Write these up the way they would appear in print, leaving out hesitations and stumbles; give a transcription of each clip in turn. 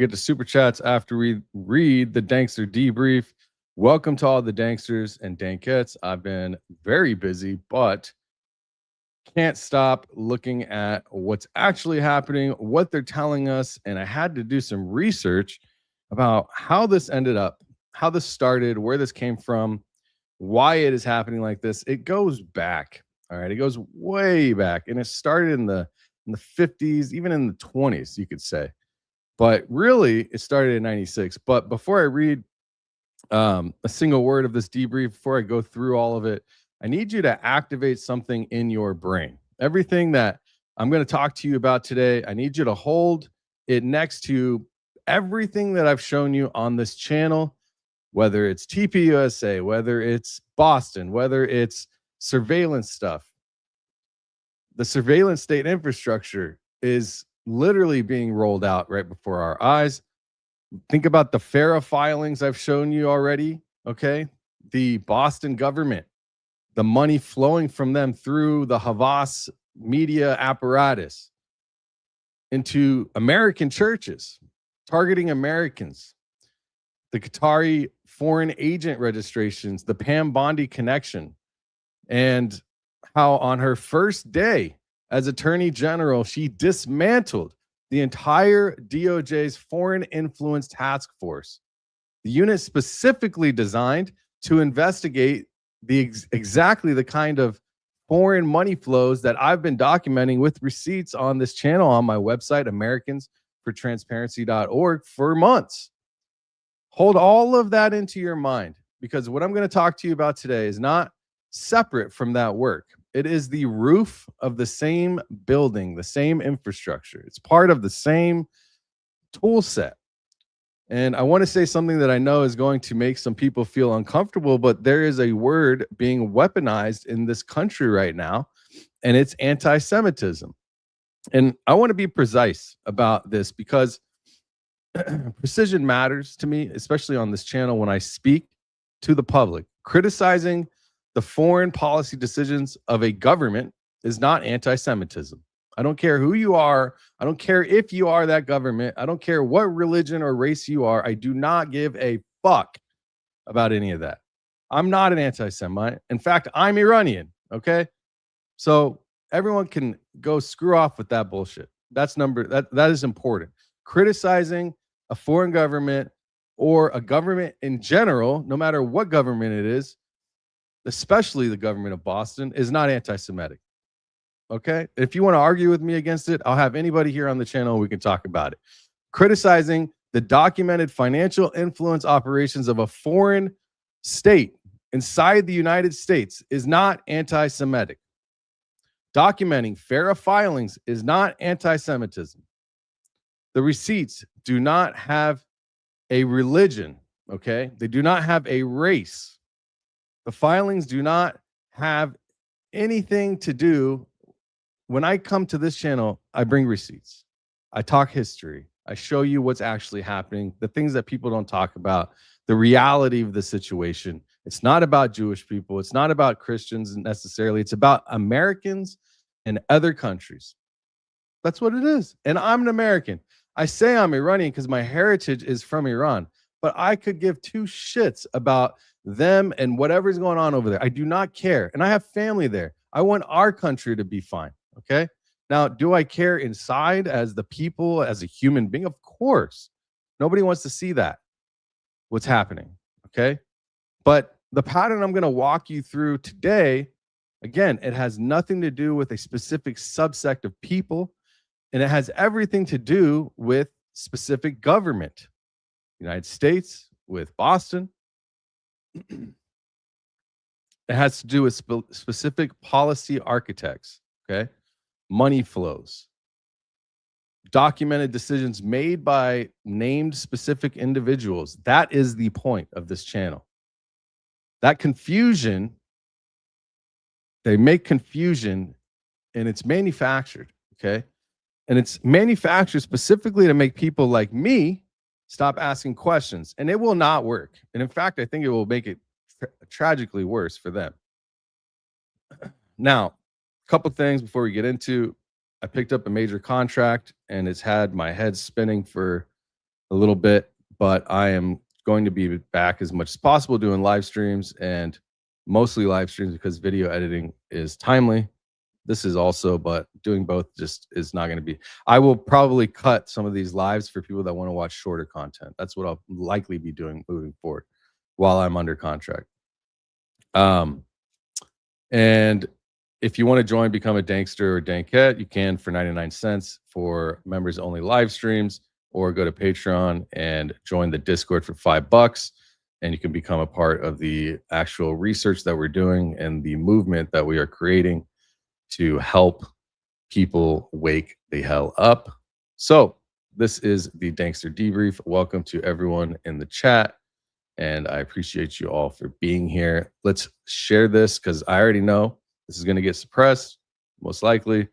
Get the super chats after we read the Dankster Debrief. Welcome to all the Danksters and Dankettes. I've been very busy, but can't stop looking at what's actually happening, what they're telling us, and I had to do some research about how this ended up, how this started, where this came from, why it is happening like this. It goes back, all right? It goes way back, and it started in the 50s, even in the 20s, you could say. But really, it started in 96. But before I read a single word of this debrief, before I go through all of it, I need you to activate something in your brain. Everything that I'm going to talk to you about today, I need you to hold it next to everything that I've shown you on this channel, whether it's TPUSA, whether it's Boston, whether it's surveillance stuff. The surveillance state infrastructure is literally being rolled out right before our eyes. Think about the FARA filings I've shown you already, okay? The Boston government, the money flowing from them through the Havas media apparatus into American churches, targeting Americans, the Qatari foreign agent registrations, the Pam Bondi connection, and how on her first day as Attorney General, she dismantled the entire DOJ's Foreign Influence Task Force, the unit specifically designed to investigate exactly the kind of foreign money flows that I've been documenting with receipts on this channel on my website, americansfortransparency.org, for months. Hold all of that into your mind, because what I'm going to talk to you about today is not separate from that work. It is the roof of the same building, the same infrastructure. It's part of the same tool set. And I want to say something that I know is going to make some people feel uncomfortable, but there is a word being weaponized in this country right now, and it's anti-Semitism. And I want to be precise about this because precision matters to me, especially on this channel when I speak to the public. Criticizing the foreign policy decisions of a government is not anti-Semitism. I don't care who you are. I don't care if you are that government. I don't care what religion or race you are. I do not give a fuck about any of that. I'm not an anti-Semite. In fact, I'm Iranian, okay? So everyone can go screw off with that bullshit. That is important. Criticizing a foreign government or a government in general, no matter what government it is, especially the government of Boston, is not anti-Semitic. Okay? If you want to argue with me against it, I'll have anybody here on the channel and we can talk about it. Criticizing the documented financial influence operations of a foreign state inside the United States is not anti-Semitic. Documenting FARA filings is not anti-Semitism. The receipts do not have a religion, okay? They do not have a race. The filings do not have anything to do. When I come to this channel, I bring receipts. I talk history. I show you what's actually happening, the things that people don't talk about, the reality of the situation. It's not about Jewish people. It's not about Christians necessarily. It's about Americans and other countries. That's what it is. And I'm an American. I say I'm Iranian because my heritage is from Iran, but I could give two shits about them and whatever's going on over there. I do not care. And I have family there. I want our country to be fine. Okay. Now, do I care inside as the people, as a human being? Of course. Nobody wants to see that, what's happening. Okay. But the pattern I'm going to walk you through today, again, it has nothing to do with a specific subsect of people, and it has everything to do with specific government. United States, with Boston. It has to do with specific policy architects, okay? Money flows. Documented decisions made by named specific individuals. That is the point of this channel. That confusion, they make confusion, and it's manufactured, okay? And it's manufactured specifically to make people like me stop asking questions, and it will not work. And in fact, I think it will make it tragically worse for them. Now, a couple things before we get into, I picked up a major contract, and it's had my head spinning for a little bit, but I am going to be back as much as possible doing live streams, and mostly live streams because video editing is timely. This is also, but doing both just is not going to be. I will probably cut some of these lives for people that want to watch shorter content. That's what I'll likely be doing moving forward while I'm under contract. And if you want to join, become a Dankster or Dankette, you can for 99 cents for members only live streams, or go to Patreon and join the Discord for $5, and you can become a part of the actual research that we're doing and the movement that we are creating to help people wake the hell up. So this is the Dankster Debrief. Welcome to everyone in the chat, and I appreciate you all for being here. Let's share this because I already know this is going to get suppressed, most likely,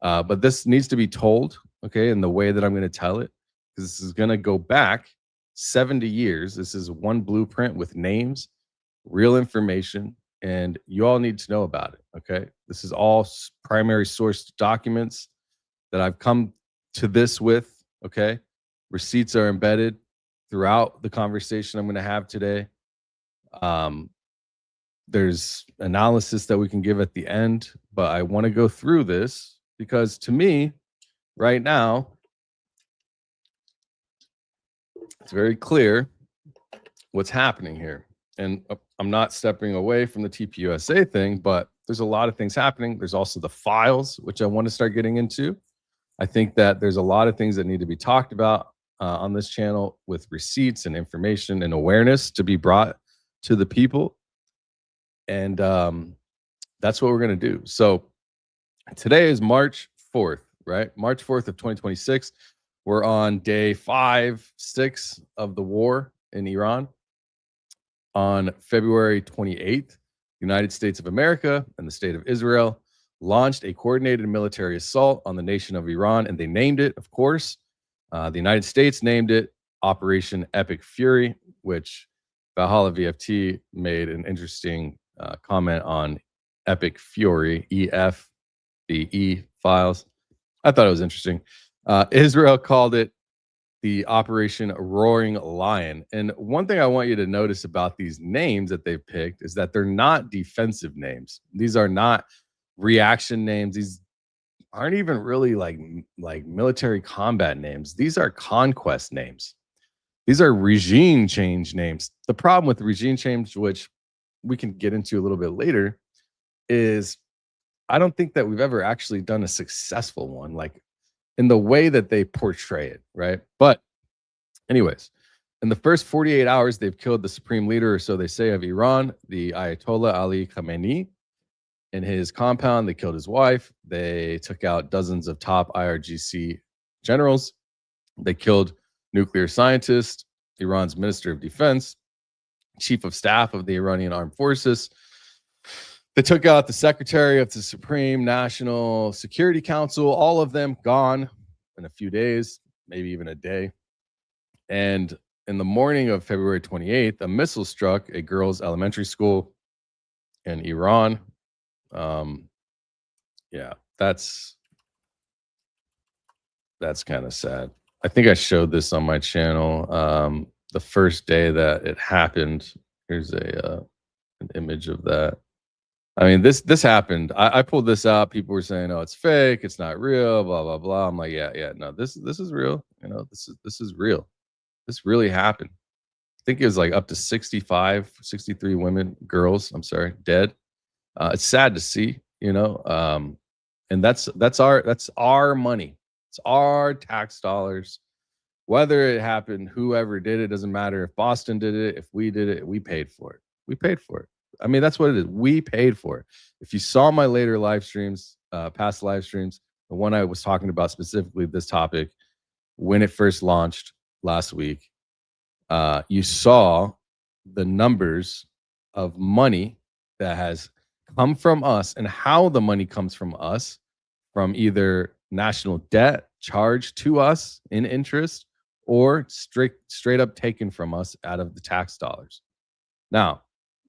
but this needs to be told, okay, in the way that I'm going to tell it, because this is going to go back 70 years. This is one blueprint with names, real information, and you all need to know about it, okay? This is all primary source documents that I've come to this with, okay? Receipts are embedded throughout the conversation I'm going to have today. There's analysis that we can give at the end, but I want to go through this because to me, right now, it's very clear what's happening here. And I'm not stepping away from the TPUSA thing, but there's a lot of things happening. There's also the files, which I want to start getting into. I think that there's a lot of things that need to be talked about on this channel with receipts and information and awareness to be brought to the people. And that's what we're going to do. So today is March 4th, right? March 4th of 2026. We're on day 5, 6 of the war in Iran. On February 28th, the United States of America and the state of Israel launched a coordinated military assault on the nation of Iran, and they named it, of course, the United States named it Operation Epic Fury, which Valhalla VFT made an interesting comment on Epic Fury, EF, the E files. I thought it was interesting. Israel called it the Operation Roaring Lion. And one thing I want you to notice about these names that they've picked is that they're not defensive names. These are not reaction names. These aren't even really like military combat names. These are conquest names. These are regime change names. The problem with regime change, which we can get into a little bit later, is I don't think that we've ever actually done a successful one, like in the way that they portray it, right? But anyways, in the first 48 hours, they've killed the supreme leader, or so they say, of Iran, the Ayatollah Ali Khamenei. In his compound, they killed his wife. They took out dozens of top IRGC generals. They killed nuclear scientists, Iran's Minister of Defense, Chief of Staff of the Iranian Armed Forces. They took out the Secretary of the Supreme National Security Council, all of them gone in a few days, maybe even a day. And in the morning of February 28th, a missile struck a girls' elementary school in Iran. Yeah, that's kind of sad. I think I showed this on my channel the first day that it happened. Here's an image of that. I mean, this happened. I pulled this out. People were saying, "Oh, it's fake. It's not real." Blah blah blah. I'm like, yeah, no, this is real. You know, this is real. This really happened. I think it was like up to 65, 63 girls. I'm sorry, dead. It's sad to see, you know, and that's our money. It's our tax dollars. Whether it happened, whoever did it, doesn't matter. If Boston did it, if we did it, we paid for it. We paid for it. I mean, that's what it is. We paid for it. If you saw my later live streams, past live streams, the one I was talking about specifically this topic, when it first launched last week, you saw the numbers of money that has come from us and how the money comes from us, from either national debt charged to us in interest or straight up taken from us out of the tax dollars. Now,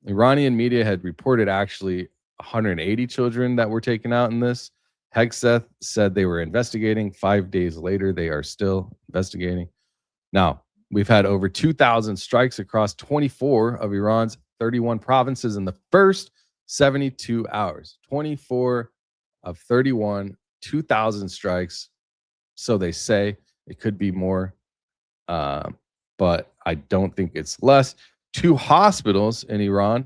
Iranian media had reported actually 180 children that were taken out in this. Hegseth said they were investigating. 5 days later, they are still investigating. Now, We've had over 2,000 strikes across 24 of Iran's 31 provinces in the first 72 hours. 24 of 31, 2,000 strikes. So they say. It could be more, but I don't think it's less. 2 hospitals in Iran,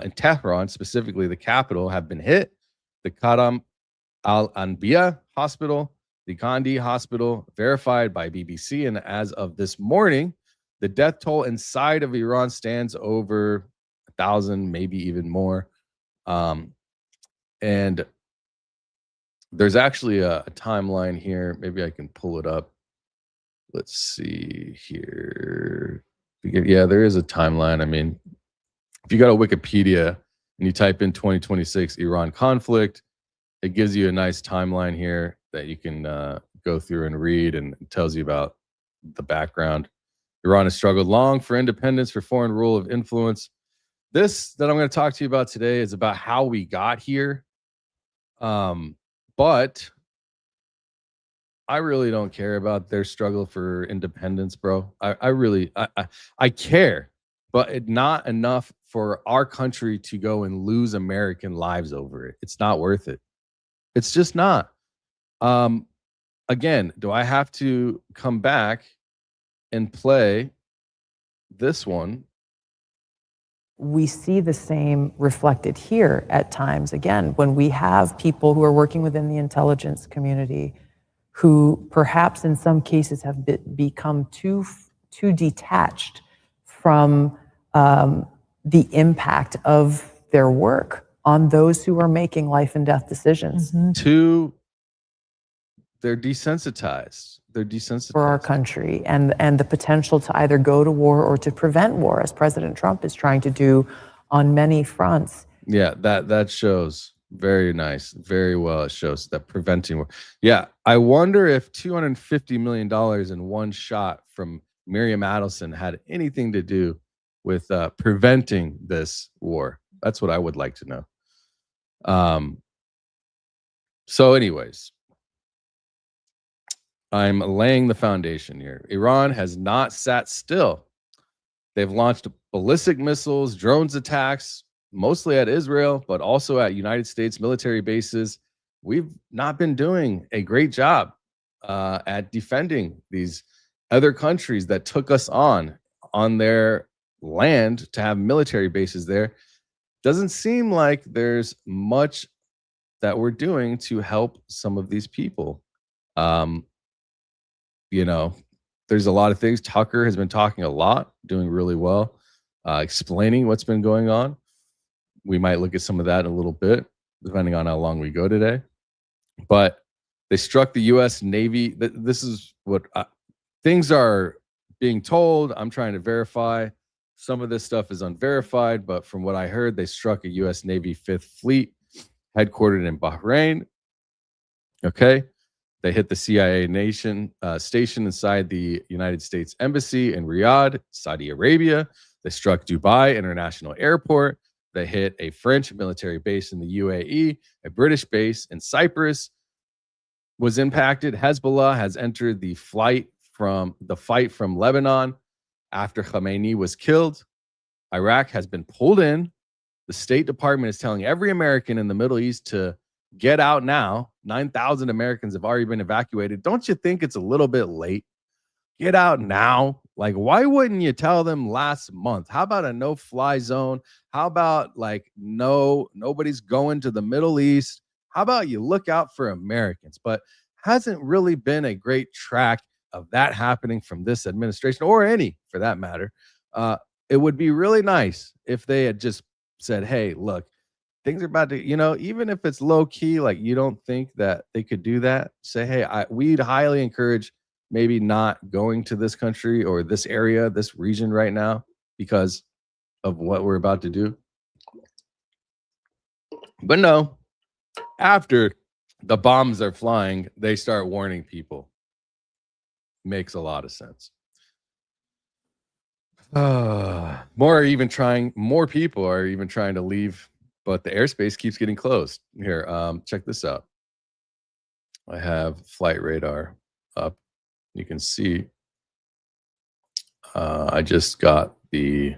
in Tehran, specifically the capital, have been hit. The Kadam Al-Anbiya Hospital, the Gandhi Hospital, verified by BBC. And as of this morning, the death toll inside of Iran stands over 1,000, maybe even more. And there's actually a timeline here. Maybe I can pull it up. Let's see here. Yeah, there is a timeline. I mean, if you go to Wikipedia and you type in 2026 Iran conflict, it gives you a nice timeline here that you can go through and read, and it tells you about the background. Iran has struggled long for independence, for foreign rule of influence. This that I'm going to talk to you about today is about how we got here. But I really don't care about their struggle for independence, bro. I care, but not enough for our country to go and lose American lives over it. It's not worth it. It's just not. Again, do I have to come back and play this one? We see the same reflected here at times. Again, when we have people who are working within the intelligence community who perhaps in some cases have become too detached from the impact of their work on those who are making life and death decisions. They're desensitized. They're desensitized for our country and the potential to either go to war or to prevent war, as President Trump is trying to do on many fronts. Yeah, that shows. Very nice. Very well. It shows that preventing war. Yeah, I wonder if $250 million in one shot from Miriam Adelson had anything to do with preventing this war. That's what I would like to know. So anyways, I'm laying the foundation here. Iran has not sat still. They've launched ballistic missiles, drones attacks, mostly at Israel, but also at United States military bases. We've not been doing a great job at defending these other countries that took us on their land to have military bases there. Doesn't seem like there's much that we're doing to help some of these people. You know, there's a lot of things. Tucker has been talking a lot, doing really well, explaining what's been going on. We might look at some of that in a little bit, depending on how long we go today. But they struck the U.S. Navy. This is what things are being told. I'm trying to verify. Some of this stuff is unverified, but from what I heard, they struck a U.S. Navy 5th Fleet headquartered in Bahrain. Okay. They hit the CIA station inside the United States Embassy in Riyadh, Saudi Arabia. They struck Dubai International Airport. They hit a French military base in the UAE. A British base in Cyprus was impacted. Hezbollah has entered the fight from Lebanon after Khamenei was killed. Iraq has been pulled in. The State Department is telling every American in the Middle East to get out now. 9,000 Americans have already been evacuated. Don't you think it's a little bit late? Get out now. Like, why wouldn't you tell them last month? How about a no-fly zone? How about like nobody's going to the Middle East? How about you look out for Americans? But hasn't really been a great track of that happening from this administration, or any for that matter. It would be really nice if they had just said, hey, look, things are about to, even if it's low key, like you don't think that they could do that, say, hey, we'd highly encourage maybe not going to this country or this area, this region right now because of what we're about to do. But no, after the bombs are flying, they start warning people. Makes a lot of sense. More people are even trying to leave, but the airspace keeps getting closed. Here, check this out. I have flight radar up. You can see I just got the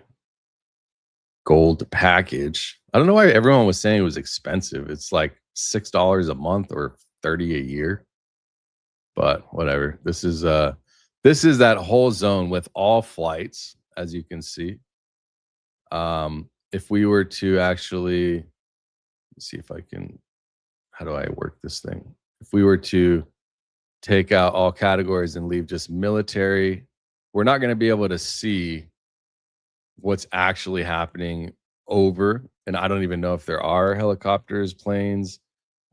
gold package. I don't know why everyone was saying it was expensive. It's like $6 a month or 30 a year. But whatever. This is that whole zone with all flights, as you can see. If we were to actually see if I can, how do I work this thing? If we were to take out all categories and leave just military, we're not going to be able to see what's actually happening over. And I don't even know if there are helicopters, planes.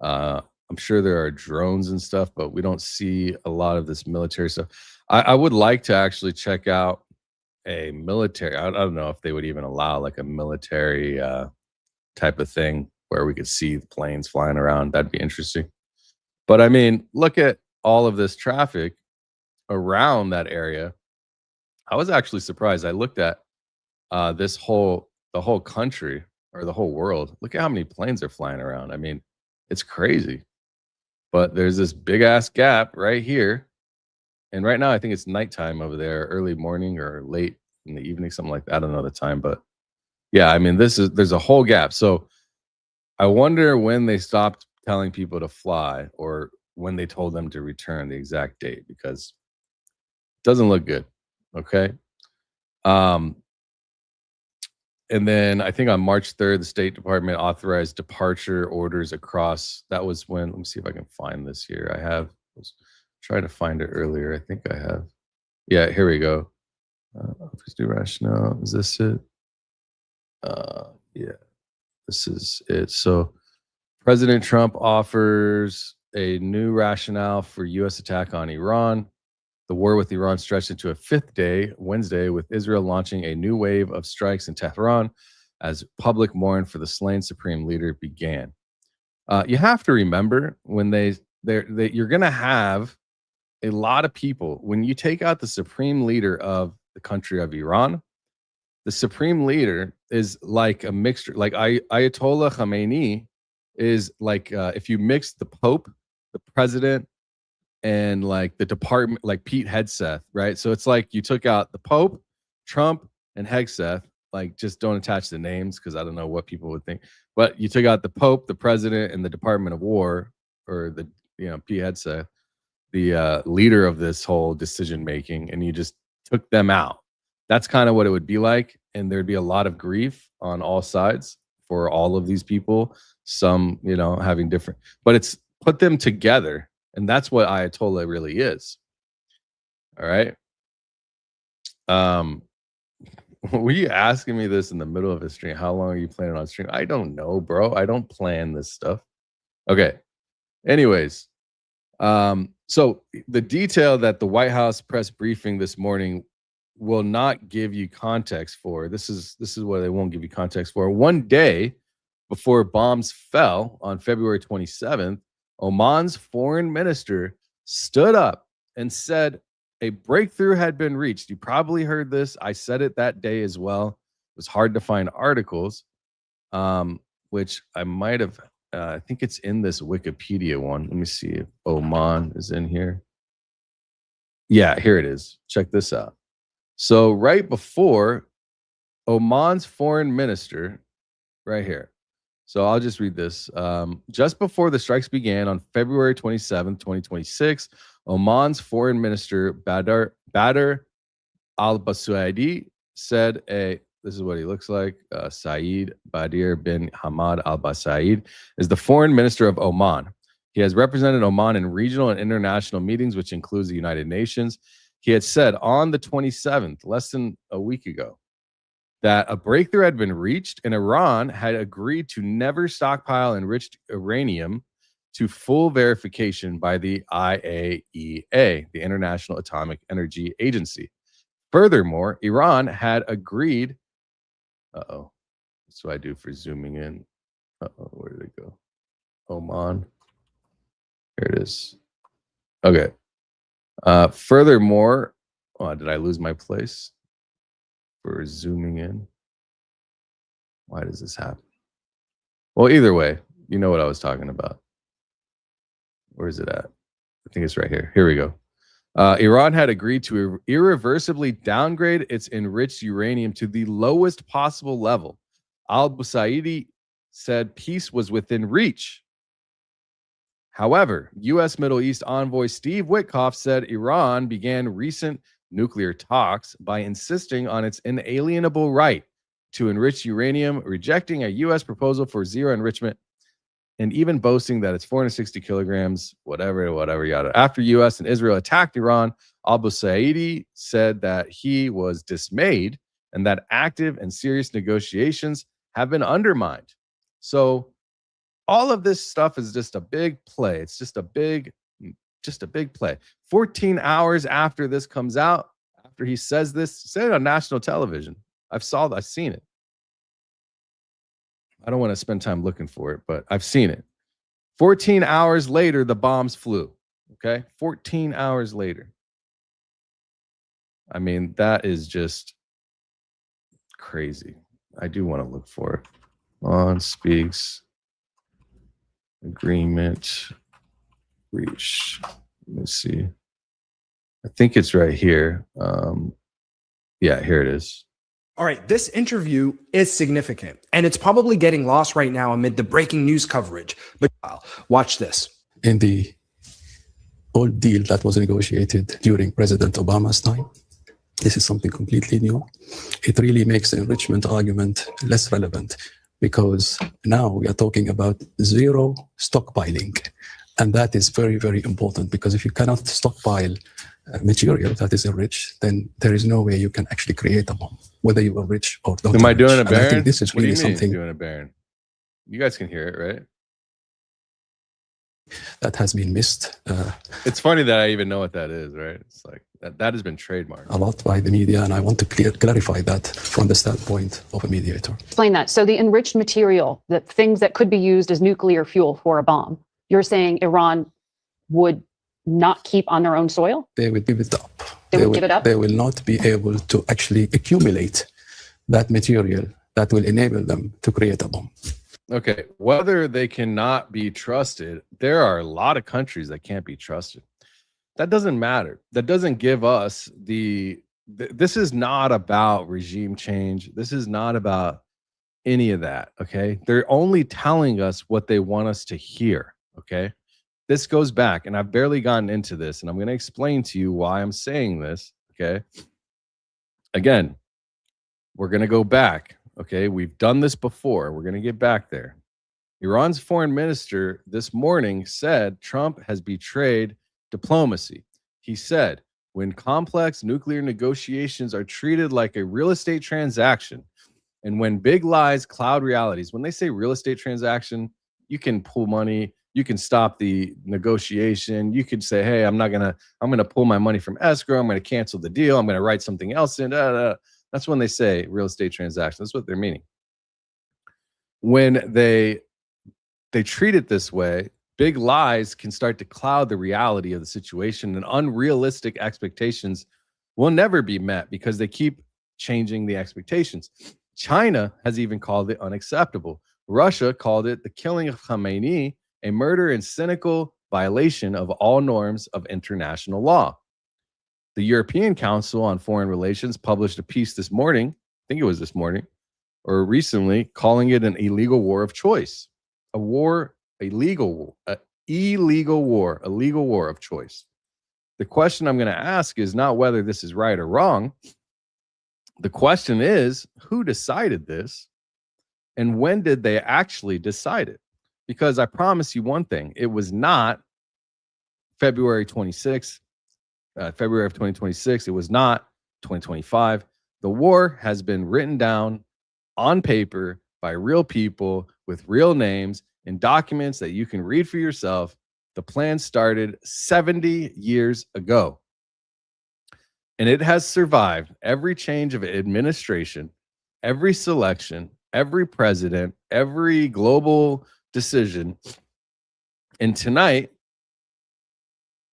I'm sure there are drones and stuff, but we don't see a lot of this military stuff. I would like to actually check out a military. I don't know if they would even allow like a military type of thing where we could see the planes flying around. That'd be interesting. But I mean, look at all of this traffic around that area. I was actually surprised. I looked at the whole country or the whole world. Look at how many planes are flying around. I mean, it's crazy. But there's this big ass gap right here. And right now I think it's nighttime over there, early morning or late in the evening, something like that. I don't know the time, but yeah, I mean, there's a whole gap. So I wonder when they stopped telling people to fly or when they told them to return, the exact date, because it doesn't look good. Okay. And then I think on March 3rd, the State Department authorized departure orders across. That was when, let me see if I can find this here. I was trying to find it earlier. I think I have. Yeah, here we go. Let's do rationale. Is this it? Yeah, this is it. So President Trump offers a new rationale for U.S. attack on Iran. The war with Iran stretched into a fifth day, Wednesday, with Israel launching a new wave of strikes in Tehran as public mourn for the slain supreme leader began. You have to remember when you're going to have a lot of people. When you take out the supreme leader of the country of Iran, the supreme leader is like a mixture. Like Ayatollah Khamenei is like if you mix the Pope, the president, and like the department, like Pete Hegseth, right? So it's like you took out the Pope, Trump, and Hegseth. Like, just don't attach the names because I don't know what people would think. But you took out the Pope, the president, and the Department of War, or Pete Hegseth, the leader of this whole decision making, and you just took them out. That's kind of what it would be like, and there'd be a lot of grief on all sides for all of these people. Some, having different, but it's put them together. And that's what Ayatollah really is. All right. Were you asking me this in the middle of a stream? How long are you planning on stream? I don't know, bro. I don't plan this stuff. Okay. Anyways, so the detail that the White House press briefing this morning will not give you context for. This is what they won't give you context for. One day before bombs fell on February 27th, Oman's foreign minister stood up and said a breakthrough had been reached. You probably heard this. I said it that day as well. It was hard to find articles, which I might have. I think it's in this Wikipedia one. Let me see if Oman is in here. Yeah, here it is. Check this out. So right before Oman's foreign minister, right here. So I'll just read this. Just before the strikes began on February 27th, 2026, Oman's foreign minister, Badr al-Busaidi, said this is what he looks like. Saeed Badr bin Hamad al-Busaid is the foreign minister of Oman. He has represented Oman in regional and international meetings, which includes the United Nations. He had said on the 27th, less than a week ago, that a breakthrough had been reached and Iran had agreed to never stockpile enriched uranium to full verification by the IAEA, the International Atomic Energy Agency. Furthermore, Iran had agreed. That's what I do for zooming in. Where did it go? Oman. Here it is. Okay. Furthermore, did I lose my place for zooming in? Why does this happen? Well, either way, you know what I was talking about. Where is it at? I think it's right here. Here we go. Iran had agreed to irreversibly downgrade its enriched uranium to the lowest possible level. Al-Busaidi said peace was within reach. However, U.S. Middle East envoy Steve Witkoff said Iran began recent nuclear talks by insisting on its inalienable right to enrich uranium, rejecting a U.S. proposal for zero enrichment, and even boasting that it's 460 kilograms, whatever, yada. After U.S. and Israel attacked Iran, al-Busaidi said that he was dismayed and that active and serious negotiations have been undermined. So all of this stuff is just a big play. It's just a big play. 14 hours after this comes out, after he says this, he said it on national television. I've seen it. I don't want to spend time looking for it, but I've seen it. 14 hours later, the bombs flew. Okay. 14 hours later. I mean, that is just crazy. I do want to look for it. On speaks agreement reach. Let me see. I think it's right here. Yeah, here it is. All right, this interview is significant, and it's probably getting lost right now amid the breaking news coverage. But watch this. In the old deal that was negotiated during President Obama's time, this is something completely new. It really makes the enrichment argument less relevant because now we are talking about zero stockpiling. And that is very, very important because if you cannot stockpile material that is enriched, then there is no way you can actually create a bomb, whether you are rich or not. Am I doing a Baron? I think this is really something doing a Baron. You guys can hear it, right? that has been missed. It's funny that I even know what that is, right? It's like that has been trademarked A lot by the media, and I want to clarify that from the standpoint of a mediator. Explain that. So the enriched material, the things that could be used as nuclear fuel for a bomb, you're saying Iran would not keep on their own soil? They will give it up. They would give it up? They will not be able to actually accumulate that material that will enable them to create a bomb. Okay, whether they cannot be trusted, there are a lot of countries that can't be trusted. That doesn't matter. That doesn't give us this is not about regime change. This is not about any of that, okay? They're only telling us what they want us to hear, okay? This goes back, and I've barely gotten into this, and I'm going to explain to you why I'm saying this, okay? Again, we're going to go back. Okay, we've done this before. We're going to get back there. Iran's foreign minister this morning said Trump has betrayed diplomacy. He said, when complex nuclear negotiations are treated like a real estate transaction, and when big lies cloud realities, when they say real estate transaction, you can pull money, you can stop the negotiation, you could say, hey, I'm going to pull my money from escrow, I'm going to cancel the deal, I'm going to write something else in, That's when they say real estate transaction. That's what they're meaning. When they treat it this way, big lies can start to cloud the reality of the situation, and unrealistic expectations will never be met because they keep changing the expectations. China has even called it unacceptable. Russia called it the killing of Khamenei, a murder and cynical violation of all norms of international law. The European Council on Foreign Relations published a piece this morning, I think it was this morning, or recently, calling it an illegal war of choice. A illegal war of choice. The question I'm going to ask is not whether this is right or wrong. The question is, who decided this? And when did they actually decide it? Because I promise you one thing, it was not February 26th, February of 2026. It was not 2025. The war has been written down on paper by real people with real names in documents that you can read for yourself. The plan started 70 years ago. And it has survived every change of administration, every selection, every president, every global decision. And tonight,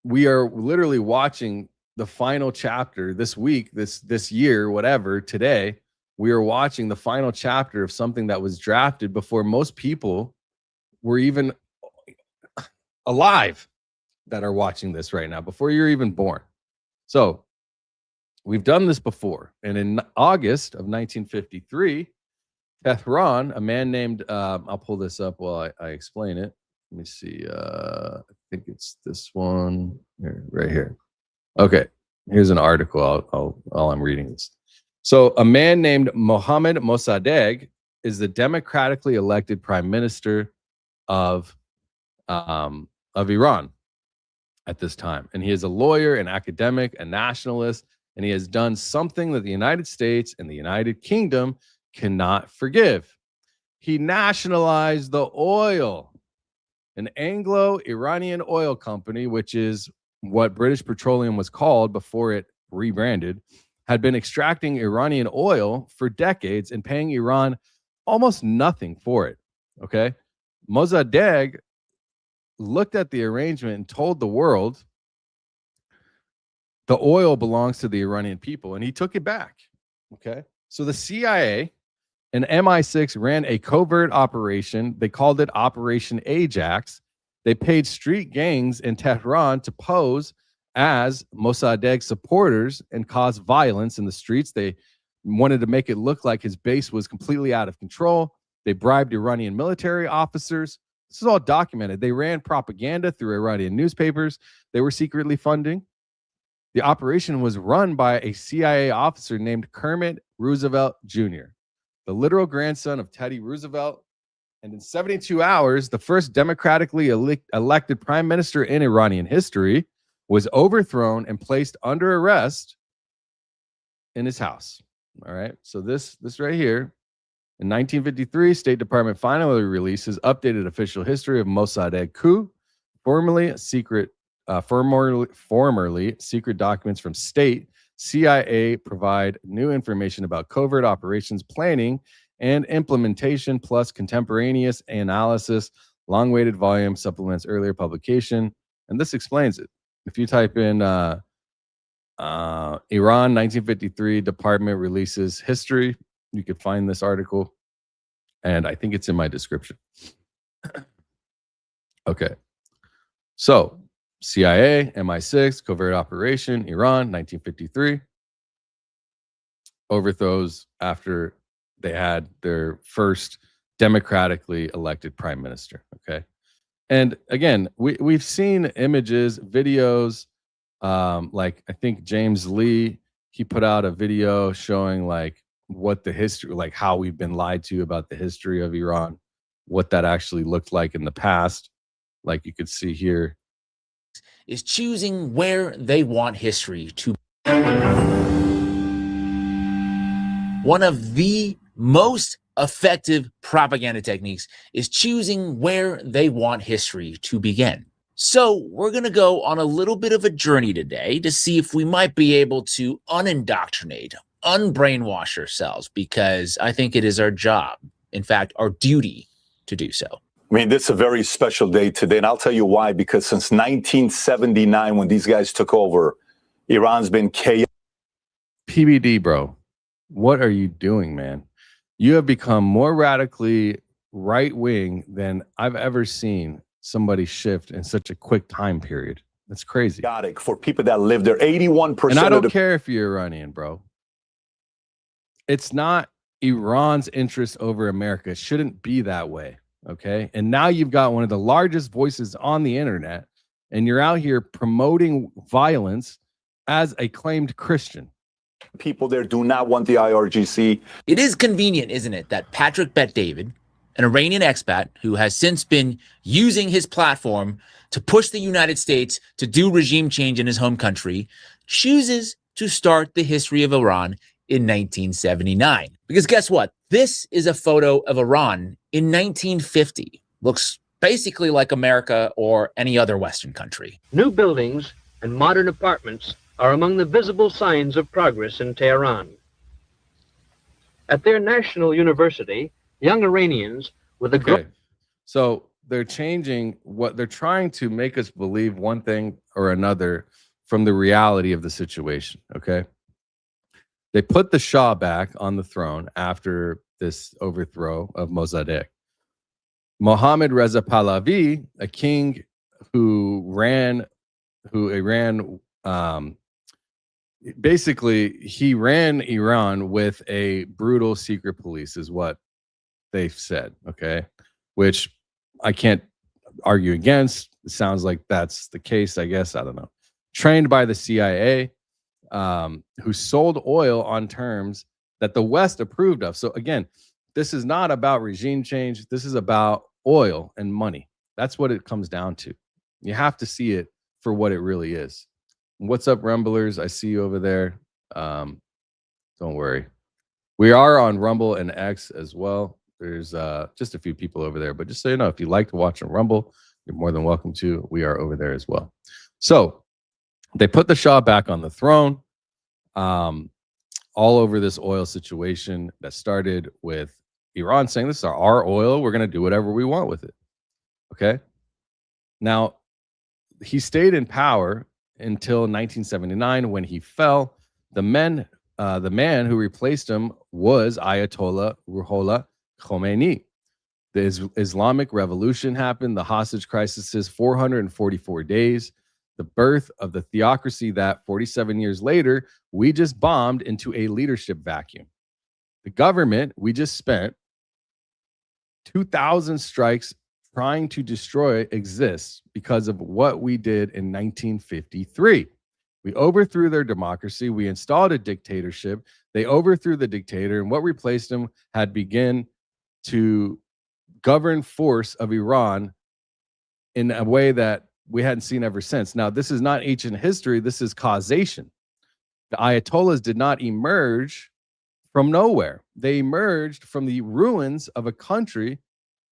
we are literally watching the final chapter this week, this year, whatever, today, we are watching the final chapter of something that was drafted before most people were even alive that are watching this right now, before you're even born. So we've done this before. And in August of 1953, Tehran, a man named, I'll pull this up while I explain it. Let me see. I think it's this one here, right here. Okay, here's an article while I'm reading this. So a man named Mohammad Mossadegh is the democratically elected prime minister of Iran at this time. And he is a lawyer, an academic, a nationalist, and he has done something that the United States and the United Kingdom cannot forgive. He nationalized the oil. An Anglo-Iranian oil company, which is what British Petroleum was called before it rebranded, had been extracting Iranian oil for decades and paying Iran almost nothing for it. Okay. Mossadegh looked at the arrangement and told the world the oil belongs to the Iranian people, and he took it back. Okay. So the CIA and MI6 ran a covert operation. They called it Operation Ajax. They paid street gangs in Tehran to pose as Mossadegh supporters and cause violence in the streets. They wanted to make it look like his base was completely out of control. They bribed Iranian military officers. This is all documented. They ran propaganda through Iranian newspapers. They were secretly funding. The operation was run by a CIA officer named Kermit Roosevelt Jr., the literal grandson of Teddy Roosevelt. And in 72 hours, the first democratically elected prime minister in Iranian history was overthrown and placed under arrest in his house. All right. So this right here, in 1953, State Department finally releases updated official history of Mossadegh coup, formerly secret documents from state. CIA provide new information about covert operations planning and implementation, plus contemporaneous analysis. Long-awaited volume supplements earlier publication, and this explains it. If you type in Iran 1953 Department releases history, you could find this article, and I think it's in my description. Okay, so CIA, MI6, covert operation, Iran 1953 overthrows after they had their first democratically elected prime minister. Okay. And again, we've seen images, videos, like I think James Lee, he put out a video showing like what the history, like how we've been lied to about the history of Iran, what that actually looked like in the past. Like you could see here. Is choosing where they want history to. One of the most effective propaganda techniques is choosing where they want history to begin. So we're going to go on a little bit of a journey today to see if we might be able to unindoctrinate, unbrainwash ourselves, because I think it is our job, in fact, our duty to do so. I mean, this is a very special day today, and I'll tell you why, because since 1979, when these guys took over, Iran's been chaos. PBD, bro, what are you doing, man? You have become more radically right-wing than I've ever seen somebody shift in such a quick time period. That's crazy. For people that live there, 81%. And I don't care if you're Iranian, bro. It's not Iran's interest over America. It shouldn't be that way. Okay. And now you've got one of the largest voices on the internet, and you're out here promoting violence as a claimed Christian. People there do not want the IRGC. It is convenient, isn't it, that Patrick Bet-David, an Iranian expat who has since been using his platform to push the United States to do regime change in his home country, chooses to start the history of Iran in 1979. Because guess what? This is a photo of Iran in 1950. Looks basically like America or any other Western country. New buildings and modern apartments are among the visible signs of progress in Tehran. At their national university, young Iranians with a Okay. So they're changing what they're trying to make us believe one thing or another from the reality of the situation. Okay. They put the Shah back on the throne after this overthrow of Mossadegh. Mohammad Reza Pahlavi, a king who Iran basically he ran Iran with a brutal secret police, is what they've said. Okay, which I can't argue against. It sounds like that's the case, I guess. I don't know. Trained by the CIA, who sold oil on terms that the West approved of. So again, this is not about regime change. This is about oil and money. That's what it comes down to. You have to see it for what it really is. What's up, Rumblers? I see you over there. Don't worry. We are on Rumble and X as well. There's just a few people over there. But just so you know, if you like to watch on Rumble, you're more than welcome to. We are over there as well. So they put the Shah back on the throne. All over this oil situation that started with Iran saying, this is our oil. We're going to do whatever we want with it. Okay. Now, he stayed in power until 1979 when he fell. The man who replaced him was Ayatollah Ruhollah Khomeini. The Islamic Revolution happened. The hostage crisis is 444 days. The birth of the theocracy that 47 years later, we just bombed into a leadership vacuum. The government we just spent 2,000 strikes trying to destroy exists because of what we did in 1953. We overthrew their democracy. We installed a dictatorship. They overthrew the dictator, and what replaced him had begun to govern force of Iran in a way that we hadn't seen ever since. Now, this is not ancient history. This is causation. The Ayatollahs did not emerge from nowhere. They emerged from the ruins of a country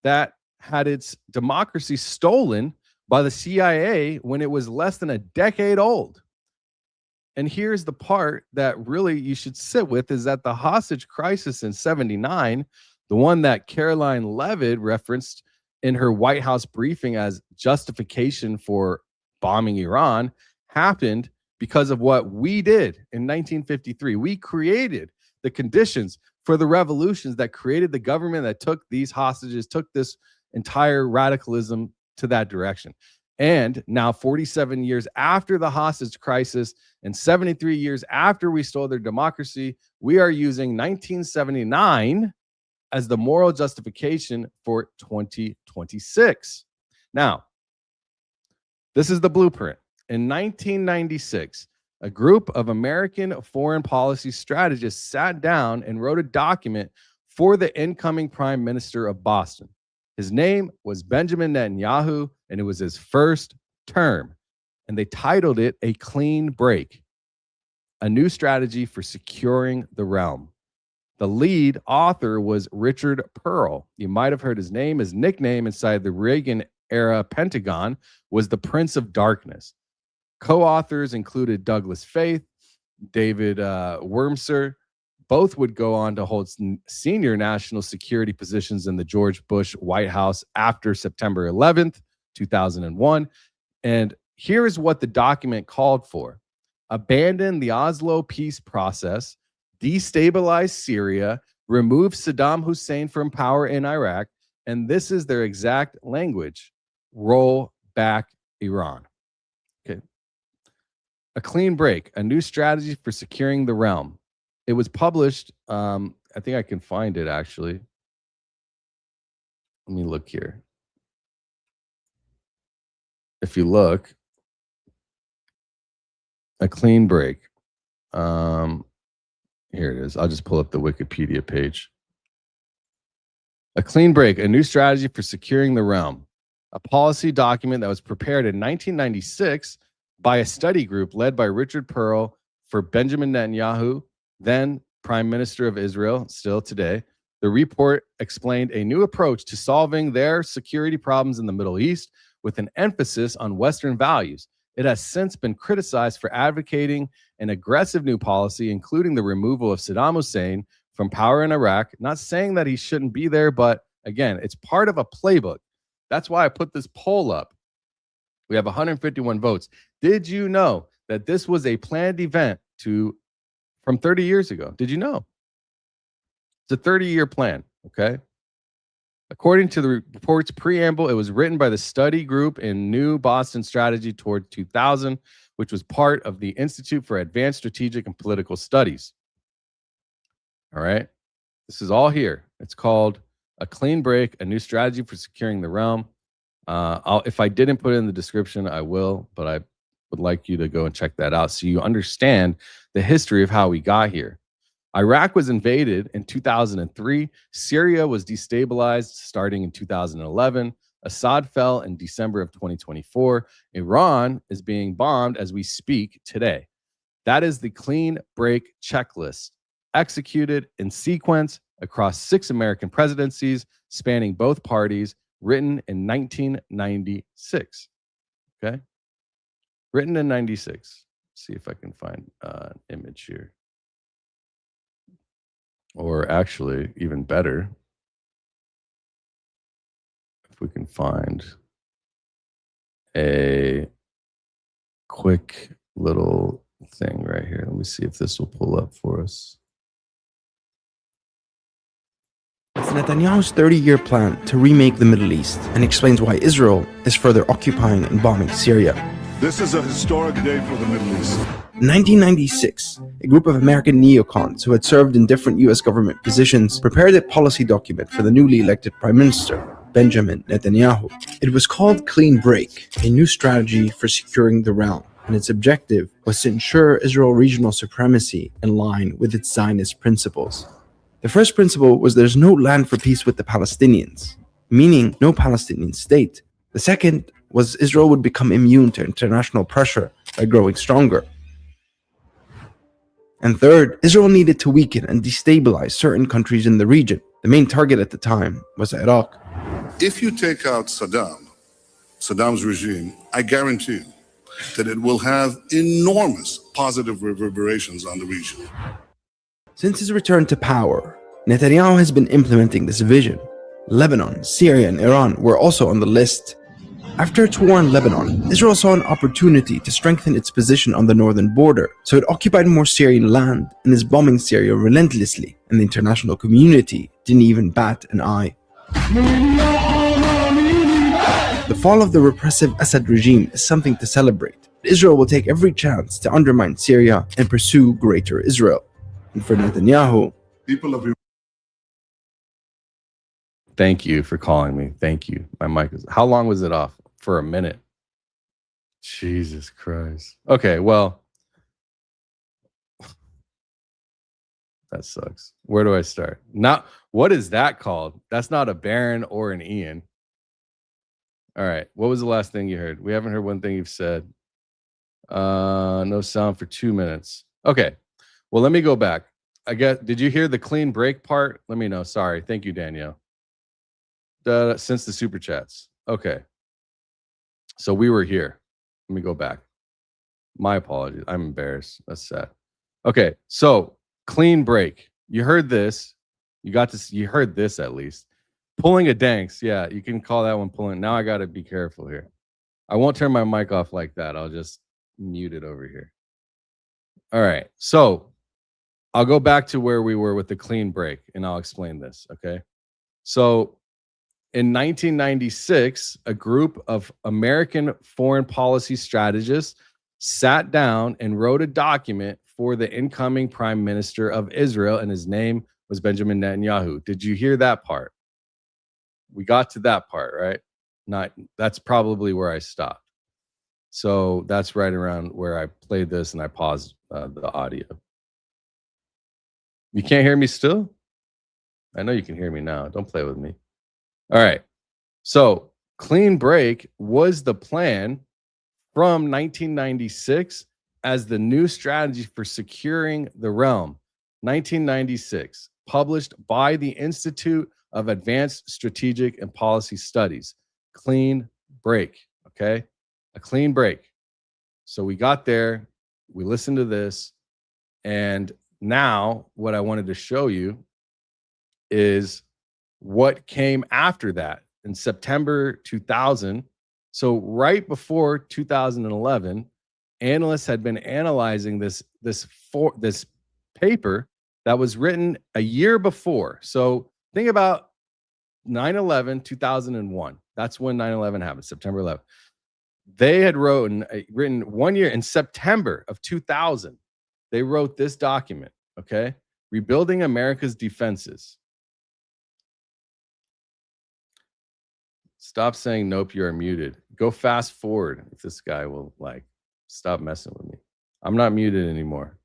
that had its democracy stolen by the CIA when it was less than a decade old. And here's the part that really you should sit with, is that the hostage crisis in 79, the one that Caroline Levitt referenced in her White House briefing as justification for bombing Iran, happened because of what we did in 1953. We created the conditions for the revolutions that created the government that took these hostages, took this entire radicalism to that direction. And now 47 years after the hostage crisis and 73 years after we stole their democracy, we are using 1979 as the moral justification for 2026. Now, this is the blueprint. In 1996, a group of American foreign policy strategists sat down and wrote a document for the incoming Prime Minister of Boston. His name was Benjamin Netanyahu, and it was his first term. And they titled it A Clean Break, a new strategy for securing the realm. The lead author was Richard Pearl. You might have heard his name. His nickname inside the Reagan-era Pentagon was the Prince of Darkness. Co-authors included Douglas Faith, David Wurmser. Both would go on to hold senior national security positions in the George Bush White House after September 11th, 2001. And here is what the document called for. Abandon the Oslo peace process, destabilize Syria, remove Saddam Hussein from power in Iraq, and this is their exact language: roll back Iran. Okay. A clean break, a new strategy for securing the realm. It was published, I think I can find it actually. Let me look here. If you look, a clean break. Here it is. I'll just pull up the Wikipedia page. A clean break, a new strategy for securing the realm. A policy document that was prepared in 1996 by a study group led by Richard Pearl for Benjamin Netanyahu, then Prime Minister of Israel, still today. The report explained a new approach to solving their security problems in the Middle East with an emphasis on Western values. It has since been criticized for advocating an aggressive new policy, including the removal of Saddam Hussein from power in Iraq. Not saying that he shouldn't be there, but again, it's part of a playbook. That's why I put this poll up. We have 151 votes. Did you know that this was a planned event from 30 years ago? Did you know? It's a 30-year plan, okay? According to the report's preamble, it was written by the study group in New Boston Strategy toward 2000, which was part of the Institute for Advanced Strategic and Political Studies. All right. This is all here. It's called A Clean Break, A New Strategy for Securing the Realm. If I didn't put it in the description, I will, but I would like you to go and check that out so you understand the history of how we got here. Iraq was invaded in 2003. Syria was destabilized starting in 2011. Assad fell in December of 2024. Iran is being bombed as we speak today. That is the clean break checklist, executed in sequence across 6 American presidencies spanning both parties, written in 1996. Okay? Written in 96. See if I can find an image here. Or actually, even better, if we can find a quick little thing right here. Let me see if this will pull up for us. It's Netanyahu's 30-year plan to remake the Middle East and explains why Israel is further occupying and bombing Syria. This is a historic day for the Middle East. In 1996, a group of American neocons who had served in different US government positions prepared a policy document for the newly elected Prime Minister, Benjamin Netanyahu. It was called Clean Break, a new strategy for securing the realm, and its objective was to ensure Israel's regional supremacy in line with its Zionist principles. The first principle was there's no land for peace with the Palestinians, meaning no Palestinian state. The second was Israel would become immune to international pressure by growing stronger. And third, Israel needed to weaken and destabilize certain countries in the region. The main target at the time was Iraq. If you take out Saddam's regime, I guarantee you that it will have enormous positive reverberations on the region. Since his return to power, Netanyahu has been implementing this vision. Lebanon, Syria, and Iran were also on the list. After its war in Lebanon, Israel saw an opportunity to strengthen its position on the northern border, so it occupied more Syrian land and is bombing Syria relentlessly, and the international community didn't even bat an eye. The fall of the repressive Assad regime is something to celebrate. Israel will take every chance to undermine Syria and pursue greater Israel. And for Netanyahu, people of Thank you for calling me. Thank you. My mic is. How long was it off? For a minute. Jesus Christ. Okay, well, that sucks. Where do I start? Now, what is that called? That's not a Baron or an Ian. All right. What was the last thing you heard? We haven't heard one thing you've said. No sound for 2 minutes. Okay. Well, let me go back. I guess. Did you hear the clean break part? Let me know. Sorry. Thank you, Danielle. Since the super chats. Okay. So we were here. Let me go back. My apologies. I'm embarrassed. That's sad. Okay. So clean break. You heard this. You heard this at least. Pulling a danks. Yeah, you can call that one pulling. Now I got to be careful here. I won't turn my mic off like that. I'll just mute it over here. All right. So I'll go back to where we were with the clean break and I'll explain this. Okay. So in 1996, a group of American foreign policy strategists sat down and wrote a document for the incoming prime minister of Israel, and his name was Benjamin Netanyahu. Did you hear that part? We got to that part, right? That's probably where I stopped. So that's right around where I played this and I paused the audio. You can't hear me still? I know you can hear me now. Don't play with me. All right. So clean break was the plan from 1996 as the new strategy for securing the realm. 1996, published by the Institute of Advanced Strategic and Policy Studies. Clean break. Okay. A clean break. So we got there. We listened to this. And now what I wanted to show you is what came after that in September 2000. So right before 2011, analysts had been analyzing this paper that was written a year before. So think about 9/11, 2001. That's when 9/11 happened, September 11th. They had written 1 year in September of 2000. They wrote this document, okay? Rebuilding America's Defenses. Stop saying nope, you are muted. Go fast forward if this guy will like stop messing with me. I'm not muted anymore.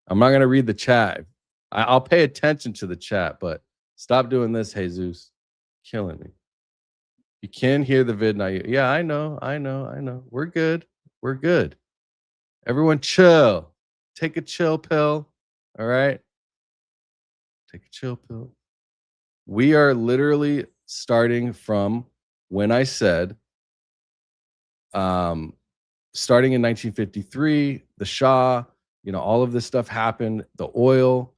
I'm not going to read the chat. I'll pay attention to the chat, but stop doing this, Jesus. Killing me. You can hear the vid now. Yeah, I know. We're good. Everyone chill. Take a chill pill. All right? Take a chill pill. We are literally starting from when I said, starting in 1953, the Shah, all of this stuff happened. The oil,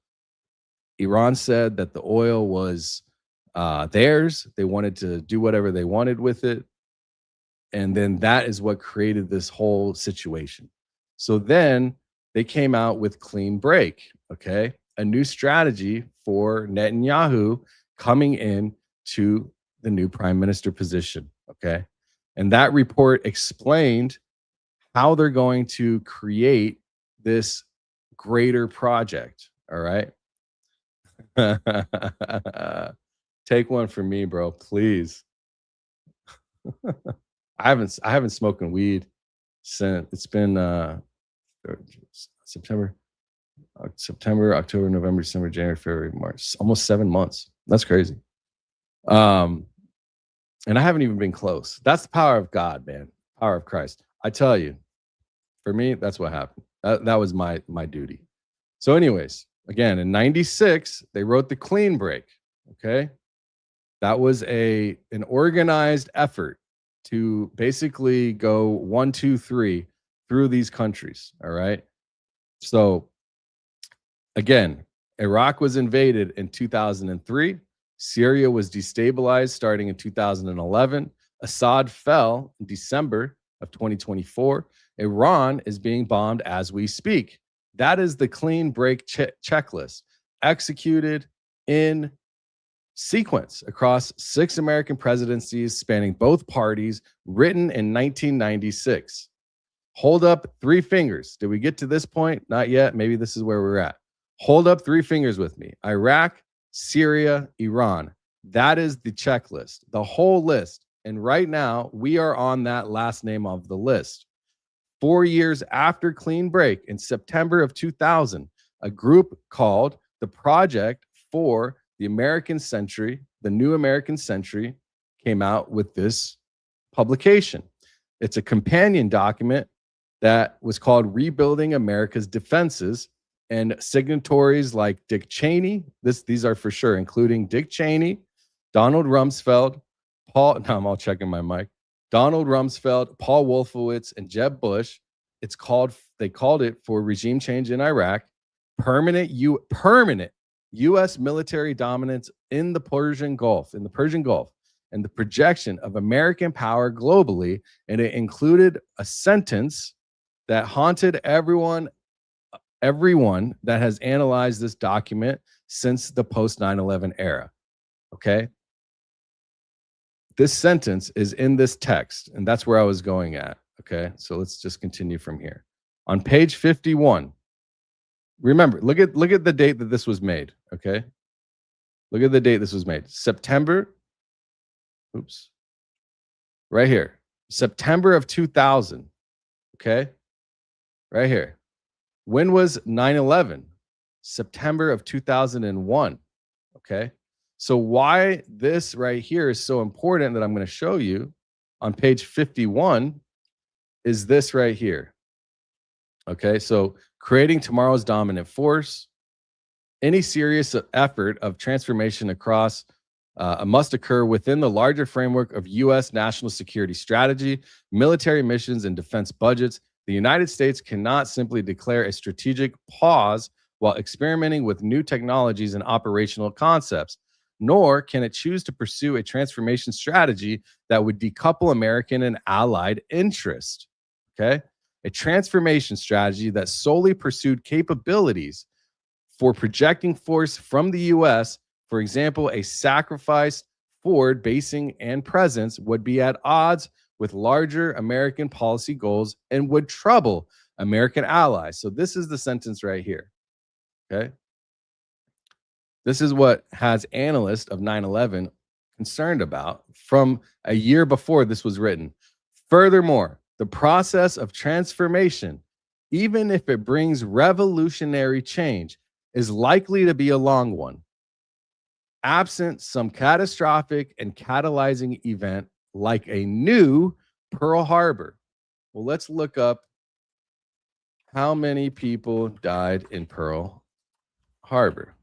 Iran said that the oil was theirs. They wanted to do whatever they wanted with it. And then that is what created this whole situation. So then they came out with Clean Break, okay? A new strategy for Netanyahu coming in to the new prime minister position, okay? And that report explained how they're going to create this greater project, all right? Take one for me, bro, please. I haven't smoked weed since it's been September, October, November, December, January, February, March. Almost 7 months. That's crazy. And I haven't even been close. That's the power of God, man. Power of Christ. I tell you, for me, that's what happened. That was my duty. So anyways, again, in 96, they wrote the Clean Break, okay? That was an organized effort to basically go 1, 2, 3 through these countries, all right? So again, Iraq was invaded in 2003. Syria was destabilized starting in 2011. Assad fell in December of 2024. Iran is being bombed as we speak. That is the Clean Break checklist executed in sequence across 6 American presidencies spanning both parties, written in 1996. Hold up 3 fingers. Did we get to this point? Not yet. Maybe this is where we're at. Hold up 3 fingers with me. Iraq, Syria, Iran. That is the checklist, the whole list. And right now, we are on that last name of the list. 4 years after Clean Break, in September of 2000, a group called the Project for the American Century, the New American Century, came out with this publication. It's a companion document that was called Rebuilding America's Defenses, and signatories like Dick Cheney, these are for sure, including Dick Cheney, Donald Rumsfeld, I'm all checking my mic, Donald Rumsfeld, Paul Wolfowitz, and Jeb Bush. They called it for regime change in Iraq, permanent U.S. military dominance in the Persian Gulf, and the projection of American power globally. And it included a sentence that haunted everyone that has analyzed this document since the post 9/11 era. Okay. This sentence is in this text, and that's where I was going at. Okay. So let's just continue from here. On page 51, remember, look at the date that this was made. Okay. Look at the date this was made. September. Oops. Right here. September of 2000. Okay. Right here. When was 9/11? September of 2001. Okay. So why this right here is so important that I'm going to show you on page 51 is this right here. Okay. So creating tomorrow's dominant force. Any serious effort of transformation across must occur within the larger framework of U.S. national security strategy, military missions, and defense budgets. The United States cannot simply declare a strategic pause while experimenting with new technologies and operational concepts, nor can it choose to pursue a transformation strategy that would decouple American and allied interest. Okay? A transformation strategy that solely pursued capabilities for projecting force from the U.S., for example, a sacrifice forward basing and presence would be at odds with larger American policy goals and would trouble American allies. So this is the sentence right here. Okay. This is what has analysts of 9/11 concerned about from a year before this was written. Furthermore, the process of transformation, even if it brings revolutionary change, is likely to be a long one, absent some catastrophic and catalyzing event like a new Pearl Harbor. Well, let's look up how many people died in Pearl Harbor.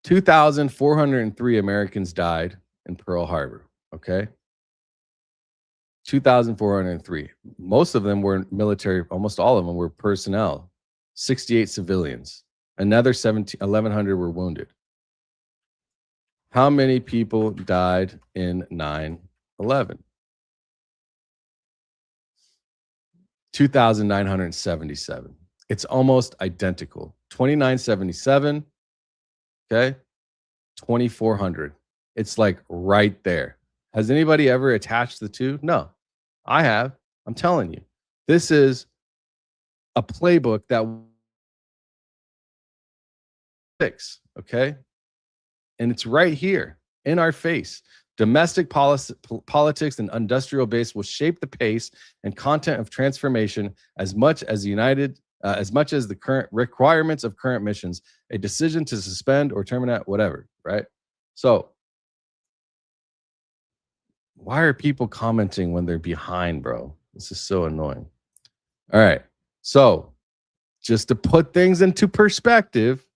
(2,403) Americans died in Pearl Harbor. Okay. 2,403. Most of them were military, almost all of them were personnel. 68 civilians. Another 1,100 were wounded. How many people died in 9/11? 2,977. It's almost identical. 2,977. Okay. 2,400. It's like right there. Has anybody ever attached the two? No, I have. I'm telling you, this is a playbook that fix. Okay. And it's right here in our face. Domestic politics and industrial base will shape the pace and content of transformation as much as the current requirements of current missions, a decision to suspend or terminate, whatever, right? So why are people commenting when they're behind, bro? This is so annoying. All right. So just to put things into perspective,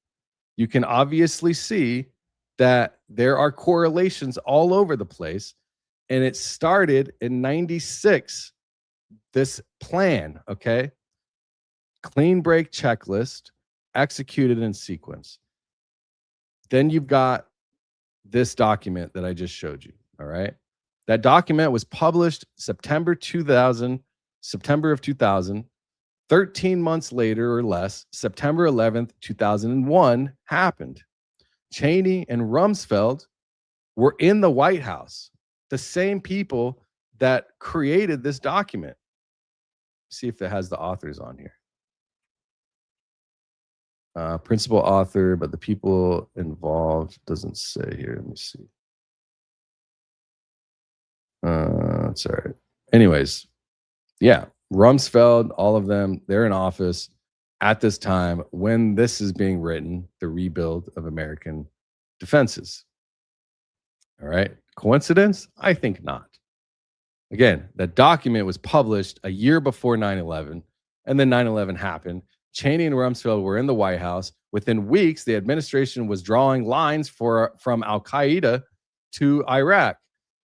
you can obviously see that there are correlations all over the place. And it started in 96, this plan, okay? Clean break checklist, executed in sequence. Then you've got this document that I just showed you, all right? That document was published September of 2000. 13 months later or less, September 11th, 2001 happened. Cheney and Rumsfeld were in the White House, the same people that created this document. See if it has the authors on here. Principal author, but the people involved doesn't say here. Let me see. It's all right. Anyways, yeah, Rumsfeld, all of them, they're in office at this time when this is being written, the rebuild of American defenses. All right. Coincidence? I think not. Again, that document was published a year before 9/11, and then 9/11 happened. Cheney and Rumsfeld were in the White House. Within weeks, the administration was drawing lines from Al-Qaeda to Iraq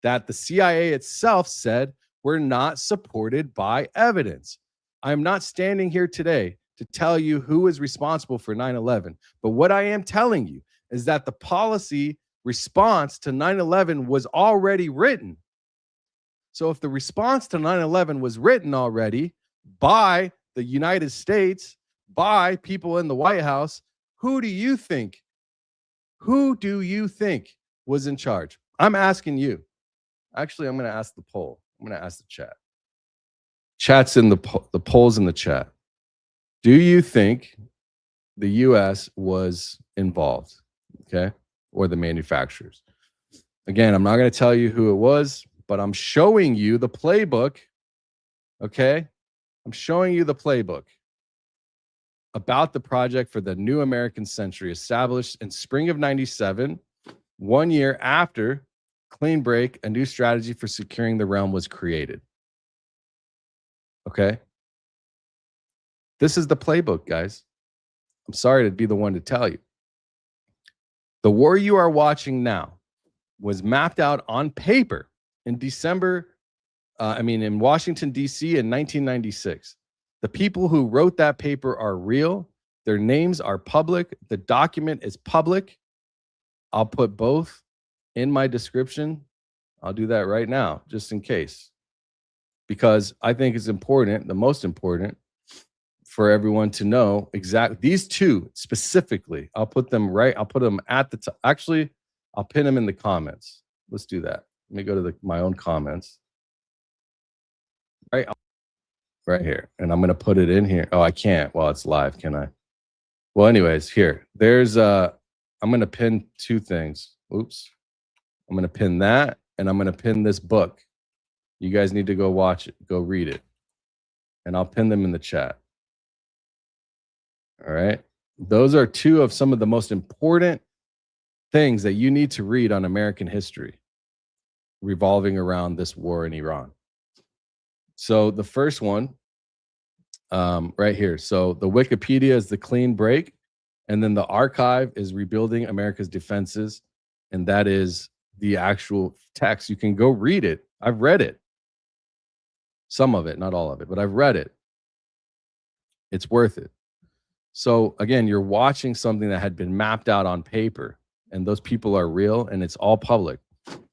that the CIA itself said were not supported by evidence. I'm not standing here today to tell you who is responsible for 9/11, but what I am telling you is that the policy response to 9/11 was already written. So if the response to 9/11 was written already by the United States, by people in the White House, who do you think was in charge? I'm asking you. Actually, I'm going to ask the poll. I'm going to ask the chat. Chat's in the polls in the chat. Do you think the U.S. was involved? Okay. Or the manufacturers? Again, I'm not going to tell you who it was, but I'm showing you the playbook. Okay. I'm showing you the playbook about the project for the new American century, established in spring of 97, 1 year after Clean Break, a new strategy for securing the realm, was created. Okay. This is the playbook, guys. I'm sorry to be the one to tell you. The war you are watching now was mapped out on paper in in Washington, D.C. in 1996. The people who wrote that paper are real. Their names are public. The document is public. I'll put both in my description. I'll do that right now, just in case, because I think it's important, the most important, for everyone to know exactly these two specifically. I'll put them at the top. Actually, I'll pin them in the comments. Let's do that. Let me go to my own comments. Right here. And I'm going to put it in here. Oh, I can't while it's live, can I? Well, anyways, here. There's I'm going to pin two things. Oops. I'm going to pin that, and I'm going to pin this book. You guys need to go watch it, go read it. And I'll pin them in the chat. All right. Those are two of some of the most important things that you need to read on American history revolving around this war in Iran. So the first one, right here. So the Wikipedia is the Clean Break, and then the archive is Rebuilding America's Defenses, and that is the actual text. You can go read it. I've read it. Some of it, not all of it, but I've read it. It's worth it. So again, you're watching something that had been mapped out on paper, and those people are real, and it's all public.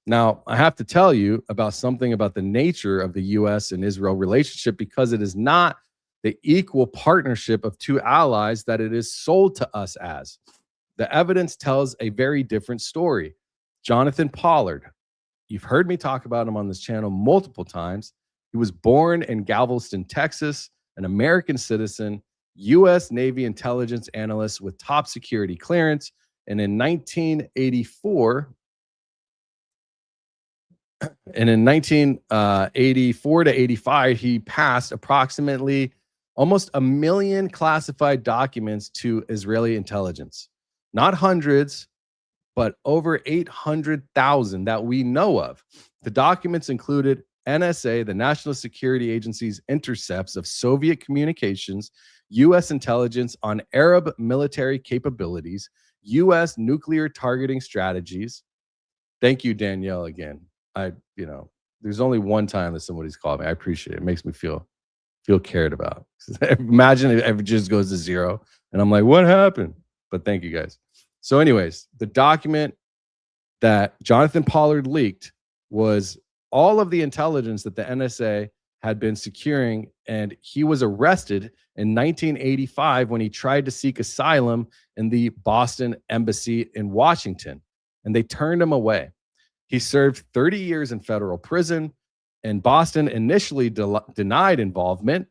Now, I have to tell you about something about the nature of the U.S. and Israel relationship, because it is not the equal partnership of two allies that it is sold to us as. The evidence tells a very different story. Jonathan Pollard, you've heard me talk about him on this channel multiple times. He was born in Galveston, Texas, an American citizen, U.S. Navy intelligence analyst with top security clearance. And in 1984, and in 1984 to 85, he passed approximately almost 1 million classified documents to Israeli intelligence. Not hundreds, but over 800,000 that we know of. The documents included NSA, the National Security Agency's intercepts of Soviet communications, U.S. intelligence on Arab military capabilities, U.S. nuclear targeting strategies. Thank you, Danielle, again. There's only one time that somebody's called me. I appreciate it. It makes me feel cared about. Imagine if it just goes to zero and I'm like, what happened? But thank you guys. So anyways, the document that Jonathan Pollard leaked was all of the intelligence that the NSA had been securing, and he was arrested in 1985 when he tried to seek asylum in the Boston embassy in Washington, and they turned him away. He served 30 years in federal prison, and Boston initially denied involvement,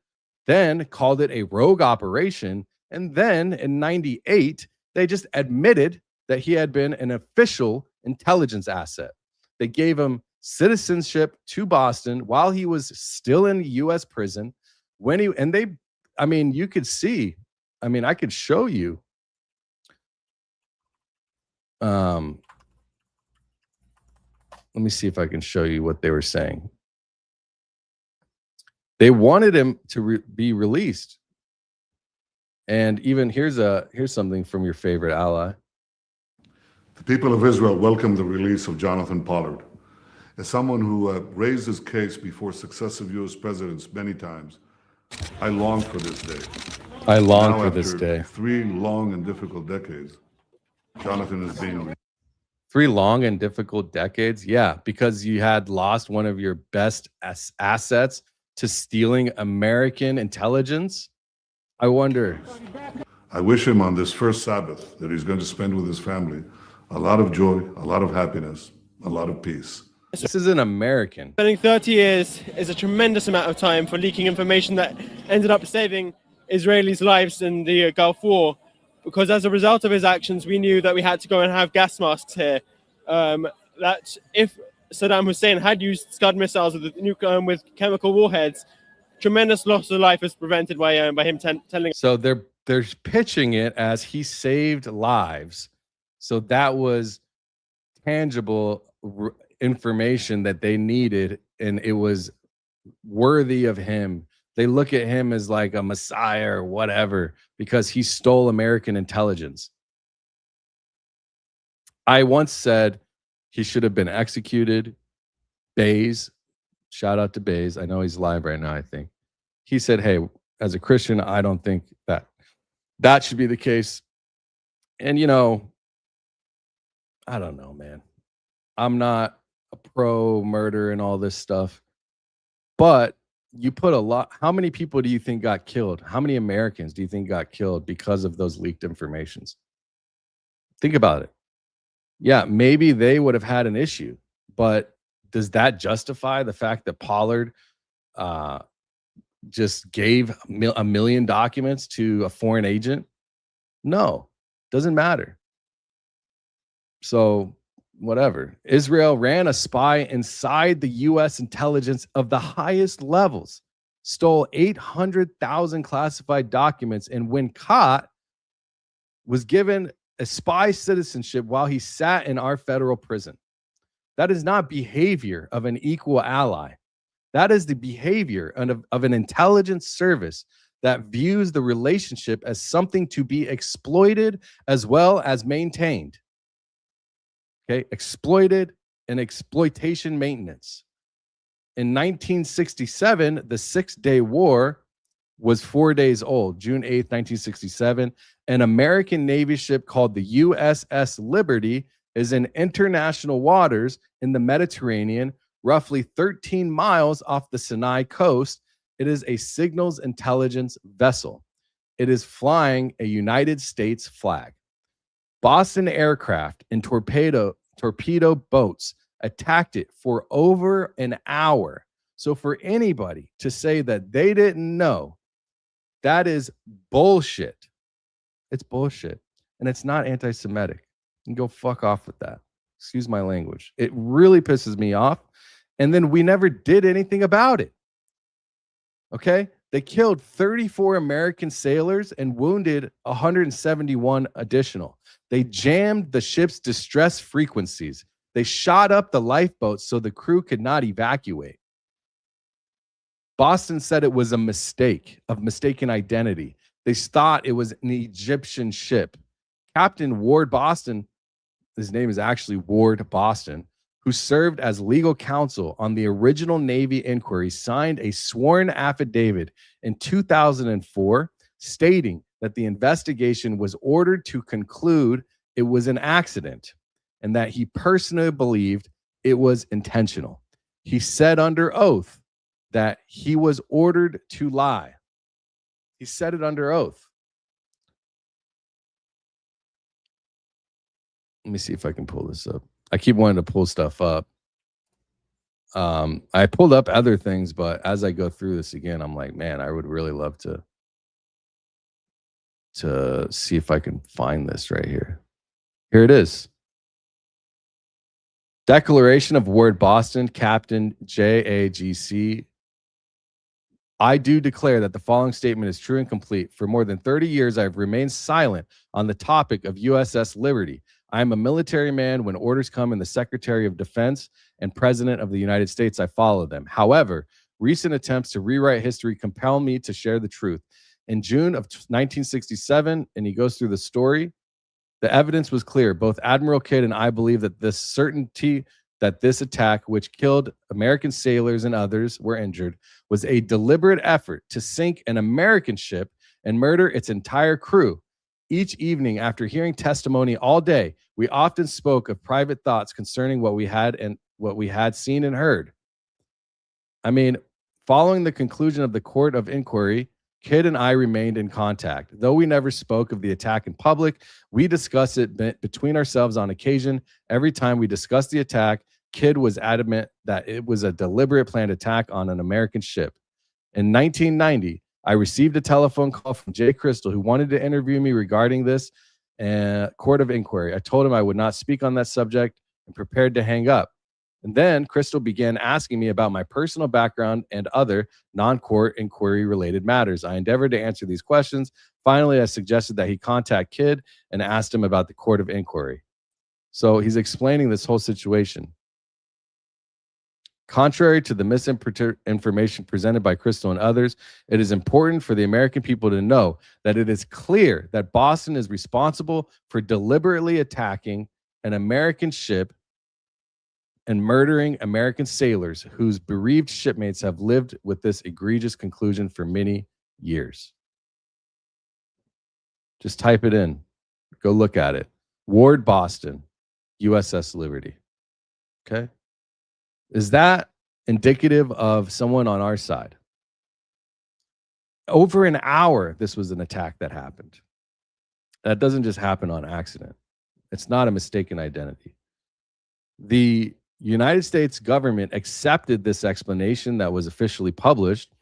then called it a rogue operation, and then in 98, they just admitted that he had been an official intelligence asset. They gave him citizenship to Boston while he was still in U.S. prison. You could see, I could show you. Let me see if I can show you what they were saying. They wanted him to be released. And even here's something from your favorite ally. The people of Israel welcome the release of Jonathan Pollard. As someone who raised his case before successive U.S. presidents many times, I long for this day. I long for this day. 3 long and difficult decades, Jonathan is being released. 3 long and difficult decades? Yeah, because you had lost one of your best assets to stealing American intelligence? I wonder. I wish him on this first Sabbath that he's going to spend with his family a lot of joy, a lot of happiness, a lot of peace. This is an American. Spending 30 years is a tremendous amount of time for leaking information that ended up saving Israelis' lives in the Gulf War, because as a result of his actions, we knew that we had to go and have gas masks here. That if Saddam Hussein had used Scud missiles with chemical warheads, tremendous loss of life is prevented by him telling. So they're pitching it as he saved lives. So that was tangible information that they needed, and it was worthy of him. They look at him as like a messiah or whatever because he stole American intelligence. I once said he should have been executed. Bays, shout out to Bays. I know he's live right now, I think. He said, hey, as a Christian, I don't think that should be the case. And, I don't know, man. I'm not a pro murder and all this stuff. But you put a lot. How many people do you think got killed? How many Americans do you think got killed because of those leaked informations? Think about it. Yeah, maybe they would have had an issue, but does that justify the fact that Pollard just gave a million documents to a foreign agent? No, doesn't matter. So whatever. Israel ran a spy inside the U.S. intelligence of the highest levels, stole 800,000 classified documents, and when caught, was given a spy citizenship while he sat in our federal prison. That is not behavior of an equal ally. That is the behavior of an intelligence service that views the relationship as something to be exploited as well as maintained. Okay, exploited and exploitation maintenance. In 1967, the Six-Day War was 4 days old, June 8th, 1967. An American Navy ship called the USS Liberty is in international waters in the Mediterranean, roughly 13 miles off the Sinai coast. It is a signals intelligence vessel. It is flying a United States flag. Boston aircraft and torpedo boats attacked it for over an hour. So for anybody to say that they didn't know, that is bullshit. It's bullshit. And it's not anti-Semitic. You can go fuck off with that. Excuse my language. It really pisses me off. And then we never did anything about it. Okay? They killed 34 American sailors and wounded 171 additional. They jammed the ship's distress frequencies. They shot up the lifeboats so the crew could not evacuate. Boston said it was a mistake of mistaken identity. They thought it was an Egyptian ship. Captain Ward Boston, his name is actually Ward Boston, who served as legal counsel on the original Navy inquiry, signed a sworn affidavit in 2004 stating that the investigation was ordered to conclude it was an accident and that he personally believed it was intentional. He said under oath that he was ordered to lie. He said it under oath. Let me see if I can pull this up. I keep wanting to pull stuff up. I pulled up other things, but as I go through this again, I'm like, man, I would really love to see if I can find this right here. Here it is. Declaration of Ward Boston, Captain JAGC. I do declare that the following statement is true and complete. For more than 30 years, I have remained silent on the topic of USS Liberty. I am a military man. When orders come in the Secretary of Defense and President of the United States, I follow them. However, recent attempts to rewrite history compel me to share the truth. In June of 1967, and he goes through the story, the evidence was clear. Both Admiral Kidd and I believe that this certainty that this attack, which killed American sailors and others were injured, was a deliberate effort to sink an American ship and murder its entire crew. Each evening, after hearing testimony all day, we often spoke of private thoughts concerning what we had seen and heard. I mean, following the conclusion of the court of inquiry, Kidd and I remained in contact. Though we never spoke of the attack in public, we discussed it between ourselves on occasion. Every time we discussed the attack, Kidd was adamant that it was a deliberate planned attack on an American ship. In 1990, I received a telephone call from Jay Crystal, who wanted to interview me regarding this court of inquiry. I told him I would not speak on that subject and prepared to hang up. And then Crystal began asking me about my personal background and other non-court inquiry related matters. I endeavored to answer these questions. Finally, I suggested that he contact Kidd and asked him about the court of inquiry. So he's explaining this whole situation. Contrary to the misinformation presented by Crystal and others, it is important for the American people to know that it is clear that Boston is responsible for deliberately attacking an American ship and murdering American sailors whose bereaved shipmates have lived with this egregious conclusion for many years. Just type it in. Go look at it. Ward Boston, USS Liberty. Okay? Is that indicative of someone on our side? Over an hour, this was an attack that happened. That doesn't just happen on accident. It's not a mistaken identity. The United States government accepted this explanation that was officially published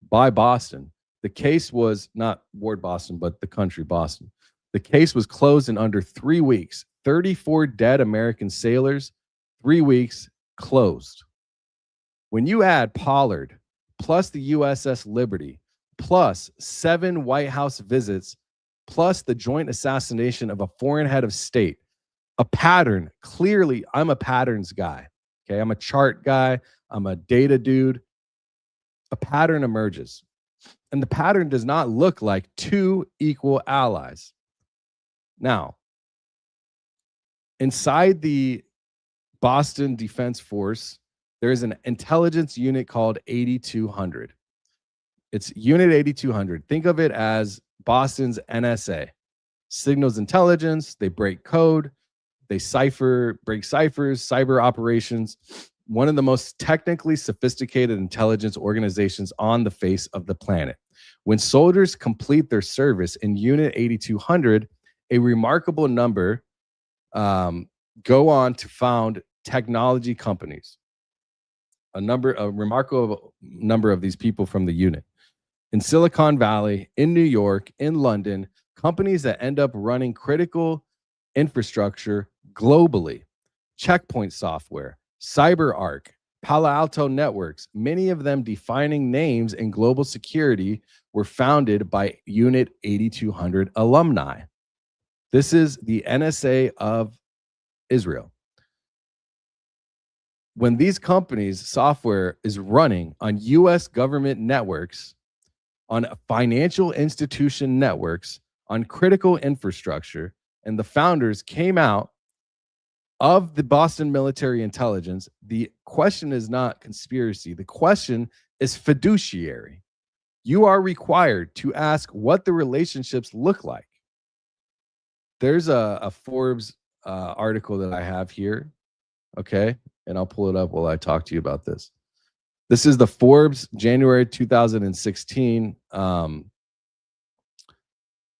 by Boston. The case was not Ward Boston, but the country Boston. The case was closed in under 3 weeks. 34 dead American sailors, 3 weeks closed. When you add Pollard plus the USS Liberty plus 7 White House visits plus the joint assassination of a foreign head of state, a pattern, clearly I'm a patterns guy. Okay, I'm a chart guy. I'm a data dude. A pattern emerges. And the pattern does not look like 2 equal allies. Now, inside the Boston Defense Force, there is an intelligence unit called 8200. It's Unit 8200. Think of it as Boston's NSA. Signals intelligence, they break code, they break ciphers, cyber operations. One of the most technically sophisticated intelligence organizations on the face of the planet. When soldiers complete their service in Unit 8200, a remarkable number go on to found technology companies. A remarkable number of these people from the unit. In Silicon Valley, in New York, in London, companies that end up running critical infrastructure globally. Checkpoint Software, CyberArk, Palo Alto Networks, many of them defining names in global security, were founded by Unit 8200 alumni. This is the NSA of Israel. When these companies' software is running on US government networks, on financial institution networks, on critical infrastructure, and the founders came out of the Boston Military Intelligence, the question is not conspiracy. The question is fiduciary. You are required to ask what the relationships look like. There's a Forbes article that I have here, okay? And I'll pull it up while I talk to you about this. This is the Forbes January 2016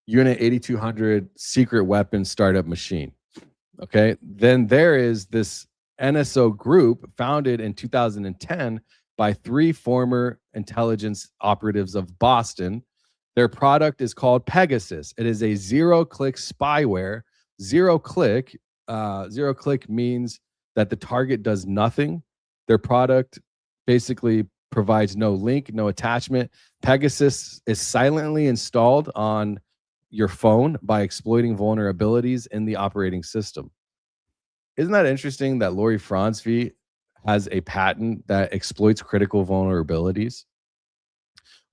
Unit 8200 secret weapon startup machine. Okay, then there is this NSO group founded in 2010 by 3 former intelligence operatives of Boston. Their product is called Pegasus. It is a zero-click spyware. Zero-click means that the target does nothing. Their product basically provides no link, no attachment. Pegasus is silently installed on your phone by exploiting vulnerabilities in the operating system. Isn't that interesting that Lori Fronsvie has a patent that exploits critical vulnerabilities?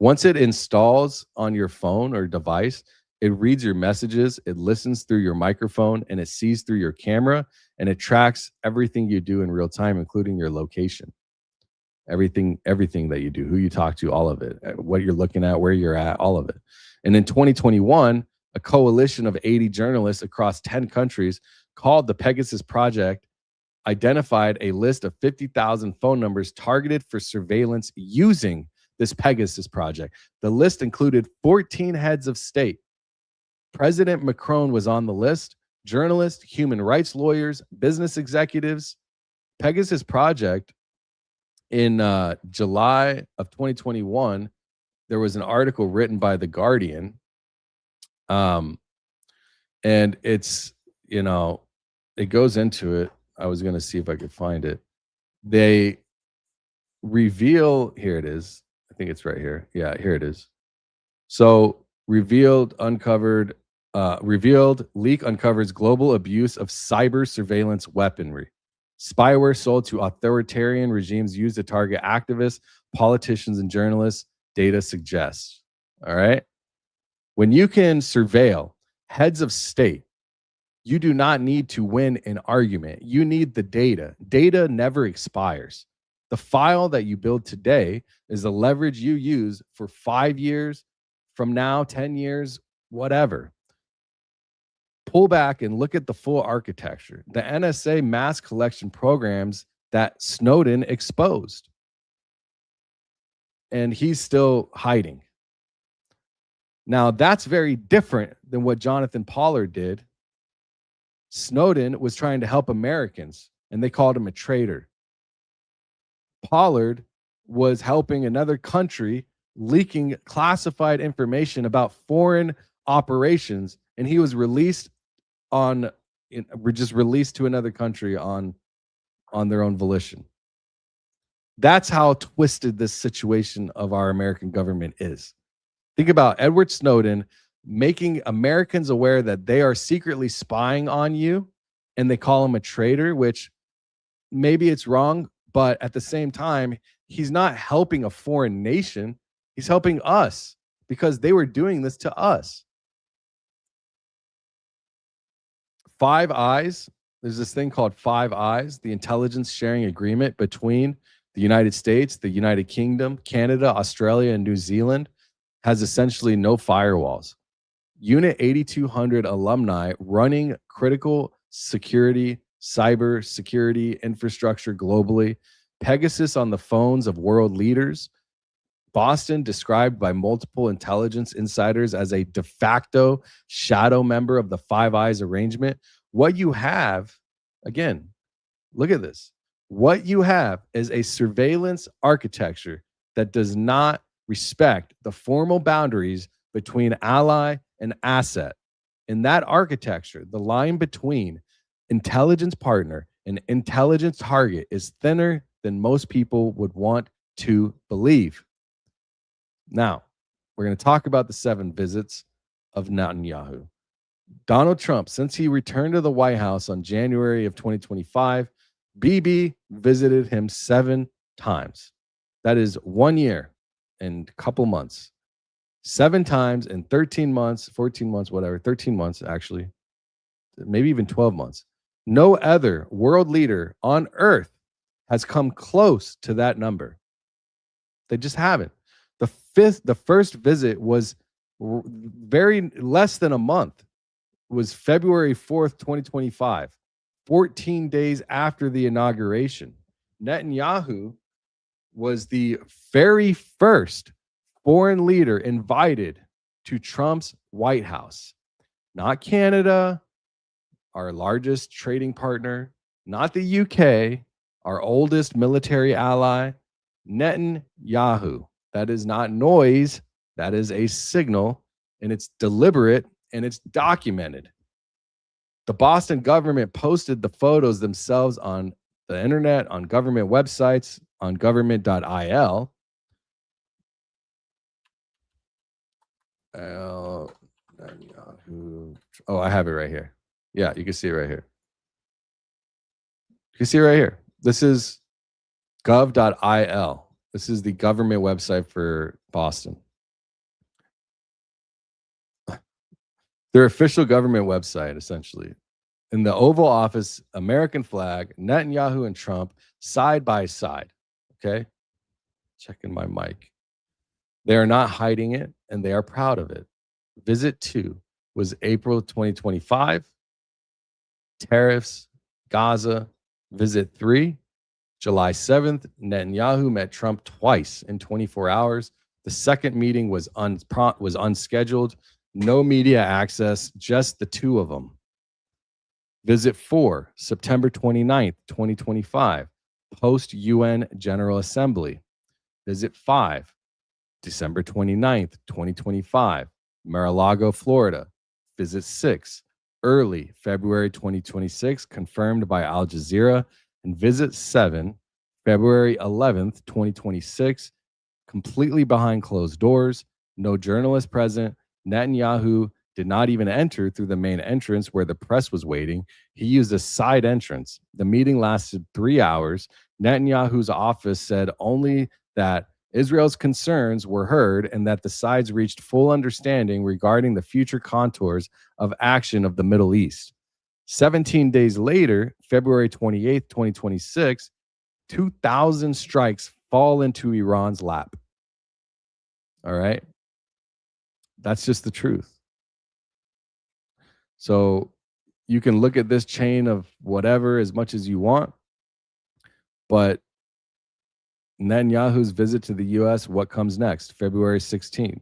Once it installs on your phone or device, it reads your messages, it listens through your microphone, and it sees through your camera, and it tracks everything you do in real time, including your location. Everything that you do, who you talk to, all of it, what you're looking at, where you're at, all of it. And in 2021, a coalition of 80 journalists across 10 countries called the Pegasus Project identified a list of 50,000 phone numbers targeted for surveillance using this Pegasus project. The list included 14 heads of state. President Macron was on the list, journalists, human rights lawyers, business executives. Pegasus Project, in July of 2021, there was an article written by The Guardian. And it's, it goes into it. I was going to see if I could find it. They reveal, here it is. I think it's right here. Yeah, here it is. So revealed leak uncovers global abuse of cyber surveillance weaponry. Spyware sold to authoritarian regimes used to target activists, politicians, and journalists, data suggests. All right. When you can surveil heads of state, you do not need to win an argument. You need the data. Data never expires. The file that you build today is the leverage you use for 5 years from now, 10 years, whatever. Pull back and look at the full architecture. The NSA mass collection programs that Snowden exposed. And he's still hiding. Now, that's very different than what Jonathan Pollard did. Snowden was trying to help Americans, and they called him a traitor. Pollard was helping another country leaking classified information about foreign operations, and he was released to another country on their own volition. That's how twisted this situation of our American government is. Think about Edward Snowden making Americans aware that they are secretly spying on you, and they call him a traitor, which maybe it's wrong, but at the same time, he's not helping a foreign nation. He's helping us because they were doing this to us. Five Eyes, there's this thing called Five Eyes, the intelligence sharing agreement between the United States, the United Kingdom, Canada, Australia, and New Zealand, has essentially no firewalls. Unit 8200 alumni running critical security, cyber security infrastructure globally, Pegasus on the phones of world leaders, Boston described by multiple intelligence insiders as a de facto shadow member of the Five Eyes arrangement. What you have, again, look at this. What you have is a surveillance architecture that does not respect the formal boundaries between ally and asset. In that architecture, the line between intelligence partner and intelligence target is thinner than most people would want to believe. Now, we're going to talk about the 7 visits of Netanyahu. Donald Trump, since he returned to the White House on January of 2025, Bibi visited him 7 times. That is 1 year and a couple months. 7 times in 13 months, 14 months, whatever, 13 months actually, maybe even 12 months. No other world leader on earth has come close to that number. They just haven't. The first visit was very less than a month. It was February 4th, 2025, 14 days after the inauguration. Netanyahu was the very first foreign leader invited to Trump's White House. Not Canada, our largest trading partner, not the UK, our oldest military ally, Netanyahu. That is not noise. That is a signal, and it's deliberate, and it's documented. The Boston government posted the photos themselves on the internet, on government websites, on government.il. Oh, I have it right here. Yeah, you can see it right here. You can see it right here. This is gov.il. This is the government website for Boston. Their official government website, essentially. In the Oval Office, American flag, Netanyahu and Trump side by side. Okay? Checking my mic. They are not hiding it, and they are proud of it. Visit 2 was April 2025. Tariffs, Gaza. Visit 3, July 7th. Netanyahu met Trump twice in 24 hours. The second meeting was unscheduled. No media access, just the 2 of them. Visit 4, September 29th, 2025, post-UN General Assembly. Visit 5, December 29th, 2025, Mar-a-Lago, Florida. Visit 6, early February 2026, confirmed by Al Jazeera. And visit 7, February 11th, 2026, completely behind closed doors, no journalist present. Netanyahu did not even enter through the main entrance where the press was waiting. He used a side entrance. The meeting lasted 3 hours. Netanyahu's office said only that Israel's concerns were heard and that the sides reached full understanding regarding the future contours of action of the Middle East. 17 days later, February 28th, 2026, 2,000 strikes fall into Iran's lap. All right? That's just the truth. So you can look at this chain of whatever as much as you want, but Netanyahu's visit to the U.S., what comes next? February 16th.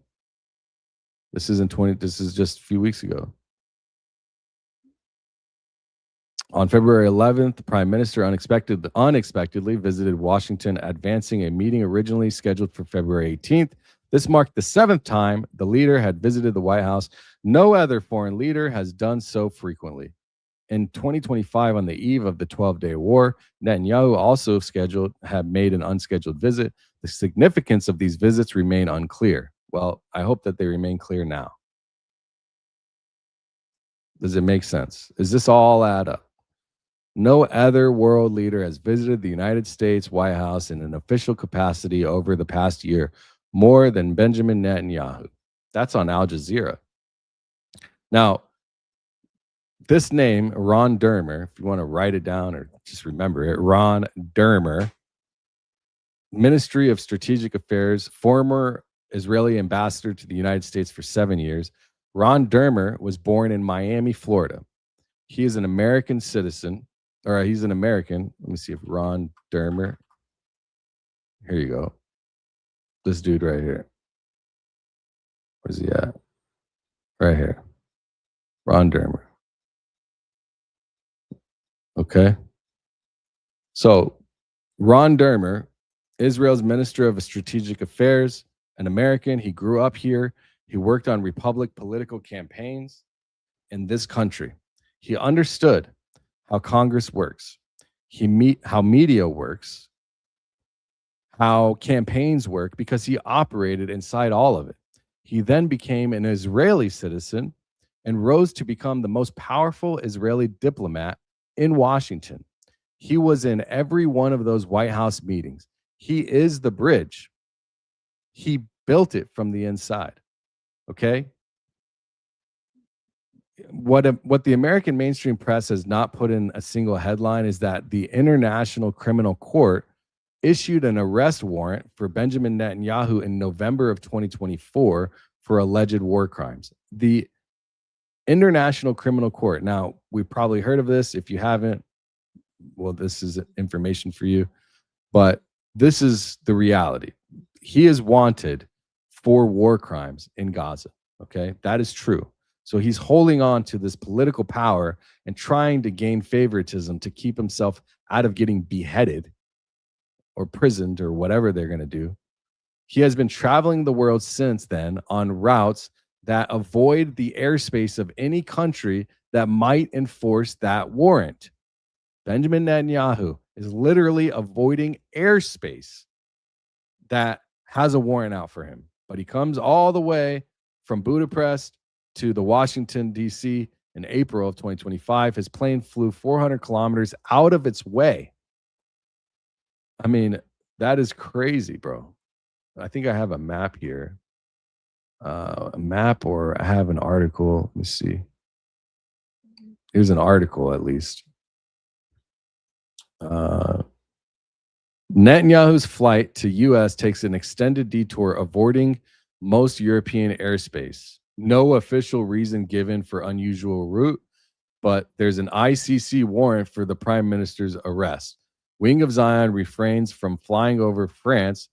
This is just a few weeks ago. On February 11th, the Prime Minister unexpectedly visited Washington, advancing a meeting originally scheduled for February 18th. This marked the 7th time the leader had visited the White House. No other foreign leader has done so frequently. In 2025, on the eve of the 12-day war, Netanyahu also had made an unscheduled visit. The significance of these visits remain unclear. Well, I hope that they remain clear now. Does it make sense? Does this all add up? No other world leader has visited the United States White House in an official capacity over the past year more than Benjamin Netanyahu. That's on Al Jazeera. Now, this name, Ron Dermer, if you want to write it down or just remember it, Ron Dermer, Ministry of Strategic Affairs, former Israeli ambassador to the United States for 7 years. Ron Dermer was born in Miami, Florida. He is an American citizen, or he's an American. Let me see if Ron Dermer. Here you go. This dude right here. Where's he at? Right here. Ron Dermer. Okay. So, Ron Dermer, Israel's Minister of Strategic Affairs, an American. He grew up here. He worked on Republic political campaigns in this country. He understood how Congress works, how media works, how campaigns work, because he operated inside all of it. He then became an Israeli citizen and rose to become the most powerful Israeli diplomat in Washington. He was in every one of those White House meetings. He is the bridge. He built it from the inside. Okay? What the American mainstream press has not put in a single headline is that the International Criminal Court issued an arrest warrant for Benjamin Netanyahu in November of 2024 for alleged war crimes. The International Criminal Court. Now, we've probably heard of this. If you haven't, well, this is information for you. But this is the reality. He is wanted for war crimes in Gaza. Okay? That is true. So he's holding on to this political power and trying to gain favoritism to keep himself out of getting beheaded or prisoned or whatever they're going to do. He has been traveling the world since then on routes that avoid the airspace of any country that might enforce that warrant. Benjamin Netanyahu is literally avoiding airspace that has a warrant out for him. But he comes all the way from Budapest to the Washington, D.C. in April of 2025. His plane flew 400 kilometers out of its way. I mean, that is crazy, bro. I think I have a map here. A map, or I have an article. Let me see. Here's an article, at least. Netanyahu's flight to U.S. takes an extended detour, avoiding most European airspace. No official reason given for unusual route, but there's an ICC warrant for the Prime Minister's arrest. Wing of Zion refrains from flying over France,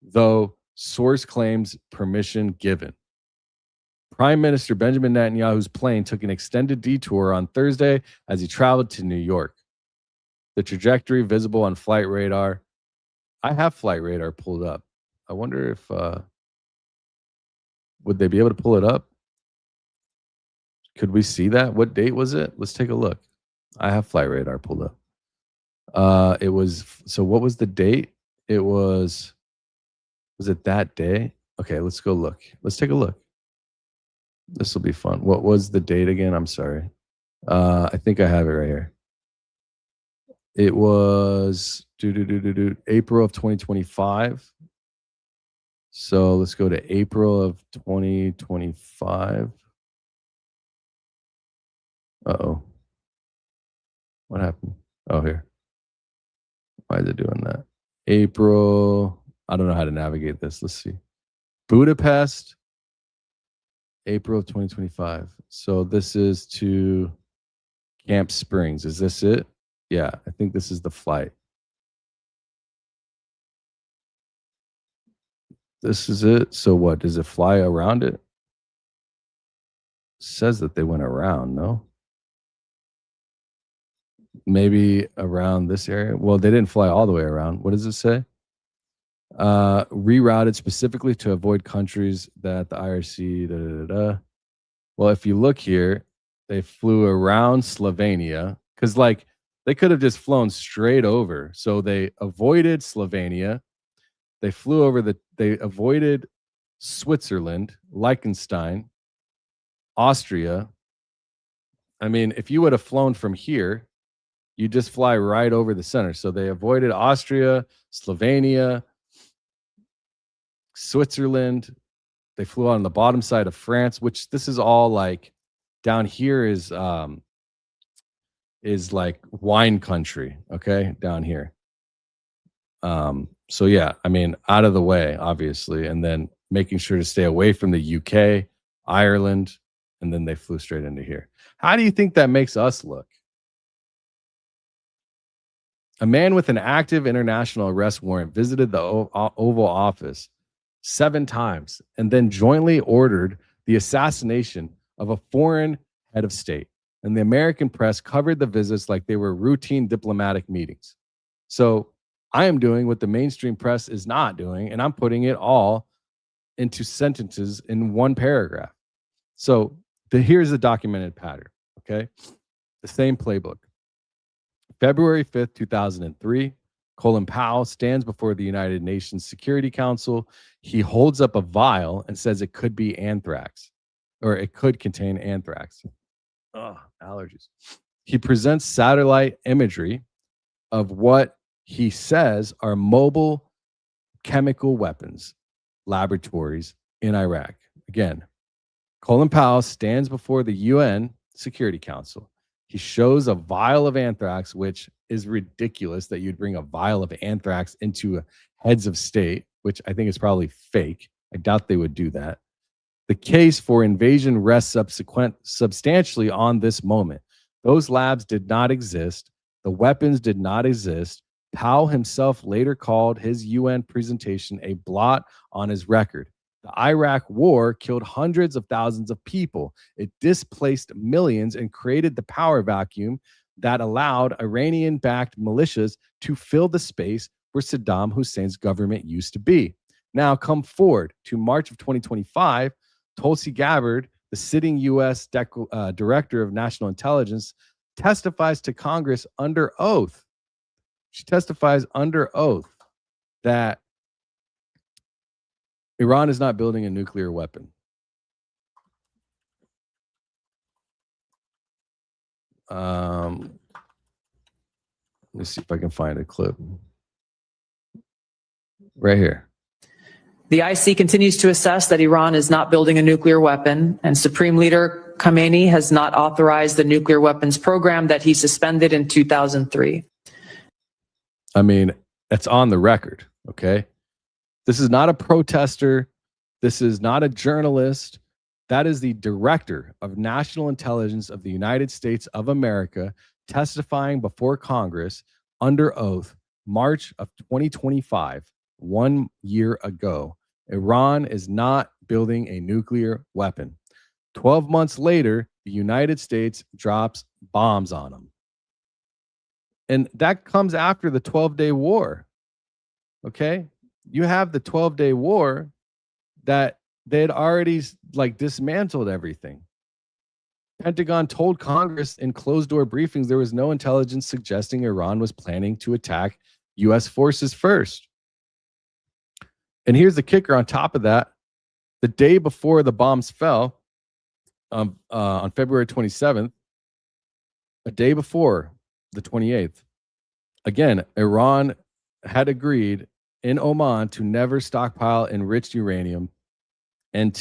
though source claims permission given. Prime Minister Benjamin Netanyahu's plane took an extended detour on Thursday as he traveled to New York. The trajectory visible on flight radar. I have flight radar pulled up. I wonder if would they be able to pull it up? Could we see that? What date was it? Let's take a look. I have flight radar pulled up. It was, so what was the date? It was it that day? Okay, let's go look. Let's take a look. This will be fun. What was the date again? I'm sorry. I think I have it right here. It was April of 2025. So let's go to April of 2025. Uh-oh. What happened? Oh, here. Why is it doing that? April. I don't know how to navigate this. Let's see. Budapest, April of 2025. So this is to Camp Springs. Is this it? Yeah, I think this is the flight. This is it. So what? Does it fly around it? says that they went around, no? Maybe around this area. Well, they didn't fly all the way around. What does it say? Rerouted specifically to avoid countries that the IRC. Well, if you look here, they flew around Slovenia because, like, they could have just flown straight over. So they avoided Slovenia. They flew over they avoided Switzerland, Liechtenstein, Austria. I mean, if you would have flown from here, you just fly right over the center. So they avoided Austria, Slovenia, Switzerland. They flew on the bottom side of France, which this is all like down here is like wine country, okay, down here. So yeah, I mean, out of the way, obviously, and then making sure to stay away from the UK, Ireland, and then they flew straight into here. How do you think that makes us look? A man with an active international arrest warrant visited the Oval Office 7 times and then jointly ordered the assassination of a foreign head of state. And the American press covered the visits like they were routine diplomatic meetings. So I am doing what the mainstream press is not doing, and I'm putting it all into sentences in one paragraph. So here's the documented pattern, okay? The same playbook. February 5th, 2003, Colin Powell stands before the United Nations Security Council. He holds up a vial and says it could be anthrax, or it could contain anthrax. Ugh, allergies. He presents satellite imagery of what he says are mobile chemical weapons laboratories in Iraq. Again, Colin Powell stands before the UN Security Council. He shows a vial of anthrax, which is ridiculous that you'd bring a vial of anthrax into heads of state, which I think is probably fake. I doubt they would do that. The case for invasion rests substantially on this moment. Those labs did not exist. The weapons did not exist. Powell himself later called his UN presentation a blot on his record. The Iraq war killed hundreds of thousands of people. It displaced millions and created the power vacuum that allowed Iranian-backed militias to fill the space where Saddam Hussein's government used to be. Now come forward to March of 2025, Tulsi Gabbard, the sitting U.S. Director of National Intelligence, testifies to Congress under oath. She testifies under oath that Iran is not building a nuclear weapon. Let me see if I can find a clip. Right here. The IC continues to assess that Iran is not building a nuclear weapon, and Supreme Leader Khamenei has not authorized the nuclear weapons program that he suspended in 2003. I mean, it's on the record, okay? This is not a protester. This is not a journalist. That is the Director of National Intelligence of the United States of America testifying before Congress under oath, March of 2025, 1 year ago. Iran is not building a nuclear weapon. 12 months later, the United States drops bombs on them. And that comes after the 12-day war. Okay? You have the 12-day war that they had already dismantled everything. Pentagon told Congress in closed-door briefings there was no intelligence suggesting Iran was planning to attack U.S. forces first. And here's the kicker on top of that. The day before the bombs fell, on February 27th, a day before the 28th, again, Iran had agreed in Oman to never stockpile enriched uranium and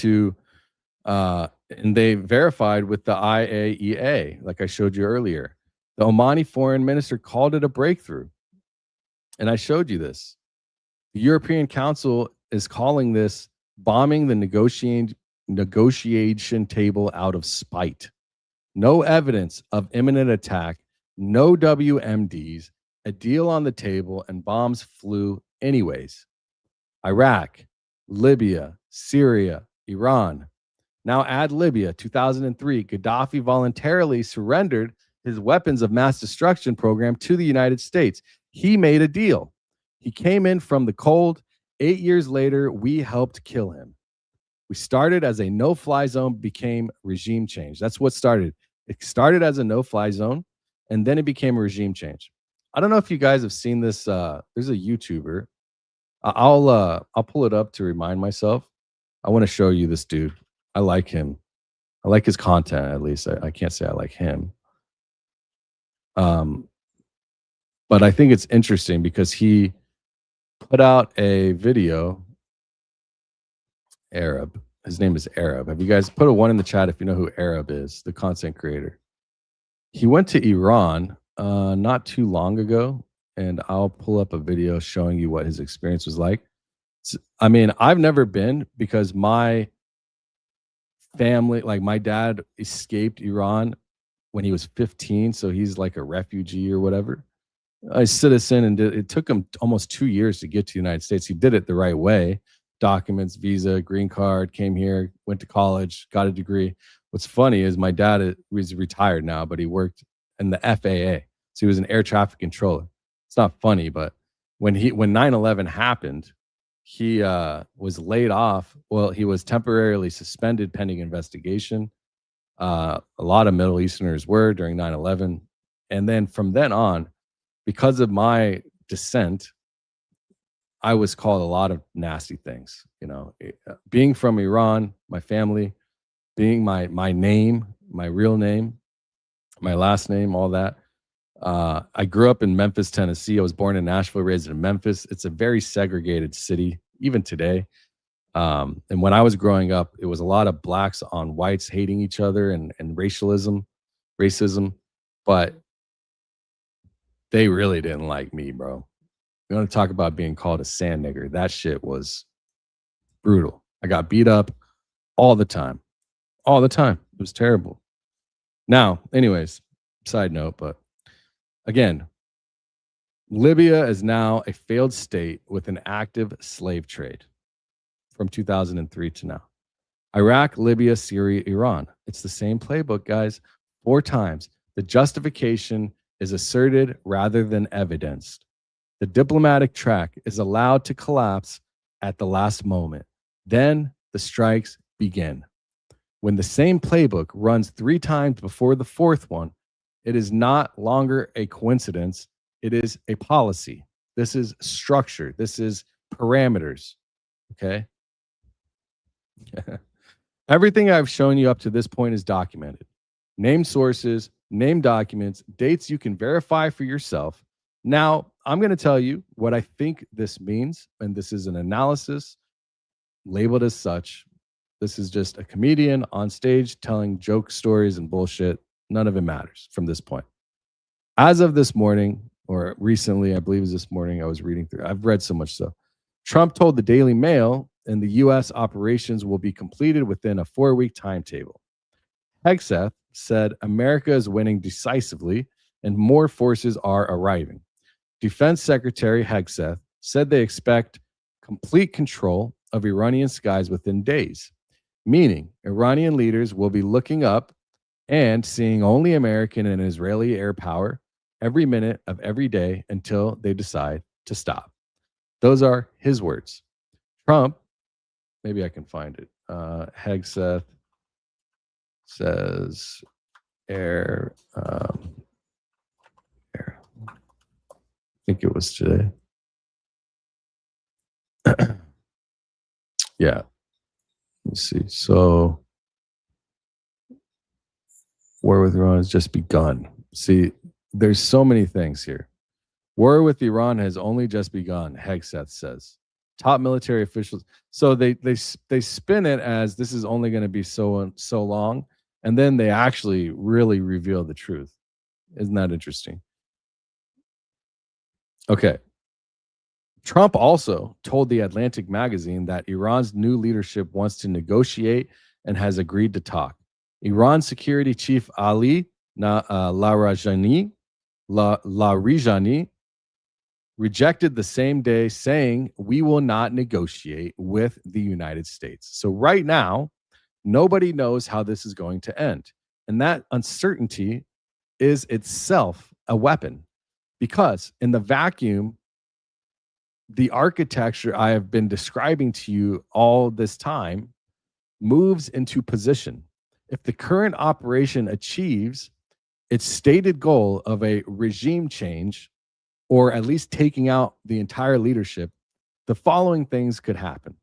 they verified with the IAEA, like I showed you earlier. The Omani foreign minister called it a breakthrough. And I showed you this. The European Council is calling this bombing the negotiation table out of spite. No evidence of imminent attack, no WMDs, a deal on the table, and bombs flew anyways. Iraq, Libya, Syria, Iran. Now add Libya, 2003. Gaddafi voluntarily surrendered his weapons of mass destruction program to the United States. He made a deal. He came in from the cold. 8 years later, we helped kill him. We started as a no-fly zone, became regime change. That's what started. It started as a no-fly zone, and then it became a regime change. I don't know if you guys have seen this. There's a YouTuber. I'll pull it up to remind myself. I want to show you this dude. I like him. I like his content, at least. I can't say I like him. But I think it's interesting because he put out a video. Arab. His name is Arab. Have you guys put a 1 in the chat if you know who Arab is, the content creator? He went to Iran not too long ago, and I'll pull up a video showing you what his experience was like. I mean, I've never been because my family, like my dad escaped Iran when he was 15, so he's like a refugee or whatever. A citizen, and it took him almost 2 years to get to the United States. He did it the right way. Documents, visa, green card, came here, went to college, got a degree. What's funny is my dad was retired now, but he worked in the FAA. So he was an air traffic controller. It's not funny, but when 9/11 happened, he was laid off. Well, he was temporarily suspended pending investigation. A lot of Middle Easterners were during 9/11. And then from then on, because of my descent, I was called a lot of nasty things. You know, being from Iran, my family, being my name, my real name, my last name, all that. I grew up in Memphis, Tennessee. I was born in Nashville, raised in Memphis. It's a very segregated city, even today. And when I was growing up, it was a lot of blacks on whites hating each other and racism. But they really didn't like me, bro. You want to talk about being called a sand nigger? That shit was brutal. I got beat up all the time. All the time. It was terrible. Now, anyways, side note, but again, Libya is now a failed state with an active slave trade from 2003 to now. Iraq, Libya, Syria, Iran. It's the same playbook, guys. 4 times. The justification is asserted rather than evidenced. The diplomatic track is allowed to collapse at the last moment. Then the strikes begin. When the same playbook runs 3 times before the 4th one, it is not longer a coincidence. It is a policy. This is structure. This is parameters. Okay? Everything I've shown you up to this point is documented. Name sources, name documents, dates you can verify for yourself. Now, I'm going to tell you what I think this means, and this is an analysis labeled as such. This is just a comedian on stage telling joke stories and bullshit. None of it matters from this point. As of this morning, or recently, I believe it was this morning, I was reading through. I've read so much stuff. Trump told the Daily Mail and the U.S. operations will be completed within a 4-week timetable. Hegseth said America is winning decisively and more forces are arriving. Defense Secretary Hegseth said they expect complete control of Iranian skies within days, meaning Iranian leaders will be looking up and seeing only American and Israeli air power every minute of every day until they decide to stop. Those are his words. Trump, maybe I can find it. Hegseth says air. I think it was today. Yeah. Let's see. So, war with Iran has just begun. See, there's so many things here. War with Iran has only just begun, Hegseth says. Top military officials. So they spin it as this is only going to be so long, and then they actually really reveal the truth. Isn't that interesting? Okay. Trump also told the Atlantic magazine that Iran's new leadership wants to negotiate and has agreed to talk. Iran security chief Ali Larijani rejected the same day, saying, "We will not negotiate with the United States." So right now, Nobody knows how this is going to end. And that uncertainty is itself a weapon, because in the vacuum, the architecture I have been describing to you all this time moves into position. If the current operation achieves its stated goal of a regime change, or at least taking out the entire leadership, the following things could happen.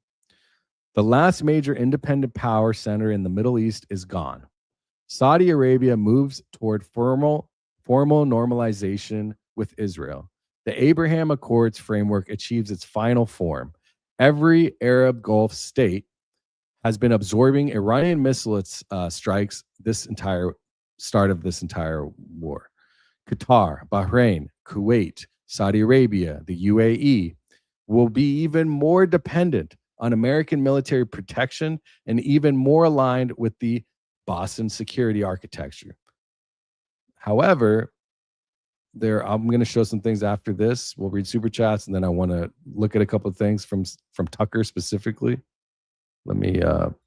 The last major independent power center in the Middle East is gone. Saudi Arabia moves toward formal normalization with Israel. The Abraham Accords framework achieves its final form. Every Arab Gulf state has been absorbing Iranian missile strikes this entire start of this entire war. Qatar, Bahrain, Kuwait, Saudi Arabia, the UAE will be even more dependent on American military protection and even more aligned with the Boston security architecture. However, I'm going to show some things after this. We'll read super chats, and then I want to look at a couple of things from Tucker specifically. Let me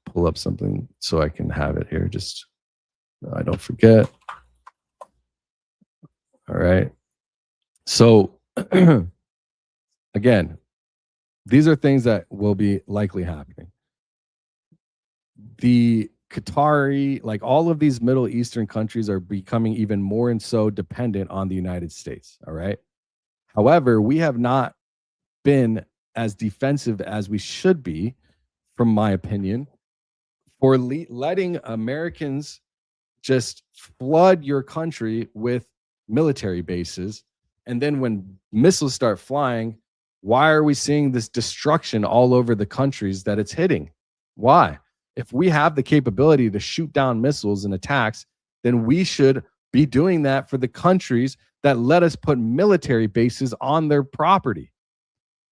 pull up something so I can have it here. Just I don't forget. All right. So again, these are things that will be likely happening. The Qatari, like all of these Middle Eastern countries, are becoming even more and so dependent on the United States. All right. However, we have not been as defensive as we should be, from my opinion, for letting Americans just flood your country with military bases. And then when missiles start flying, why are we seeing this destruction all over the countries that it's hitting? Why? If we have the capability to shoot down missiles and attacks, then we should be doing that for the countries that let us put military bases on their property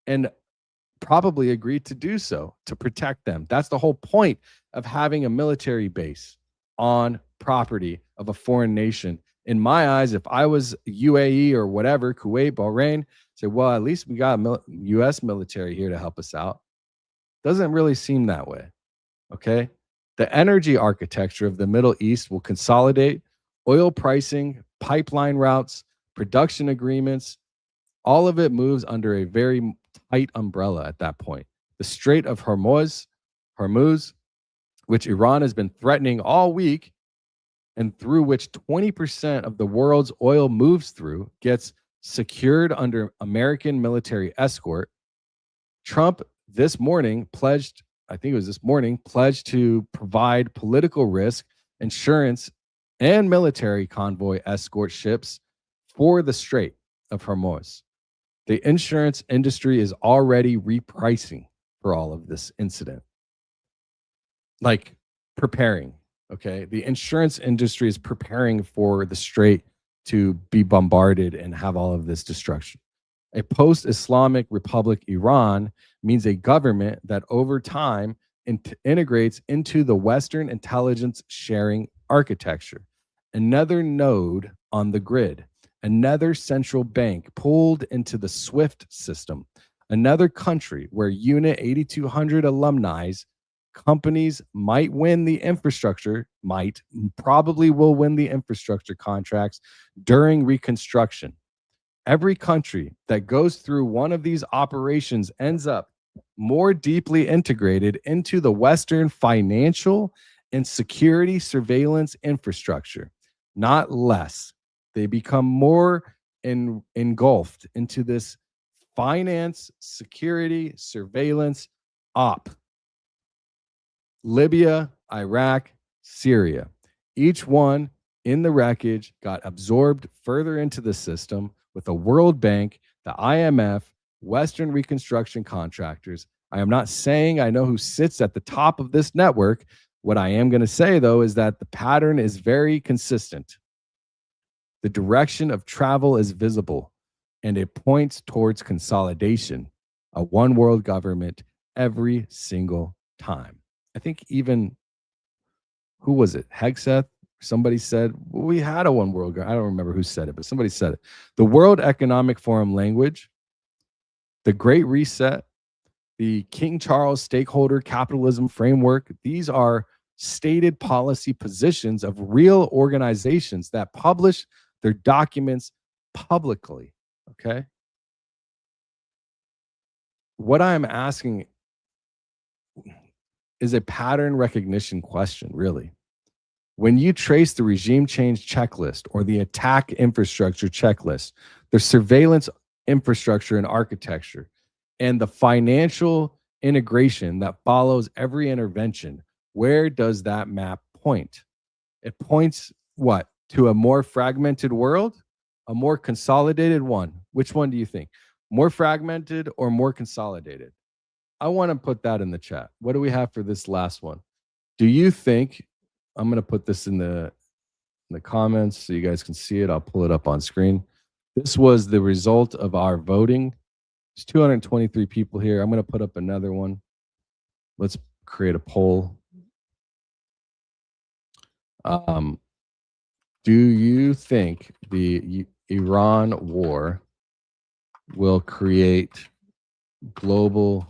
and probably agreed to do so to protect them. That's the whole point of having a military base on property of a foreign nation. In my eyes, if I was UAE or whatever, Kuwait, Bahrain, say, well, at least we got U.S. military here to help us out. Doesn't really seem that way. Okay. The energy architecture of the Middle East will consolidate oil pricing, pipeline routes, production agreements. All of it moves under a very tight umbrella at that point. The Strait of Hormuz, which Iran has been threatening all week, and through which 20% of the world's oil moves through, gets secured under American military escort. Trump this morning pledged to provide political risk, insurance, and military convoy escort ships for the Strait of Hormuz. The insurance industry is already repricing for all of this incident. Like preparing, okay? The insurance industry is preparing for the Strait to be bombarded and have all of this destruction. A post-Islamic Republic Iran means a government that over time integrates into the Western intelligence sharing architecture. Another node on the grid, another central bank pulled into the SWIFT system, another country where Unit 8200 alumni companies might win the infrastructure, probably will win the infrastructure contracts during reconstruction. Every country that goes through one of these operations ends up more deeply integrated into the Western financial and security surveillance infrastructure, not less. They become more engulfed into this finance, security, surveillance op. Libya, Iraq, Syria. Each one in the wreckage got absorbed further into the system with the World Bank, the IMF, Western reconstruction contractors. I am not saying I know who sits at the top of this network. What I am going to say, though, is that the pattern is very consistent. The direction of travel is visible, and it points towards consolidation, a one world government every single time. I think even, who was it? Hegseth? Somebody said, well, we had a one world government. I don't remember who said it, but somebody said it. The World Economic Forum language, the Great Reset, the King Charles stakeholder capitalism framework, these are stated policy positions of real organizations that publish their documents publicly. Okay. What I'm asking is a pattern recognition question, really. When you trace the regime change checklist or the attack infrastructure checklist, the surveillance infrastructure and architecture, and the financial integration that follows every intervention, where does that map point? It points what? To a more fragmented world, a more consolidated one. Which one do you think? More fragmented or more consolidated? I want to put that in the chat. What do we have for this last one? Do you think, I'm going to put this in the comments so you guys can see it. I'll pull it up on screen. This was the result of our voting. There's 223 people here. I'm going to put up another one. Let's create a poll. Do you think the Iran war will create global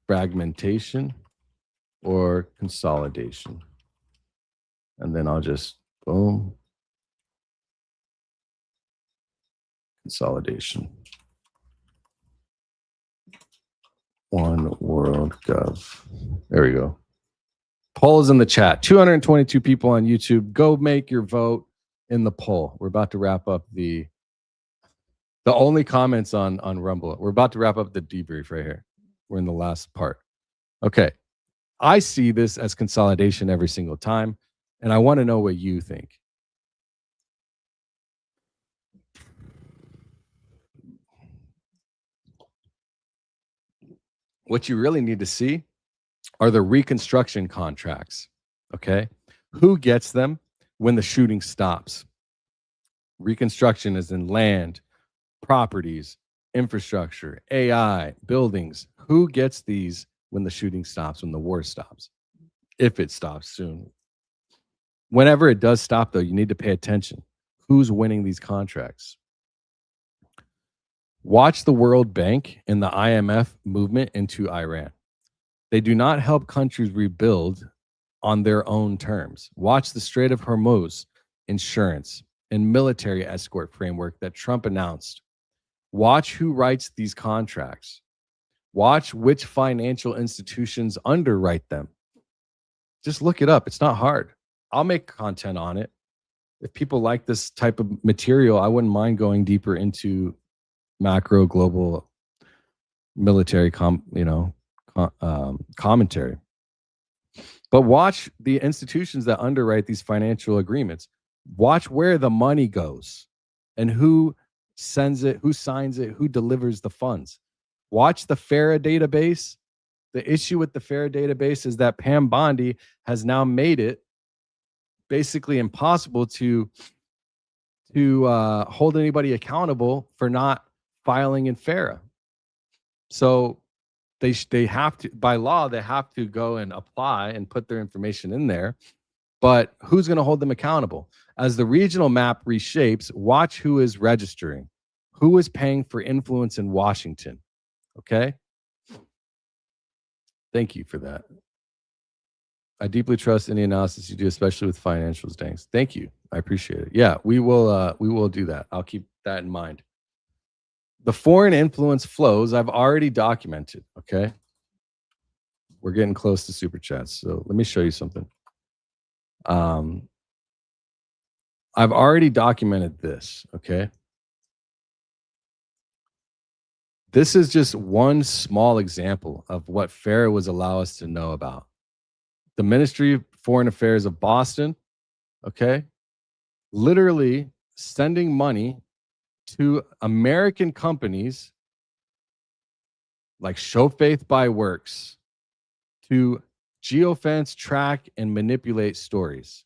fragmentation or consolidation? And then I'll just boom, consolidation. One World Gov. There we go. Poll is in the chat. 222 people on YouTube. Go make your vote in the poll. We're about to wrap up the only comments on Rumble. We're about to wrap up the debrief right here. We're in the last part. Okay. I see this as consolidation every single time, and I want to know what you think. What you really need to see are the reconstruction contracts, okay? Who gets them when the shooting stops? Reconstruction is in land, properties, infrastructure, AI, buildings. Who gets these when the shooting stops, when the war stops? If it stops soon. Whenever it does stop, though, you need to pay attention. Who's winning these contracts? Watch the World Bank and the IMF movement into Iran. They do not help countries rebuild on their own terms. Watch the Strait of Hormuz insurance and military escort framework that Trump announced. Watch who writes these contracts. Watch which financial institutions underwrite them. Just look it up. It's not hard. I'll make content on it. If people like this type of material, I wouldn't mind going deeper into macro global military commentary. But watch the institutions that underwrite these financial agreements. Watch where the money goes and who sends it, who signs it, who delivers the funds. Watch the FARA database. The issue with the FARA database is that Pam Bondi has now made it basically impossible to hold anybody accountable for not filing in FARA. So they have to, by law, they have to go and apply and put their information in there. But who's going to hold them accountable? As the regional map reshapes, watch who is registering, who is paying for influence in Washington. Okay? Thank you for that. I deeply trust any analysis you do, especially with financials, Danks. Thank you. I appreciate it. Yeah, we will do that. I'll keep that in mind. The foreign influence flows I've already documented, okay? We're getting close to super chats, so let me show you something. I've already documented this, okay? This is just one small example of what FARA was allow us to know about. The Ministry of Foreign Affairs of Boston, okay? Literally sending money to American companies like Show Faith by Works to geofence, track, and manipulate stories.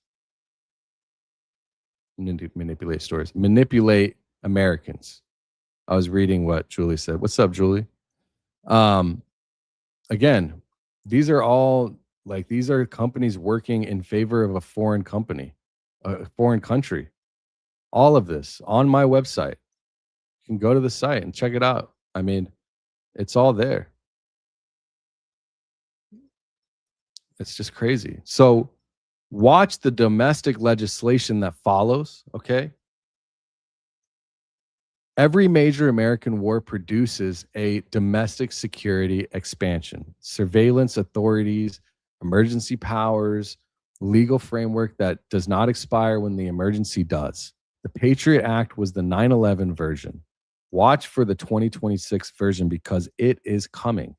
Manipulate Americans. I was reading what Julie said. What's up, Julie? Again, these are all these are companies working in favor of a foreign company, a foreign country. All of this on my website. You can go to the site and check it out. I mean, It's all there. It's just crazy. So watch the domestic legislation that follows, okay? Every major American war produces a domestic security expansion, surveillance authorities, emergency powers, legal framework that does not expire when the emergency does. The Patriot Act was the 9/11 version. Watch for the 2026 version because it is coming.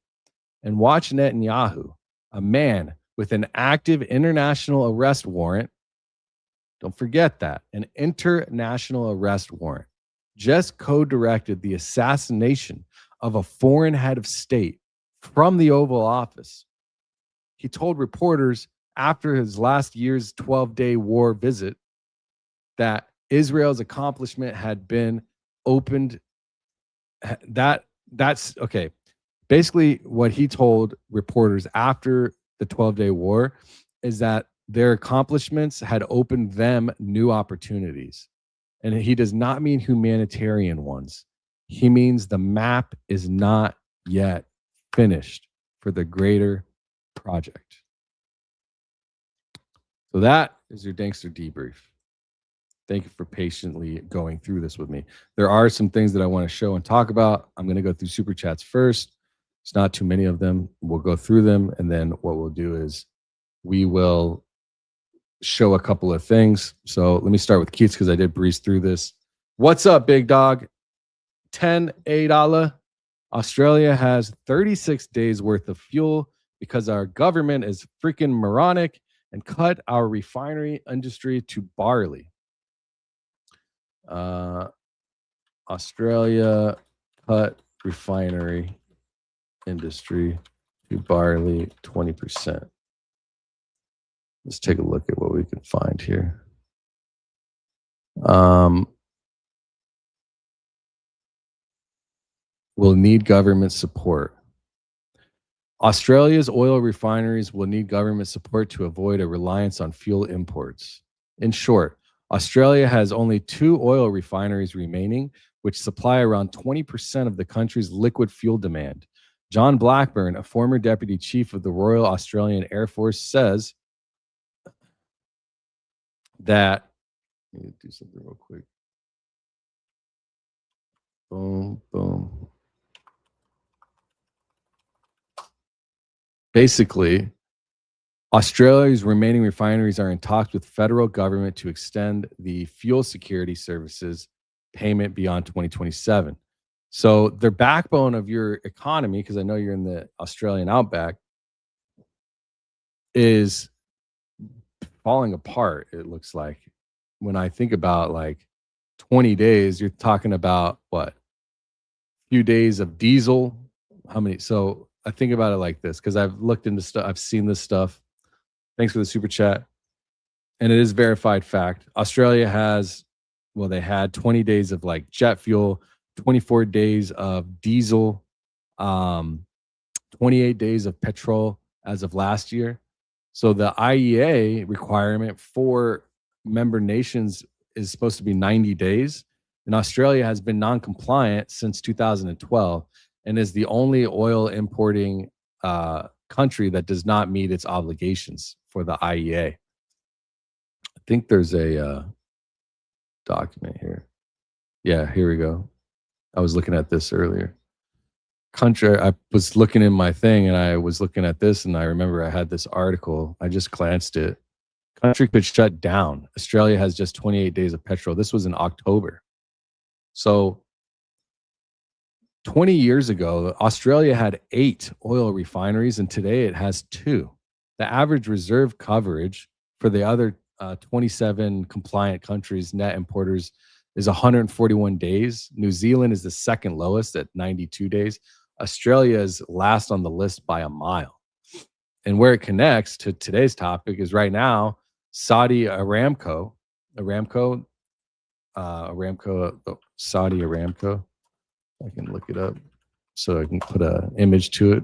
And watch Netanyahu, a man with an active international arrest warrant. Don't forget that, an international arrest warrant just co-directed the assassination of a foreign head of state from the Oval Office. He told reporters after his last year's 12-day war visit that Israel's accomplishment had been opened. That's okay. Basically, what he told reporters after the 12-day war is that their accomplishments had opened them new opportunities. And he does not mean humanitarian ones. He means the map is not yet finished for the greater project. So that is your Dankster Debrief. Thank you for patiently going through this with me. There are some things that I want to show and talk about. I'm going to go through super chats first. It's not too many of them. We'll go through them. And then what we'll do is we will show a couple of things. So let me start with Keats because I did breeze through this. What's up, big dog? $10. Australia has 36 days worth of fuel because our government is freaking moronic and cut our refinery industry to barley. Australia cut refinery industry to barley 20%. Let's take a look at what we can find here. Will need government support. Australia's oil refineries will need government support to avoid a reliance on fuel imports. In short, Australia has only 2 oil refineries remaining, which supply around 20% of the country's liquid fuel demand. John Blackburn, a former deputy chief of the Royal Australian Air Force, says that, let me do something real quick. Boom, boom. Basically, Australia's remaining refineries are in talks with federal government to extend the fuel security services payment beyond 2027. So the backbone of your economy, because I know you're in the Australian outback, is falling apart, it looks like. When I think about like 20 days, you're talking about what? A few days of diesel. How many? So I think about it like this because I've looked into stuff. I've seen this stuff. Thanks for the super chat. And it is verified fact. Australia has, well, they had 20 days of like jet fuel, 24 days of diesel, 28 days of petrol as of last year. So the IEA requirement for member nations is supposed to be 90 days. And Australia has been non-compliant since 2012 and is the only oil importing country that does not meet its obligations for the IEA. I think there's a document here. Yeah, here we go. I was looking at this earlier. Country, I was looking in my thing and I was looking at this and I remember I had this article. I just glanced it. Country could shut down. Australia has just 28 days of petrol. This was in October. So 20 years ago, Australia had 8 oil refineries and today it has 2. The average reserve coverage for the other 27 compliant countries, net importers, is 141 days. New Zealand is the second lowest at 92 days. Australia is last on the list by a mile. And where it connects to today's topic is right now, Saudi Aramco, Saudi Aramco. I can look it up so I can put an image to it.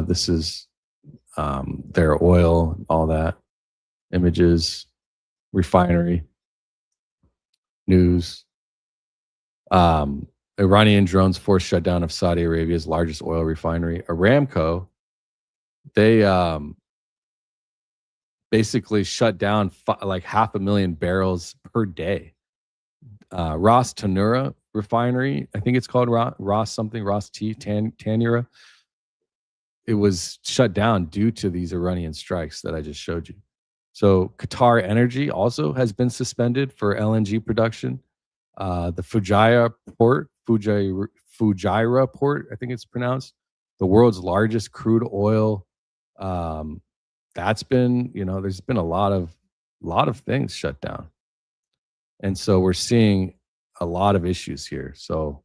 This is their oil, all that. Images, refinery, news. Iranian drones forced shutdown of Saudi Arabia's largest oil refinery. Aramco, they basically shut down like 500,000 barrels per day. Ras Tanura refinery, I think it's called Ras T, Tanura. It was shut down due to these Iranian strikes that I just showed you. So Qatar Energy also has been suspended for LNG production. The Fujairah port, I think it's pronounced, the world's largest crude oil. That's been, there's been a lot of things shut down. And so we're seeing a lot of issues here. So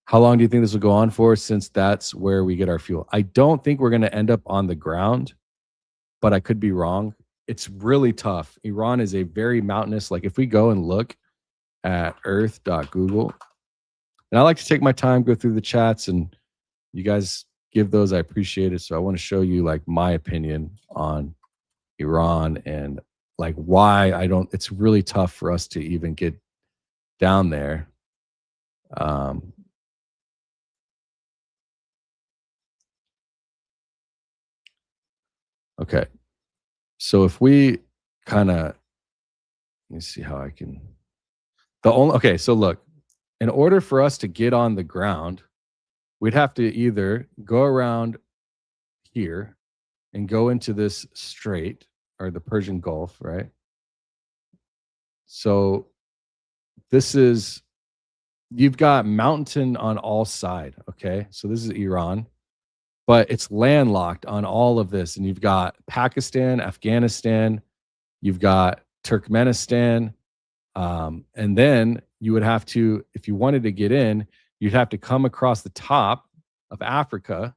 how long do you think this will go on for, since that's where we get our fuel? I don't think we're going to end up on the ground, but I could be wrong. It's really tough. Iran is a very mountainous, like if we go and look at earth.google, and I like to take my time, go through the chats, and you guys give those, I appreciate it. So I want to show you like my opinion on Iran and like why it's really tough for us to even get down there. Okay. So if we kind of, let me see how I can, okay, so look, in order for us to get on the ground, we'd have to either go around here and go into this strait or the Persian Gulf, right? So this is, you've got mountain on all sides, okay? So this is Iran, but it's landlocked on all of this. And you've got Pakistan, Afghanistan, you've got Turkmenistan, and then you would have to, if you wanted to get in, you'd have to come across the top of Africa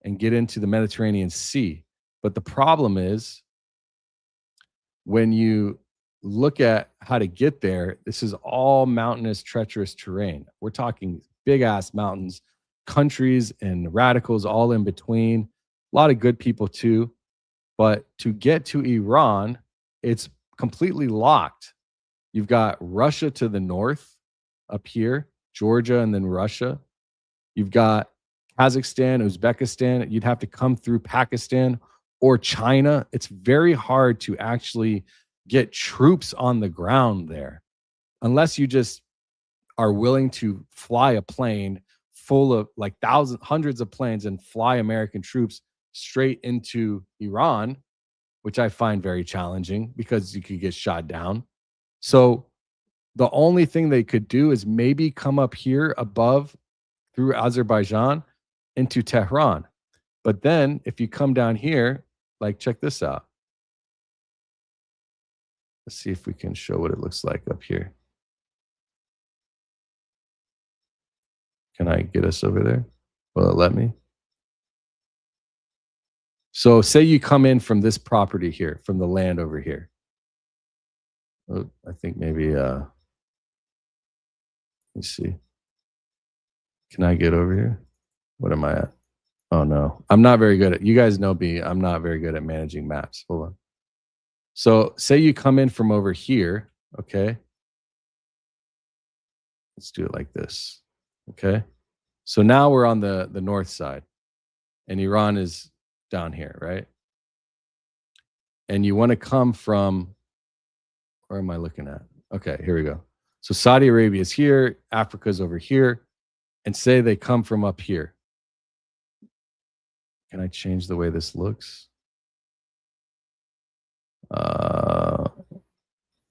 and get into the Mediterranean Sea. But the problem is, when you look at how to get there, this is all mountainous, treacherous terrain. We're talking big ass mountains, countries and radicals all in between. A lot of good people too. But to get to Iran, it's completely locked. You've got Russia to the north up here, Georgia, and then Russia. You've got Kazakhstan, Uzbekistan. You'd have to come through Pakistan or China. It's very hard to actually get troops on the ground there, unless you just are willing to fly a plane full of like hundreds of planes and fly American troops straight into Iran, which I find very challenging because you could get shot down. So the only thing they could do is maybe come up here above through Azerbaijan into Tehran. But then if you come down here, like check this out. Let's see if we can show what it looks like up here. Can I get us over there? Will it let me? So say you come in from this property here, from the land over here. Oh, I think maybe, let me see. Can I get over here? What am I at? Oh no, I'm not very good at, you guys know me, I'm not very good at managing maps. Hold on. So say you come in from over here, okay? Let's do it like this, okay? So now we're on the north side and Iran is down here, right? And you want to come from, where am I looking at? Okay, here we go. So Saudi Arabia is here, Africa's over here, and say they come from up here. Can I change the way this looks?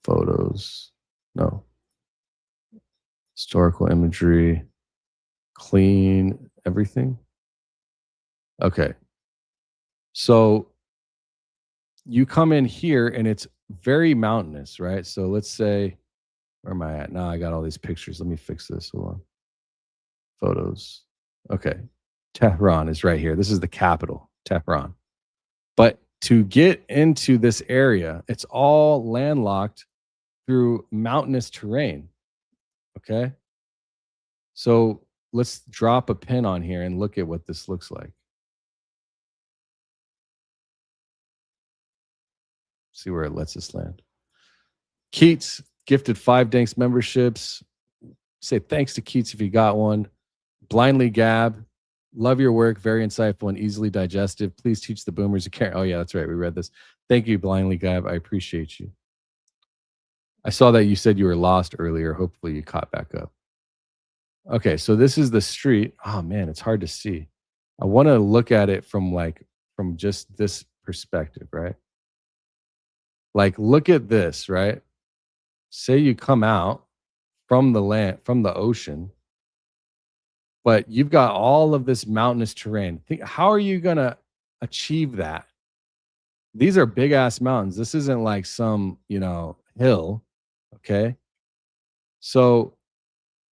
Photos, no. Historical imagery, clean, everything. Okay. So you come in here and it's very mountainous, right? So let's say, where am I at? Now I got all these pictures. Let me fix this. Hold on. Photos. Okay. Tehran is right here. This is the capital, Tehran. But to get into this area, it's all landlocked through mountainous terrain. Okay. So let's drop a pin on here and look at what this looks like. See where it lets us land. Keats gifted 5 Danks memberships. Say thanks to Keats if you got one. Blindly Gab, love your work, very insightful and easily digestive. Please teach the boomers to care. Oh yeah, that's right. We read this. Thank you, Blindly Gab. I appreciate you. I saw that you said you were lost earlier. Hopefully you caught back up. Okay, so this is the street. Oh man, it's hard to see. I want to look at it from just this perspective, right? Like, look at this, right? Say you come out from the land, from the ocean, but you've got all of this mountainous terrain. How are you going to achieve that? These are big ass mountains. This isn't like some, hill. Okay. So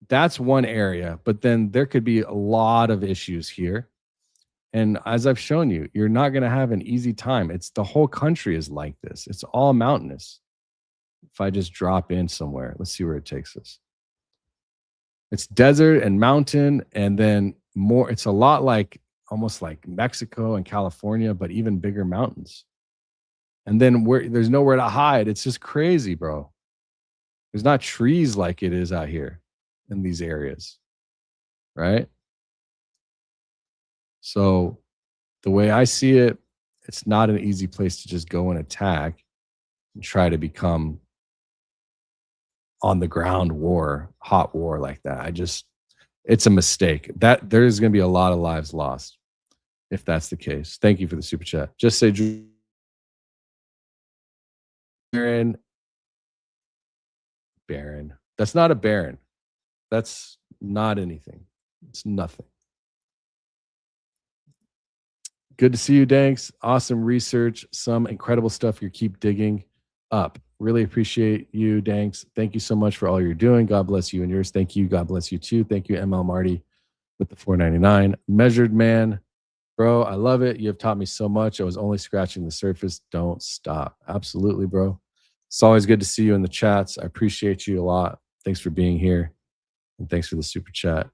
that's one area, but then there could be a lot of issues here. And as I've shown you, you're not going to have an easy time. The whole country is like this. It's all mountainous. If I just drop in somewhere, let's see where it takes us. It's desert and mountain, and then more. It's a lot like, almost like Mexico and California, but even bigger mountains. And then there's nowhere to hide. It's just crazy, bro. There's not trees like it is out here in these areas, right? So the way I see it, it's not an easy place to just go and attack and try to become on the ground war, hot war like that. It's a mistake. That there's going to be a lot of lives lost if that's the case. Thank you for the super chat. Just say Baron. That's not a baron. That's not anything. It's nothing. Good to see you, Danks. Awesome research. Some incredible stuff you keep digging up. Really appreciate you, Danks. Thank you so much for all you're doing. God bless you and yours. Thank you. God bless you too. Thank you, ML Marty, with the $4.99. Measured Man, bro, I love it. You have taught me so much. I was only scratching the surface. Don't stop. Absolutely, bro. It's always good to see you in the chats. I appreciate you a lot. Thanks for being here. And thanks for the super chat.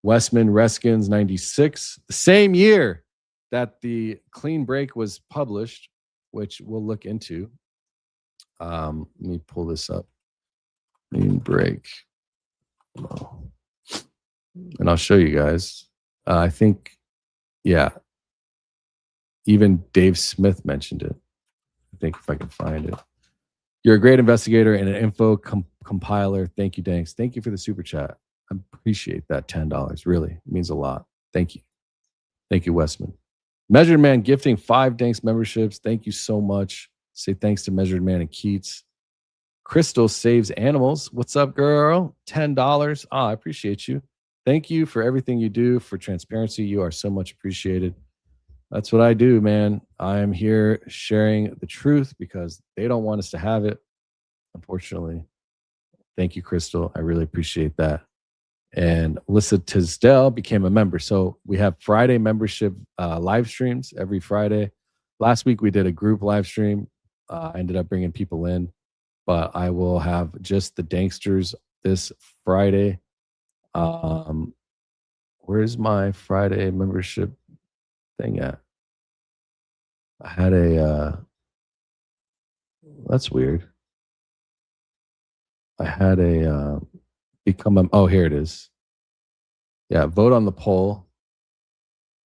Westman Reskins 96, the same year that the Clean Break was published, which we'll look into. Let me pull this up. Clean Break. And I'll show you guys. I think, yeah, even Dave Smith mentioned it. I think if I can find it. You're a great investigator and an info compiler. Thank you, Danks. Thank you for the super chat. I appreciate that $10. Really, it means a lot. Thank you. Thank you, Westman. Measured Man gifting 5 Danks memberships. Thank you so much. Say thanks to Measured Man and Keats. Crystal Saves Animals. What's up, girl? $10. I appreciate you. Thank you for everything you do for transparency. You are so much appreciated. That's what I do, man. I am here sharing the truth because they don't want us to have it, unfortunately. Thank you, Crystal. I really appreciate that. And Alyssa Tisdale became a member. So we have Friday membership live streams every Friday. Last week we did a group live stream. I ended up bringing people in, but I will have just the Danksters this Friday. Where's my Friday membership thing at? I had that's weird. I had oh, here it is. Yeah, vote on the poll.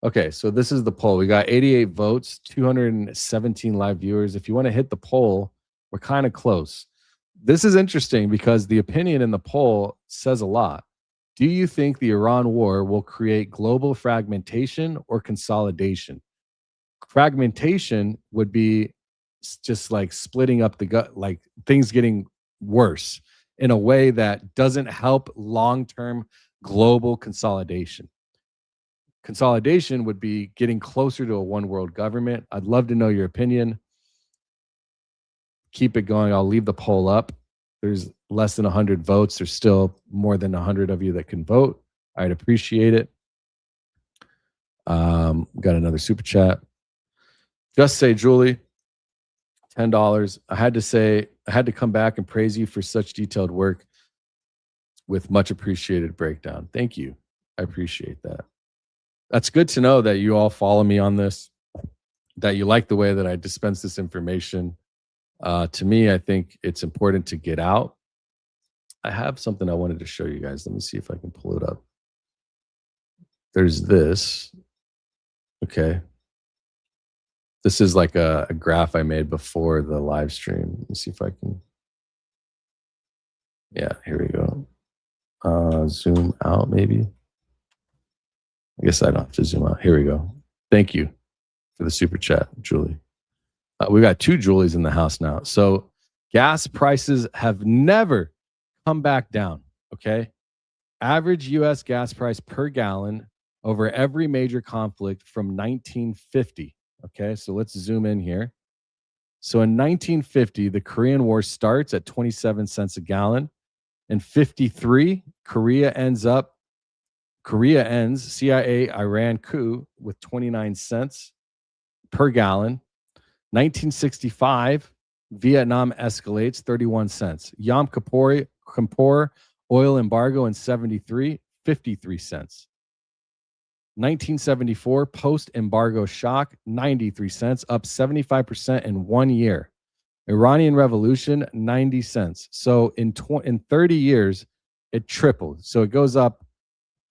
Okay, so this is the poll. We got 88 votes, 217 live viewers. If you want to hit the poll, we're kind of close. This is interesting because the opinion in the poll says a lot. Do you think the Iran war will create global fragmentation or consolidation? Fragmentation would be just like splitting up the gut, like things getting worse in a way that doesn't help long-term global consolidation. Consolidation would be getting closer to a one world government. I'd love to know your opinion. Keep it going. I'll leave the poll up. There's less than 100 votes. There's still more than 100 of you that can vote. I'd appreciate it. Got another super chat. Just say, Julie, $10. I had to come back and praise you for such detailed work with much appreciated breakdown. Thank you. I appreciate that. That's good to know that you all follow me on this, that you like the way that I dispense this information. To me, I think it's important to get out. I have something I wanted to show you guys. Let me see if I can pull it up. There's this. Okay. This is like a graph I made before the live stream. Let me see if I can. Yeah, here we go. Zoom out, maybe. I guess I don't have to zoom out. Here we go. Thank you for the super chat, Julie. We got 2 Julies in the house now. So gas prices have never come back down, okay? Average U.S. gas price per gallon over every major conflict from 1950. Okay, so let's zoom in here. So in 1950, the Korean War starts at 27 cents a gallon. In 53, Korea ends, CIA Iran coup with 29 cents per gallon. 1965, Vietnam escalates, 31 cents. Yom Kippur oil embargo in 73, 53 cents. 1974, post-embargo shock, 93 cents, up 75% in 1 year. Iranian Revolution, 90 cents. So in 30 years, it tripled. So it goes up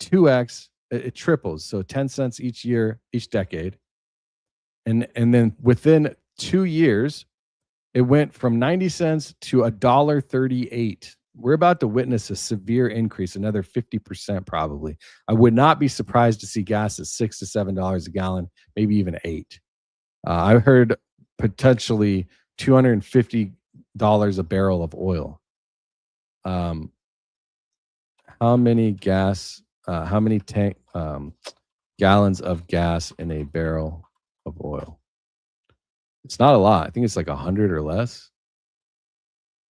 2x, it triples. So 10 cents each year, each decade. And then within 2 years, it went from 90 cents to $1.38. We're about to witness a severe increase, another 50% probably. I would not be surprised to see gas at $6 to $7 a gallon, maybe even $8. I heard potentially $250 a barrel of oil. How many gallons of gas in a barrel of oil? It's not a lot. I think it's like 100 or less.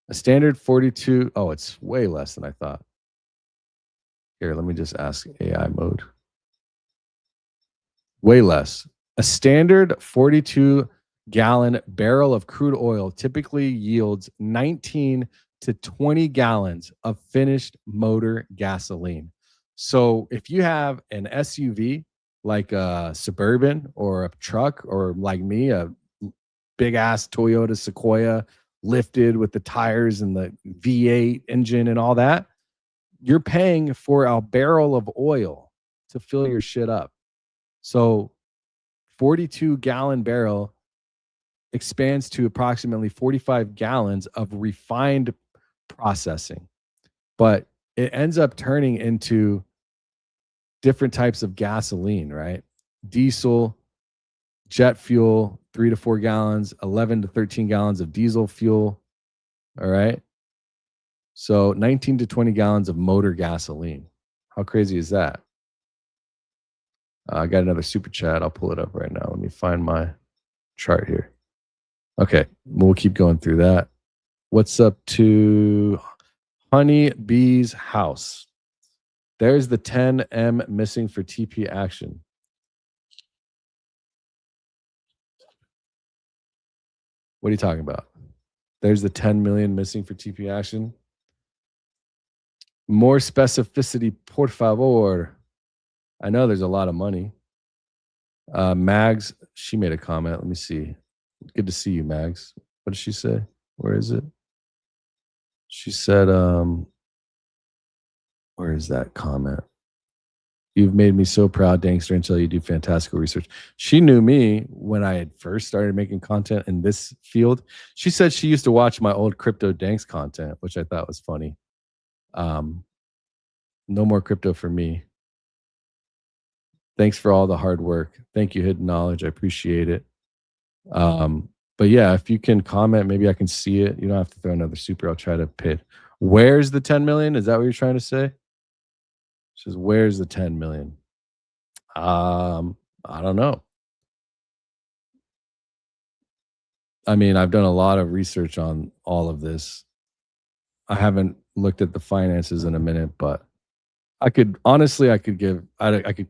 A standard 42. Oh, it's way less than I thought. Here, let me just ask AI mode. Way less. A standard 42-gallon barrel of crude oil typically yields 19 to 20 gallons of finished motor gasoline. So if you have an SUV like a Suburban or a truck, or like me, a big-ass Toyota Sequoia lifted with the tires and the V8 engine and all that, you're paying for a barrel of oil to fill your shit up. So 42-gallon barrel expands to approximately 45 gallons of refined processing. But it ends up turning into different types of gasoline, right? Diesel, jet fuel, 3 to 4 gallons, 11 to 13 gallons of diesel fuel. All right. So 19 to 20 gallons of motor gasoline. How crazy is that? I got another super chat. I'll pull it up right now. Let me find my chart here. Okay. We'll keep going through that. What's up to Honey Bee's house? There's the 10M missing for TP action. What are you talking about? There's the 10 million missing for TP action. More specificity, por favor. I know there's a lot of money. Mags, she made a comment. Let me see. Good to see you, Mags. What did she say? Where is it? She said, where is that comment? You've made me so proud, Dankster, until you do fantastical research. She knew me when I had first started making content in this field. She said she used to watch my old Crypto Danks content, which I thought was funny. No more crypto for me. Thanks for all the hard work. Thank you, Hidden Knowledge. I appreciate it. But yeah, if you can comment, maybe I can see it. You don't have to throw another super. I'll try to pit. Where's the 10 million? Is that what you're trying to say? She says, where's the 10 million? I don't know. I mean, I've done a lot of research on all of this. I haven't looked at the finances in a minute, but I could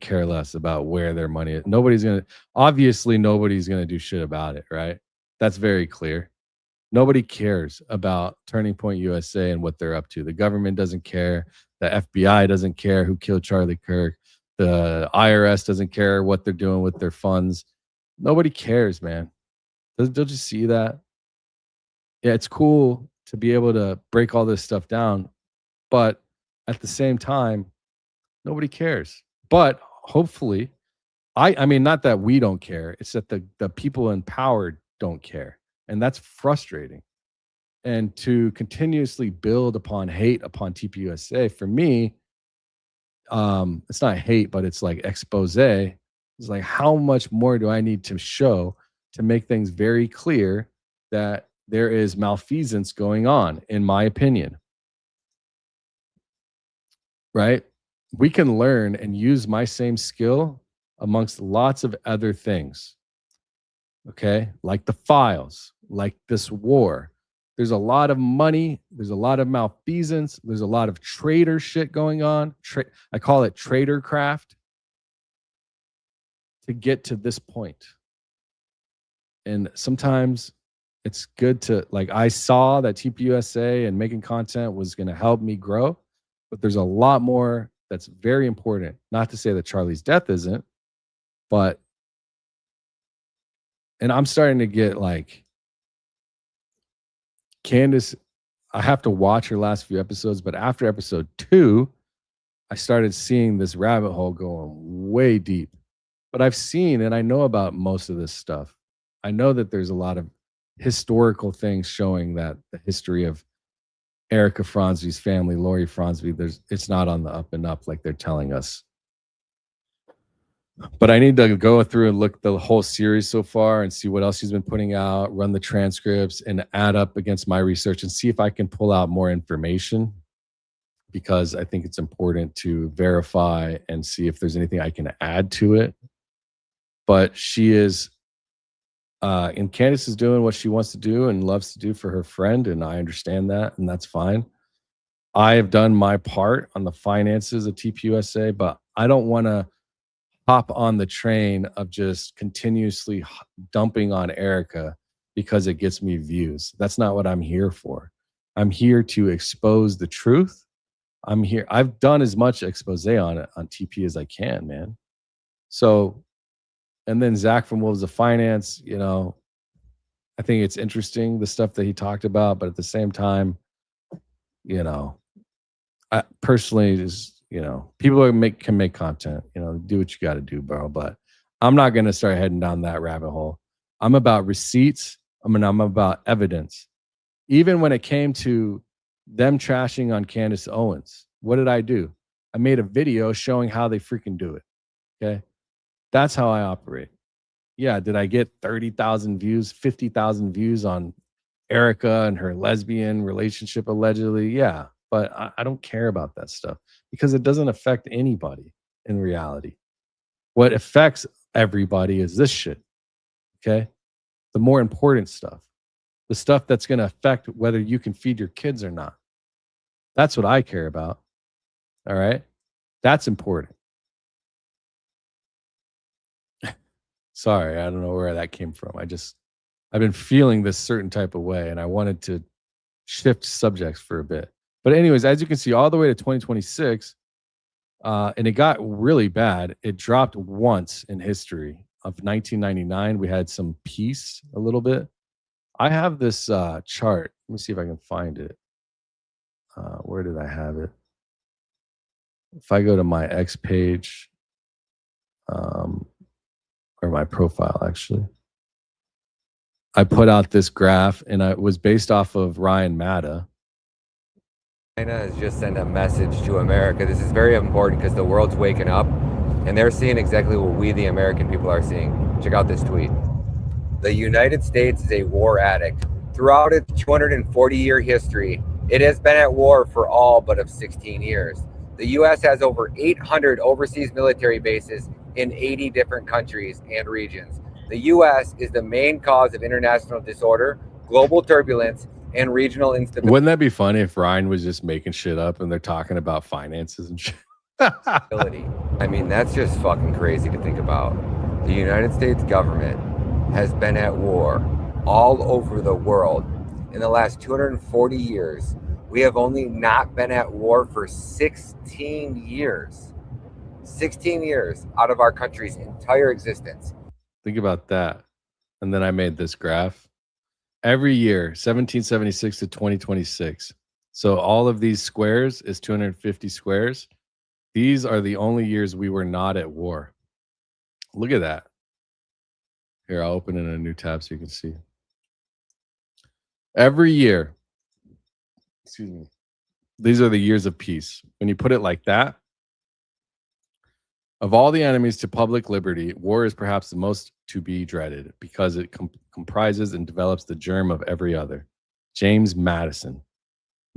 care less about where their money is. Nobody's going to do shit about it, right? That's very clear. Nobody cares about Turning Point USA and what they're up to. The government doesn't care. The FBI doesn't care who killed Charlie Kirk. The IRS doesn't care what they're doing with their funds. Nobody cares, man. Don't you see that? Yeah, it's cool to be able to break all this stuff down, But at the same time, nobody cares. But hopefully, I mean, not that we don't care, it's that the people in power don't care. And that's frustrating. And to continuously build upon hate upon TPUSA, for me, it's not hate, but it's like expose. It's like, how much more do I need to show to make things very clear that there is malfeasance going on, in my opinion? Right? We can learn and use my same skill amongst lots of other things. Okay? Like the files, like this war. There's a lot of money. There's a lot of malfeasance. There's a lot of traitor shit going on. I call it traitor craft to get to this point. And sometimes it's good to, like, I saw that TPUSA and making content was going to help me grow, but there's a lot more that's very important. Not to say that Charlie's death isn't, but, and I'm starting to get like, Candace, I have to watch her last few episodes, but after episode 2, I started seeing this rabbit hole going way deep. But I've seen and I know about most of this stuff. I know that there's a lot of historical things showing that the history of Erica Franzby's family, Lori Franzby, it's not on the up and up like they're telling us. But I need to go through and look the whole series so far and see what else she's been putting out, run the transcripts, and add up against my research and see if I can pull out more information, because I think it's important to verify and see if there's anything I can add to it. But she is, and Candace is doing what she wants to do and loves to do for her friend, and I understand that, and that's fine. I have done my part on the finances of TPUSA, but I don't want to hop on the train of just continuously dumping on Erica because it gets me views. That's not what I'm here for. I'm here to expose the truth. I'm here. I've done as much expose on it on TP as I can, man. So, and then Zach from Wolves of Finance, you know, I think it's interesting, the stuff that he talked about, but at the same time, you know, I personally just, you know, people can make content, you know, do what you got to do, bro. But I'm not going to start heading down that rabbit hole. I'm about receipts. I'm about evidence. Even when it came to them trashing on Candace Owens, what did I do? I made a video showing how they freaking do it. Okay. That's how I operate. Yeah. Did I get 30,000 views, 50,000 views on Erica and her lesbian relationship allegedly? Yeah. But I don't care about that stuff because it doesn't affect anybody in reality. What affects everybody is this shit. Okay. The more important stuff, the stuff that's going to affect whether you can feed your kids or not. That's what I care about. All right. That's important. Sorry, I don't know where that came from. I've been feeling this certain type of way and I wanted to shift subjects for a bit. But anyways, as you can see, all the way to 2026, and it got really bad. It dropped once in history. Of 1999, we had some peace a little bit. I have this chart. Let me see if I can find it. Where did I have it? If I go to my X page, or my profile, actually, I put out this graph, and it was based off of Ryan Matta. China has just sent a message to America. This is very important because the world's waking up and they're seeing exactly what we, the American people, are seeing. Check out this tweet. The United States is a war addict. Throughout its 240-year history, it has been at war for all but of 16 years. The U.S. has over 800 overseas military bases in 80 different countries and regions. The U.S. is the main cause of international disorder, global turbulence, and regional instability. Wouldn't that be funny if Ryan was just making shit up and they're talking about finances and shit? I mean, that's just fucking crazy to think about. The United States government has been at war all over the world. In the last 240 years, we have only not been at war for 16 years. 16 years out of our country's entire existence. Think about that. And then I made this graph. Every year, 1776 to 2026, So all of these squares is 250 squares. These are the only years we were not at war. Look at that. Here, I'll open in a new tab so you can see. Every year, excuse me, these are the years of peace. When you put it like that, of all the enemies to public liberty, war is perhaps the most to be dreaded because it comprises and develops the germ of every other. James Madison.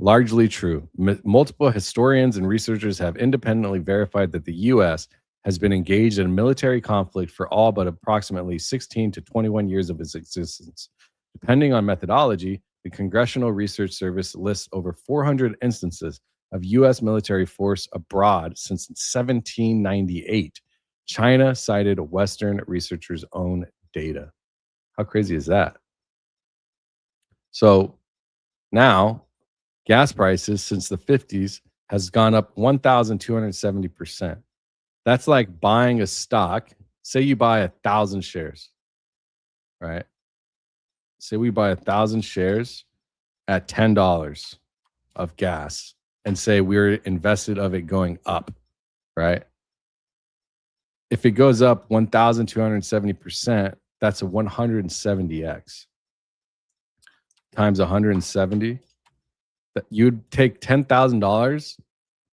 Largely true. Multiple historians and researchers have independently verified that the U.S. has been engaged in a military conflict for all but approximately 16 to 21 years of its existence. Depending on methodology, the Congressional Research Service lists over 400 instances of U.S. military force abroad since 1798. China cited Western researchers' own data. How crazy is that? So now, gas prices since the 50s has gone up 1,270%. That's like buying a stock. Say you buy 1,000 shares, right? Say we buy 1,000 shares at $10 of gas and say we're invested of it going up, right? If it goes up 1,270%, that's a 170x times 170. You'd take $10,000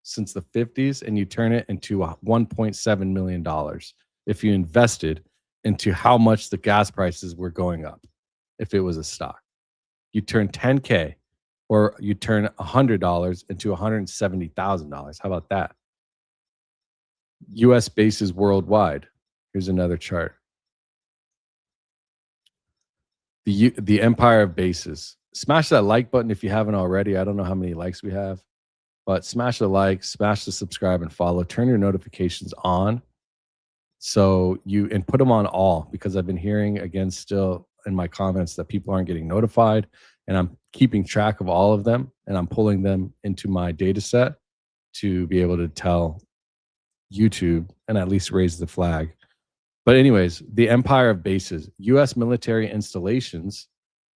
since the 50s and you turn it into $1.7 million if you invested into how much the gas prices were going up. If it was a stock, you turn 10K or you turn $100 into $170,000. How about that? US bases worldwide. Here's another chart. The empire of bases. Smash that like button if you haven't already. I don't know how many likes we have, but smash the like, smash the subscribe and follow. Turn your notifications on. So and put them on all, because I've been hearing again still in my comments that people aren't getting notified, and I'm keeping track of all of them and I'm pulling them into my data set to be able to tell YouTube and at least raise the flag. But anyways, the empire of bases, US military installations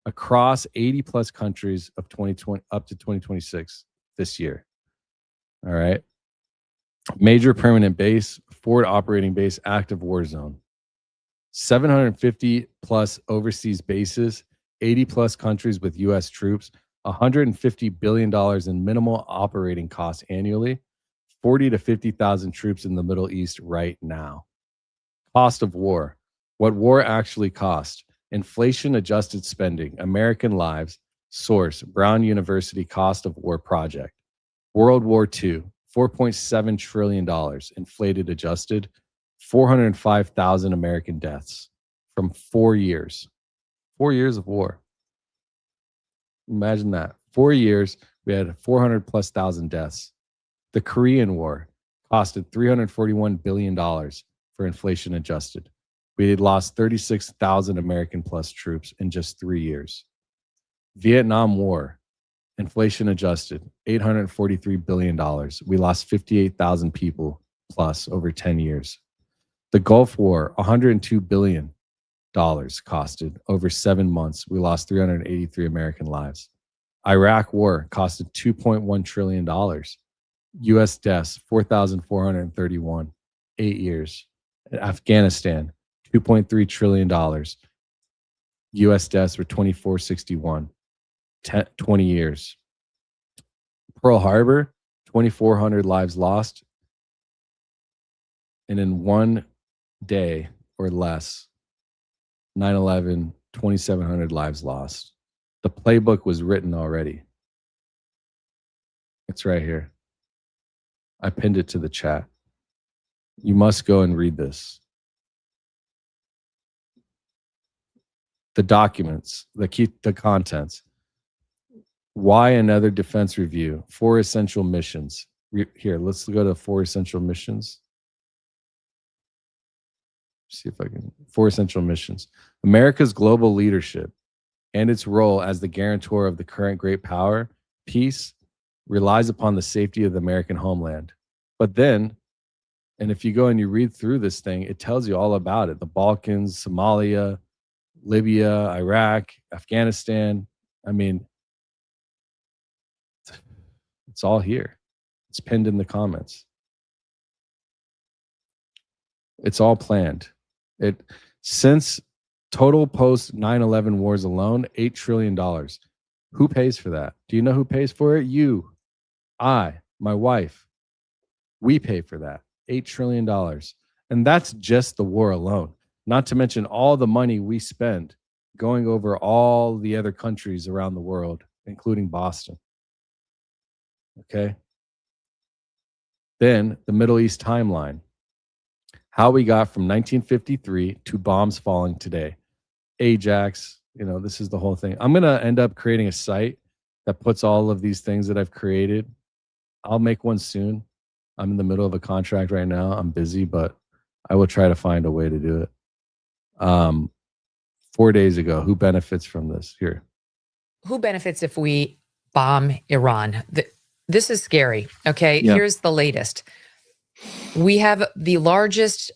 across 80 plus countries of 2020 up to 2026 this year. All right. Major permanent base, forward operating base, active war zone. 750 plus overseas bases, 80 plus countries with US troops, $150 billion in minimal operating costs annually, 40 to 50,000 troops in the Middle East right now. Cost of war. What war actually cost. Inflation adjusted spending, American lives. Source, Brown University Cost of War Project. World War II, $4.7 trillion, inflated adjusted, 405,000 American deaths from 4 years. 4 years of war. Imagine that. 4 years, we had 400 plus thousand deaths. The Korean War costed $341 billion for inflation adjusted. We had lost 36,000 American plus troops in just 3 years. Vietnam War, inflation adjusted, $843 billion. We lost 58,000 people plus over 10 years. The Gulf War, $102 billion costed over 7 months. We lost 383 American lives. Iraq War costed $2.1 trillion. U.S. deaths, 4,431, 8 years. Afghanistan, $2.3 trillion. U.S. deaths were 2,461, 20 years. Pearl Harbor, 2,400 lives lost. And in 1 day or less, 9/11, 2,700 lives lost. The playbook was written already. It's right here. I pinned it to the chat. You must go and read this. The documents, the contents. Why another defense review? 4 essential missions. Here, let's go to 4 essential missions. See if I can. 4 essential missions. America's global leadership and its role as the guarantor of the current great power, peace, relies upon the safety of the American homeland. But then, and if you go and you read through this thing, it tells you all about it. The Balkans, Somalia, Libya, Iraq, Afghanistan. I mean, It's all here. It's pinned in the comments. It's all planned. Since total post 9/11 wars alone, $8 trillion. Who pays for that? Do you know who pays for it? You, I, my wife. We pay for that. $8 trillion. And that's just the war alone. Not to mention all the money we spend going over all the other countries around the world, including Boston. Okay? Then the Middle East timeline. How we got from 1953 to bombs falling today. Ajax, this is the whole thing. I'm going to end up creating a site that puts all of these things that I've created. I'll make one soon. I'm in the middle of a contract right now. I'm busy, but I will try to find a way to do it. 4 days ago, who benefits from this? Here. Who benefits if we bomb Iran? This is scary. Okay, Here's the latest. We have the largest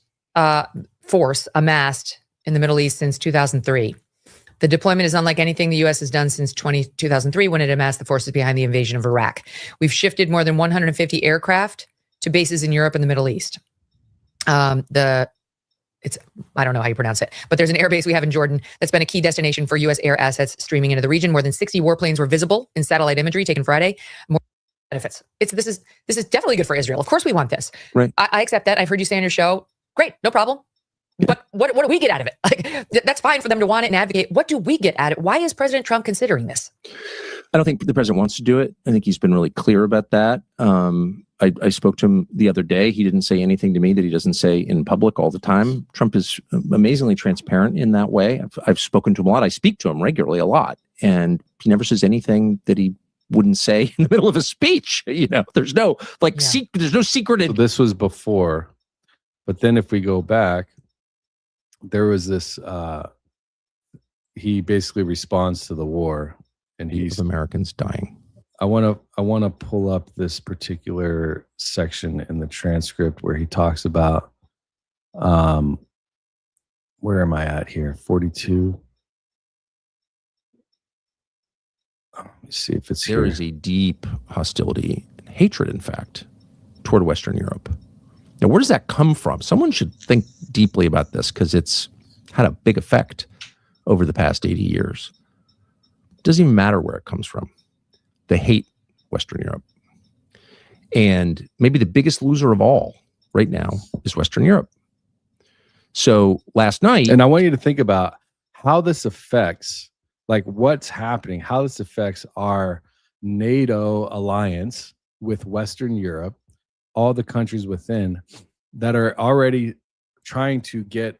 force amassed in the Middle East since 2003. The deployment is unlike anything the U.S. has done since 2003 when it amassed the forces behind the invasion of Iraq. We've shifted more than 150 aircraft to bases in Europe and the Middle East. I don't know how you pronounce it, but there's an airbase we have in Jordan that's been a key destination for U.S. air assets streaming into the region. More than 60 warplanes were visible in satellite imagery taken Friday. More benefits. This is definitely good for Israel. Of course we want this. Right. I accept that. I've heard you say on your show. Great, no problem. But what do we get out of it? Like, that's fine for them to want it and advocate. What do we get out of it? Why is President Trump considering this? I don't think the president wants to do it. I think he's been really clear about that. I spoke to him the other day. He didn't say anything to me that he doesn't say in public all the time. Trump is amazingly transparent in that way. I've spoken to him a lot. I speak to him regularly a lot. And he never says anything that he wouldn't say in the middle of a speech. There's no there's no secret. So this was before. But then if we go back, there was this, he basically responds to the war, and he's Americans dying. I want to pull up this particular section in the transcript where he talks about, where am I at here? 42. Let me see if it's There here. is a deep hostility and hatred, in fact, toward Western Europe. Now, where does that come from? Someone should think deeply about this because it's had a big effect over the past 80 years. It doesn't even matter where it comes from. They hate Western Europe. And maybe the biggest loser of all right now is Western Europe. So last night... And I want you to think about how this affects, like what's happening, how this affects our NATO alliance with Western Europe, all the countries within that are already trying to get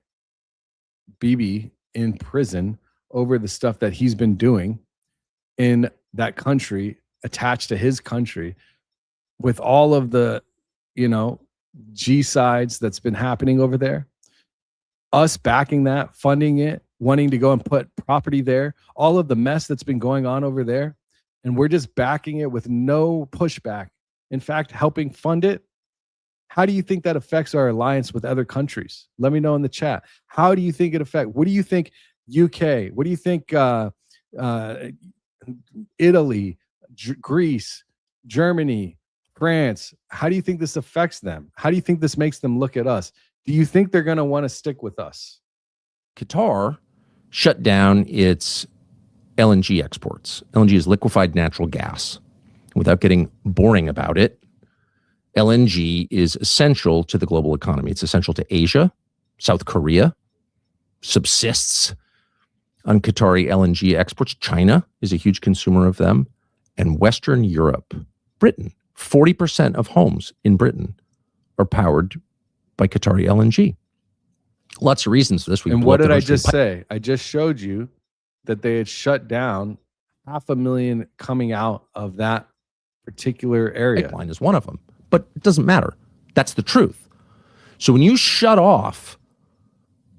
Bibi in prison over the stuff that he's been doing in that country, attached to his country, with all of the, G-sides that's been happening over there. Us backing that, funding it, wanting to go and put property there, all of the mess that's been going on over there. And we're just backing it with no pushback. In fact, helping fund it. How do you think that affects our alliance with other countries? Let me know in the chat. How do you think it affects? What do you think UK? What do you think Italy, Greece, Germany, France? How do you think this affects them? How do you think this makes them look at us? Do you think they're going to want to stick with us? Qatar shut down its LNG exports. LNG is liquefied natural gas. Without getting boring about it, LNG is essential to the global economy. It's essential to Asia. South Korea subsists on Qatari LNG exports. China is a huge consumer of them. And Western Europe, Britain, 40% of homes in Britain are powered by Qatari LNG. Lots of reasons for this. And what did I just say? I just showed you that they had shut down 500,000 coming out of that particular area. Pipeline is one of them. But it doesn't matter. That's the truth. So when you shut off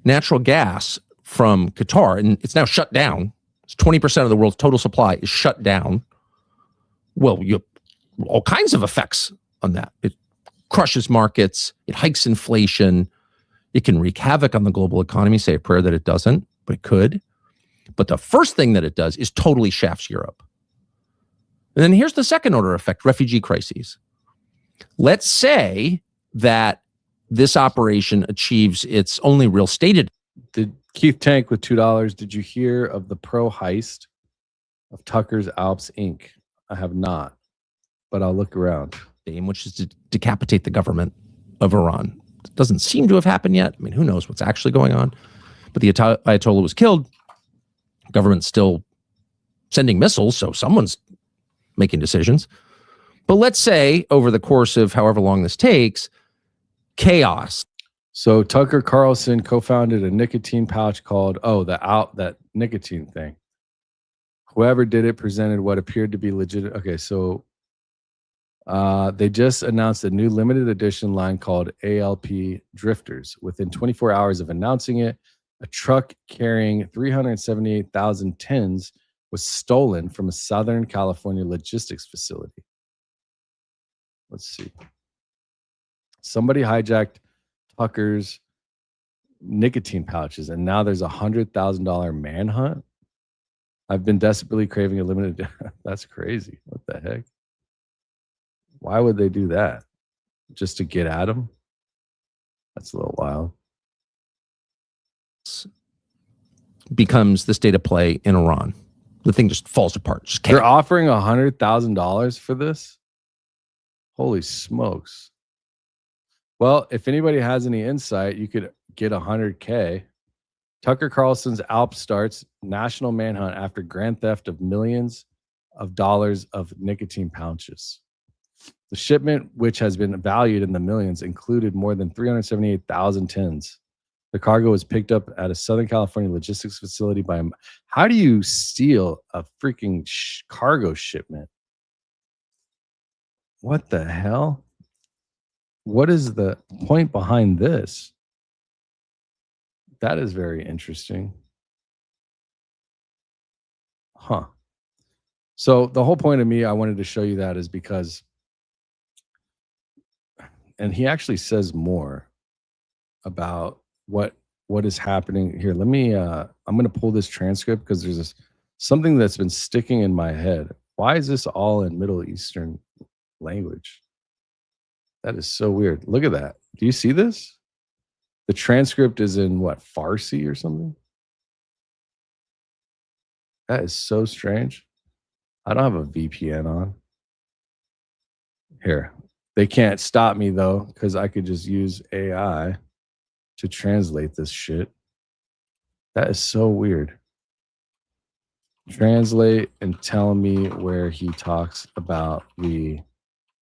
natural gas from Qatar, and it's now shut down, it's 20% of the world's total supply is shut down. Well, you have all kinds of effects on that. It crushes markets. It hikes inflation. It can wreak havoc on the global economy. Say a prayer that it doesn't, but it could. But the first thing that it does is totally shafts Europe. And then here's the second order effect, refugee crises. Let's say that this operation achieves its only real stated. Did Keith Tank with $2, did you hear of the pro heist of Tucker's Alps Inc.? I have not, but I'll look around. Which is to decapitate the government of Iran. It doesn't seem to have happened yet. I mean, who knows what's actually going on? But the Ayatollah was killed. Government's still sending missiles, so someone's making decisions. But let's say over the course of however long this takes, chaos. So Tucker Carlson co-founded a nicotine pouch called, that nicotine thing. Whoever did it presented what appeared to be legit. Okay, so they just announced a new limited edition line called ALP Drifters. Within 24 hours of announcing it, a truck carrying 378,000 tins was stolen from a Southern California logistics facility. Let's see. Somebody hijacked Tucker's nicotine pouches, and now there's $100,000 manhunt. I've been desperately craving a limited. That's crazy. What the heck? Why would they do that? Just to get at him? That's a little wild. Becomes the state of play in Iran. The thing just falls apart. Just They're offering $100,000 for this? Holy smokes. Well, if anybody has any insight, you could get $100K. Tucker Carlson's Alp starts national manhunt after grand theft of millions of dollars of nicotine pouches. The shipment, which has been valued in the millions, included more than 378,000 tins. The cargo was picked up at a Southern California logistics facility by him. How do you steal a freaking cargo shipment? What the hell? What is the point behind this? That is very interesting. Huh. So the whole point of me, I wanted to show you that is because, and he actually says more about what is happening here. Let me, I'm going to pull this transcript because there's something that's been sticking in my head. Why is this all in Middle Eastern language? That is so weird. Look at that. Do you see this? The transcript is in what, Farsi or something? That is so strange. I don't have a VPN on. Here. They can't stop me though, because I could just use AI to translate this shit. That is so weird. Translate and tell me where he talks about the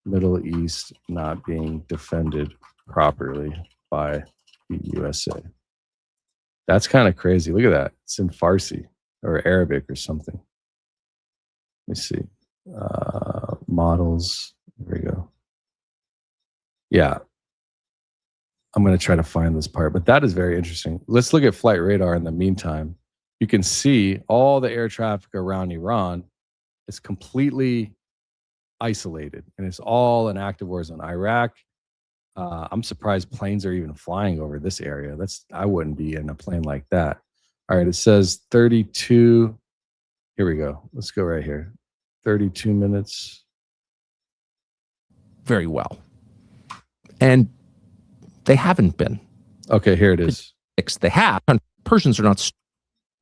Middle East not being defended properly by the USA. That's kind of crazy. Look at that. It's in Farsi or Arabic or something. Let me see. Models. There we go. Yeah. I'm going to try to find this part, but that is very interesting. Let's look at flight radar in the meantime. You can see all the air traffic around Iran is completely isolated, and it's all an active war zone. Iraq, I'm surprised planes are even flying over this area. I wouldn't be in a plane like that. All right, it says 32. Here we go. Let's go right here. 32 minutes. Very well. And they haven't been. Okay, here it is. They have. Persians are not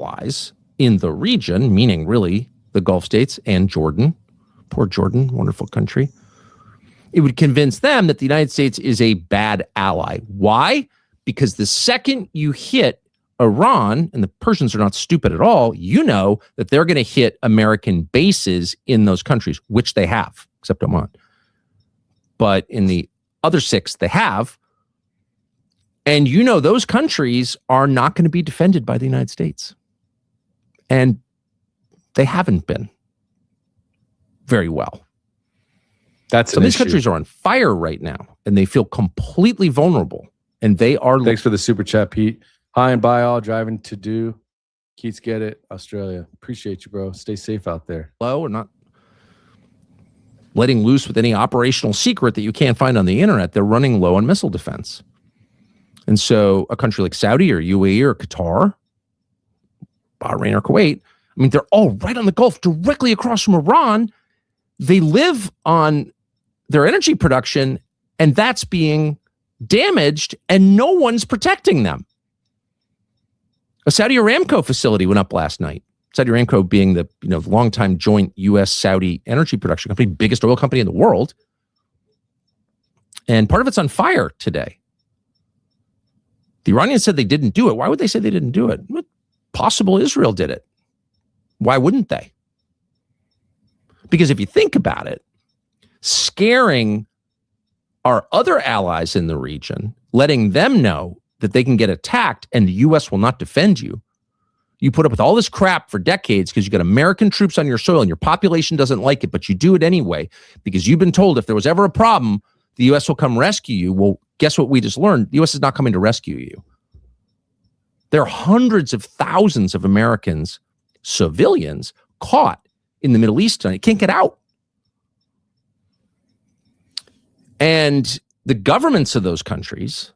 allies in the region, meaning really the Gulf states and Jordan. Poor Jordan, wonderful country. It would convince them that the United States is a bad ally. Why? Because the second you hit Iran, and the Persians are not stupid at all, you know that they're going to hit American bases in those countries, which they have, except Oman. But in the other 6, they have. And you know those countries are not going to be defended by the United States. And they haven't been very well. That's some of these countries are on fire right now, and they feel completely vulnerable. And they are. Thanks for the super chat, Pete. Hi and bye all. Driving to do. Keats get it. Australia. Appreciate you, bro. Stay safe out there. Low or not letting loose with any operational secret that you can't find on the internet. They're running low on missile defense. And so a country like Saudi or UAE or Qatar, Bahrain or Kuwait, I mean, they're all right on the Gulf, directly across from Iran. they live on their energy production, and that's being damaged, and no one's protecting them. A Saudi Aramco facility went up last night. Saudi Aramco being the longtime joint U.S.-Saudi energy production company, biggest oil company in the world. And part of it's on fire today. The Iranians said they didn't do it. Why would they say they didn't do it? Possible Israel did it. Why wouldn't they? Because if you think about it, scaring our other allies in the region, letting them know that they can get attacked and the U.S. will not defend you. You put up with all this crap for decades because you got American troops on your soil and your population doesn't like it, but you do it anyway because you've been told if there was ever a problem, the U.S. will come rescue you. Well, guess what we just learned? The U.S. is not coming to rescue you. There are hundreds of thousands of Americans, civilians, caught in the Middle East tonight. Can't get out. And the governments of those countries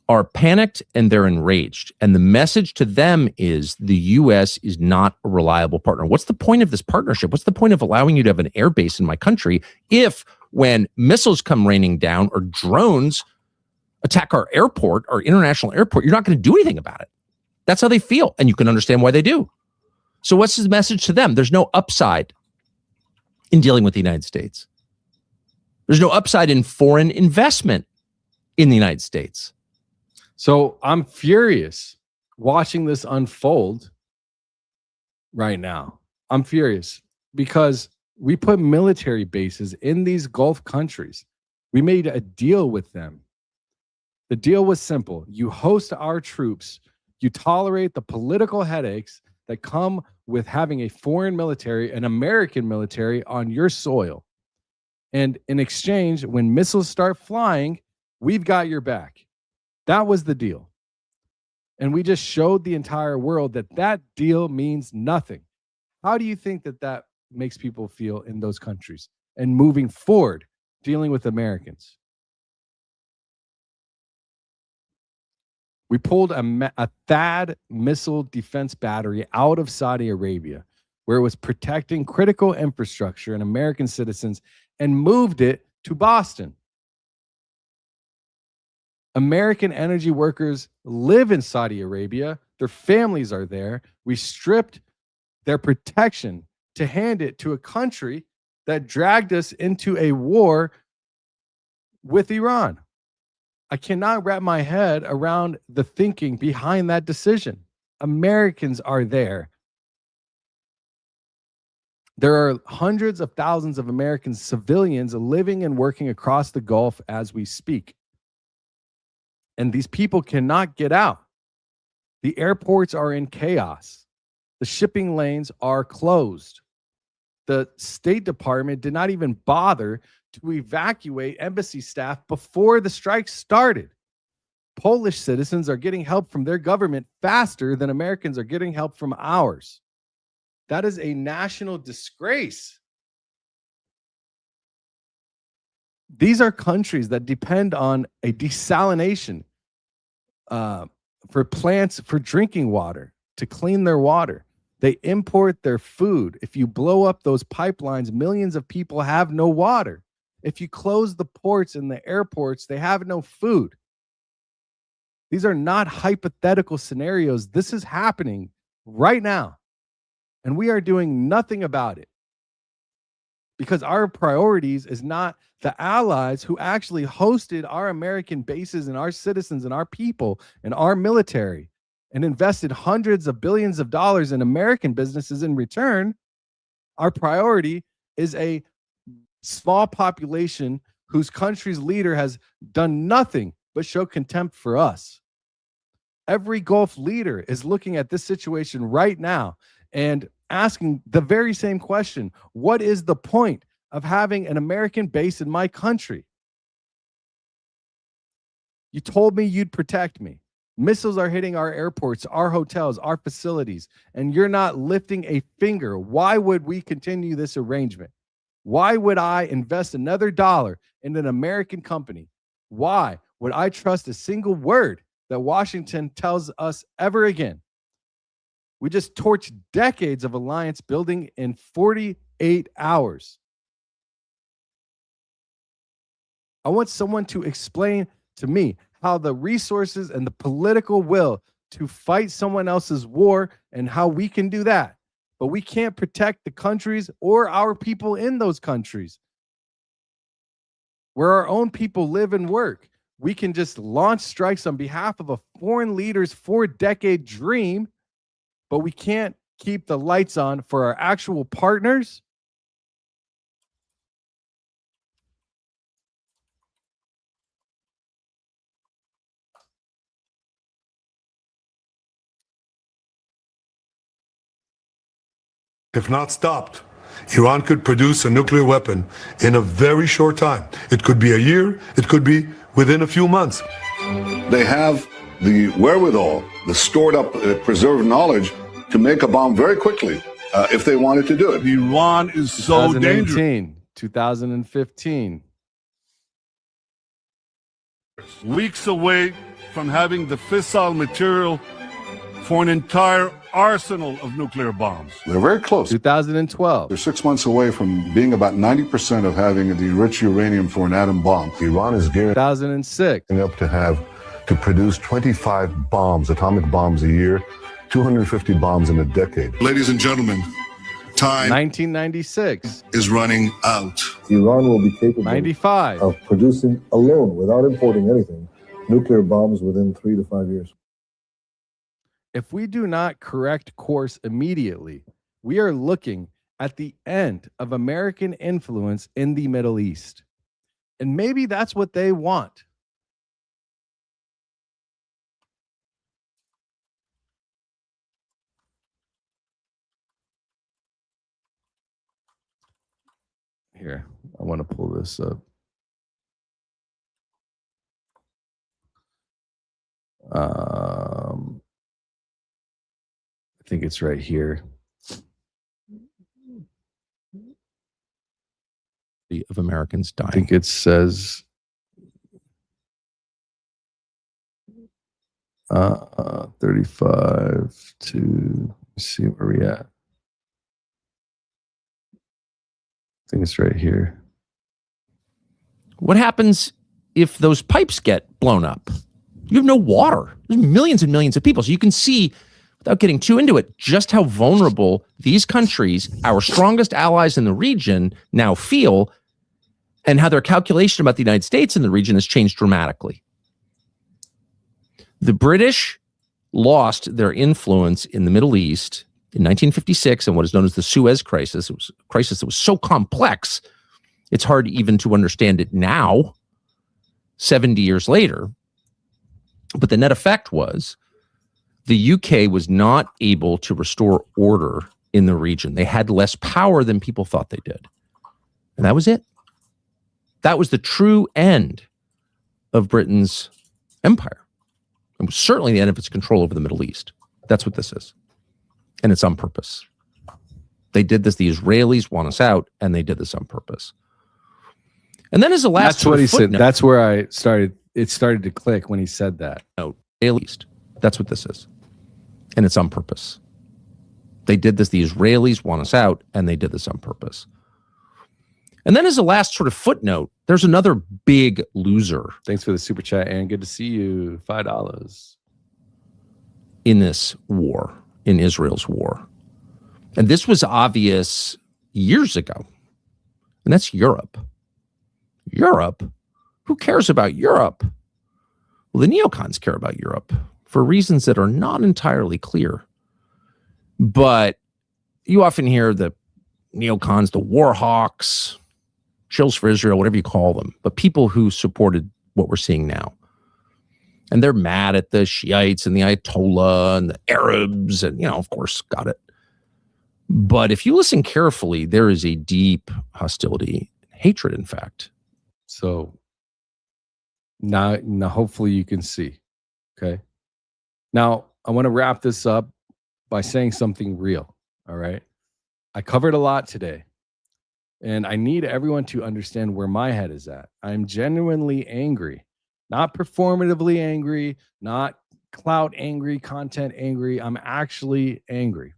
are panicked and they're enraged. And the message to them is the U.S. is not a reliable partner. What's the point of this partnership? What's the point of allowing you to have an air base in my country if when missiles come raining down or drones attack our airport, our international airport, you're not going to do anything about it? That's how they feel. And you can understand why they do. So what's the message to them? There's no upside in dealing with the United States. There's no upside in foreign investment in the United States. So I'm furious watching this unfold right now. I'm furious because we put military bases in these Gulf countries. We made a deal with them. The deal was simple. You host our troops. You tolerate the political headaches that come with having a foreign military, an American military on your soil. And in exchange, when missiles start flying, we've got your back. That was the deal. And we just showed the entire world that that deal means nothing. How do you think that that makes people feel in those countries and moving forward, dealing with Americans? We pulled a THAAD missile defense battery out of Saudi Arabia, where it was protecting critical infrastructure and American citizens, and moved it to Boston. American energy workers live in Saudi Arabia. Their families are there. We stripped their protection to hand it to a country that dragged us into a war with Iran. I cannot wrap my head around the thinking behind that decision. Americans are there. There are hundreds of thousands of American civilians living and working across the Gulf as we speak. And these people cannot get out. The airports are in chaos. The shipping lanes are closed. The State Department did not even bother to evacuate embassy staff before the strike started. Polish citizens are getting help from their government faster than Americans are getting help from ours. That is a national disgrace. These are countries that depend on a desalination for plants for drinking water, to clean their water. They import their food. If you blow up those pipelines, millions of people have no water. If you close the ports and the airports, they have no food. These are not hypothetical scenarios. This is happening right now. And we are doing nothing about it. Because our priorities is not the allies who actually hosted our American bases and our citizens and our people and our military and invested hundreds of billions of dollars in American businesses in return. Our priority is a small population whose country's leader has done nothing but show contempt for us. Every Gulf leader is looking at this situation right now and asking the very same question. What is the point of having an American base in my country? You told me you'd protect me. Missiles are hitting our airports, our hotels, our facilities, and you're not lifting a finger. Why would we continue this arrangement? Why would I invest another dollar in an American company? Why would I trust a single word that Washington tells us ever again? We just torched decades of alliance building in 40 8 hours. I want someone to explain to me how the resources and the political will to fight someone else's war and how we can do that. But we can't protect the countries or our people in those countries where our own people live and work. We can just launch strikes on behalf of a foreign leader's 4-decade dream, but we can't keep the lights on for our actual partners. If not stopped, Iran could produce a nuclear weapon in a very short time. It could be a year, it could be within a few months. They have the wherewithal, the stored up, preserved knowledge to make a bomb very quickly if they wanted to do it. Iran is so dangerous. 2015. Weeks away from having the fissile material for an entire arsenal of nuclear bombs. They're very close. 2012. They're 6 months away from being about 90% of having the enriched uranium for an atom bomb. Iran is gearing 2006. up to produce 25 bombs, atomic bombs a year, 250 bombs in a decade. Ladies and gentlemen, time 1996. is running out. Iran will be capable 95. of producing alone, without importing anything, nuclear bombs within 3 to 5 years. If we do not correct course immediately, we are looking at the end of American influence in the Middle East. And maybe that's what they want. Here, I want to pull this up. I think it's right here. Of Americans dying. I think it says 35 to, let's see where we at. I think it's right here. What happens if those pipes get blown up? You have no water. There's millions and millions of people. So you can see, without getting too into it, just how vulnerable these countries, our strongest allies in the region, now feel, and how their calculation about the United States in the region has changed dramatically. The British lost their influence in the Middle East in 1956 in what is known as the Suez crisis. It was a crisis that was so complex, it's hard even to understand it now, 70 years later. But the net effect was the UK was not able to restore order in the region. They had less power than people thought they did. And that was it. That was the true end of Britain's empire. It was certainly the end of its control over the Middle East. That's what this is. And it's on purpose. They did this. The Israelis want us out, and they did this on purpose. And then as the last That's what he said. That's where I started. It started to click when he said that. No, at least. That's what this is. And it's on purpose. They did this. The Israelis want us out, and they did this on purpose. And then as a last sort of footnote, there's another big loser. Thanks for the super chat, Aaron. Good to see you. $5. In this war, in Israel's war. And this was obvious years ago. And that's Europe. Europe? Who cares about Europe? Well, the neocons care about Europe for reasons that are not entirely clear. But you often hear the neocons, the war hawks, chills for Israel, whatever you call them, but people who supported what we're seeing now. And they're mad at the Shiites and the Ayatollah and the Arabs and, of course, got it. But if you listen carefully, there is a deep hostility, hatred, in fact. So now hopefully you can see. Okay. Now, I want to wrap this up by saying something real. All right. I covered a lot today. And I need everyone to understand where my head is at. I'm genuinely angry, not performatively angry, not clout angry, content angry. I'm actually angry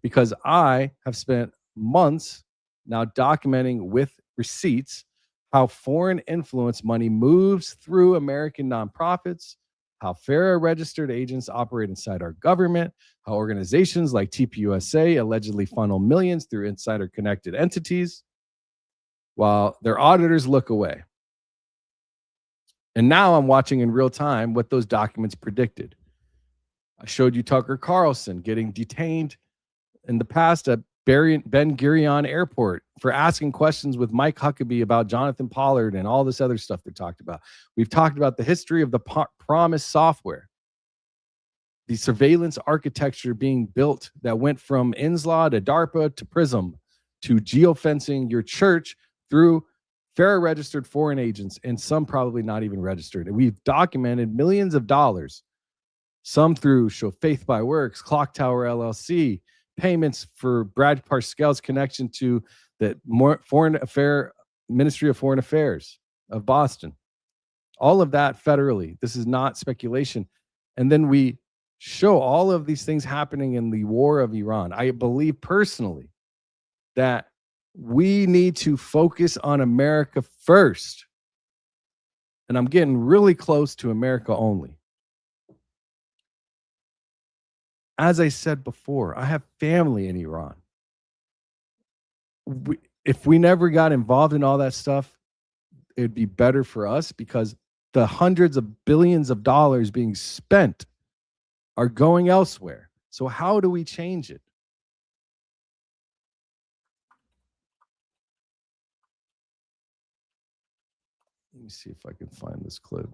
because I have spent months now documenting with receipts how foreign influence money moves through American nonprofits, how FARA registered agents operate inside our government, how organizations like TPUSA allegedly funnel millions through insider connected entities, while their auditors look away. And now I'm watching in real time what those documents predicted. I showed you Tucker Carlson getting detained in the past at Ben Gurion Airport for asking questions with Mike Huckabee about Jonathan Pollard and all this other stuff they talked about. We've talked about the history of the Promise software, the surveillance architecture being built that went from INSLAW to DARPA to PRISM to geofencing your church through FARA registered foreign agents, and some probably not even registered. And we've documented millions of dollars, some through Show Faith by Works, Clock Tower LLC, payments for Brad Parscale's connection to the Ministry of Foreign Affairs of Boston. All of that federally. This is not speculation. And then we show all of these things happening in the war of Iran. I believe personally that we need to focus on America first. And I'm getting really close to America only. As I said before, I have family in Iran. If we never got involved in all that stuff, it'd be better for us, because the hundreds of billions of dollars being spent are going elsewhere. So how do we change it? Let me see if I can find this clip.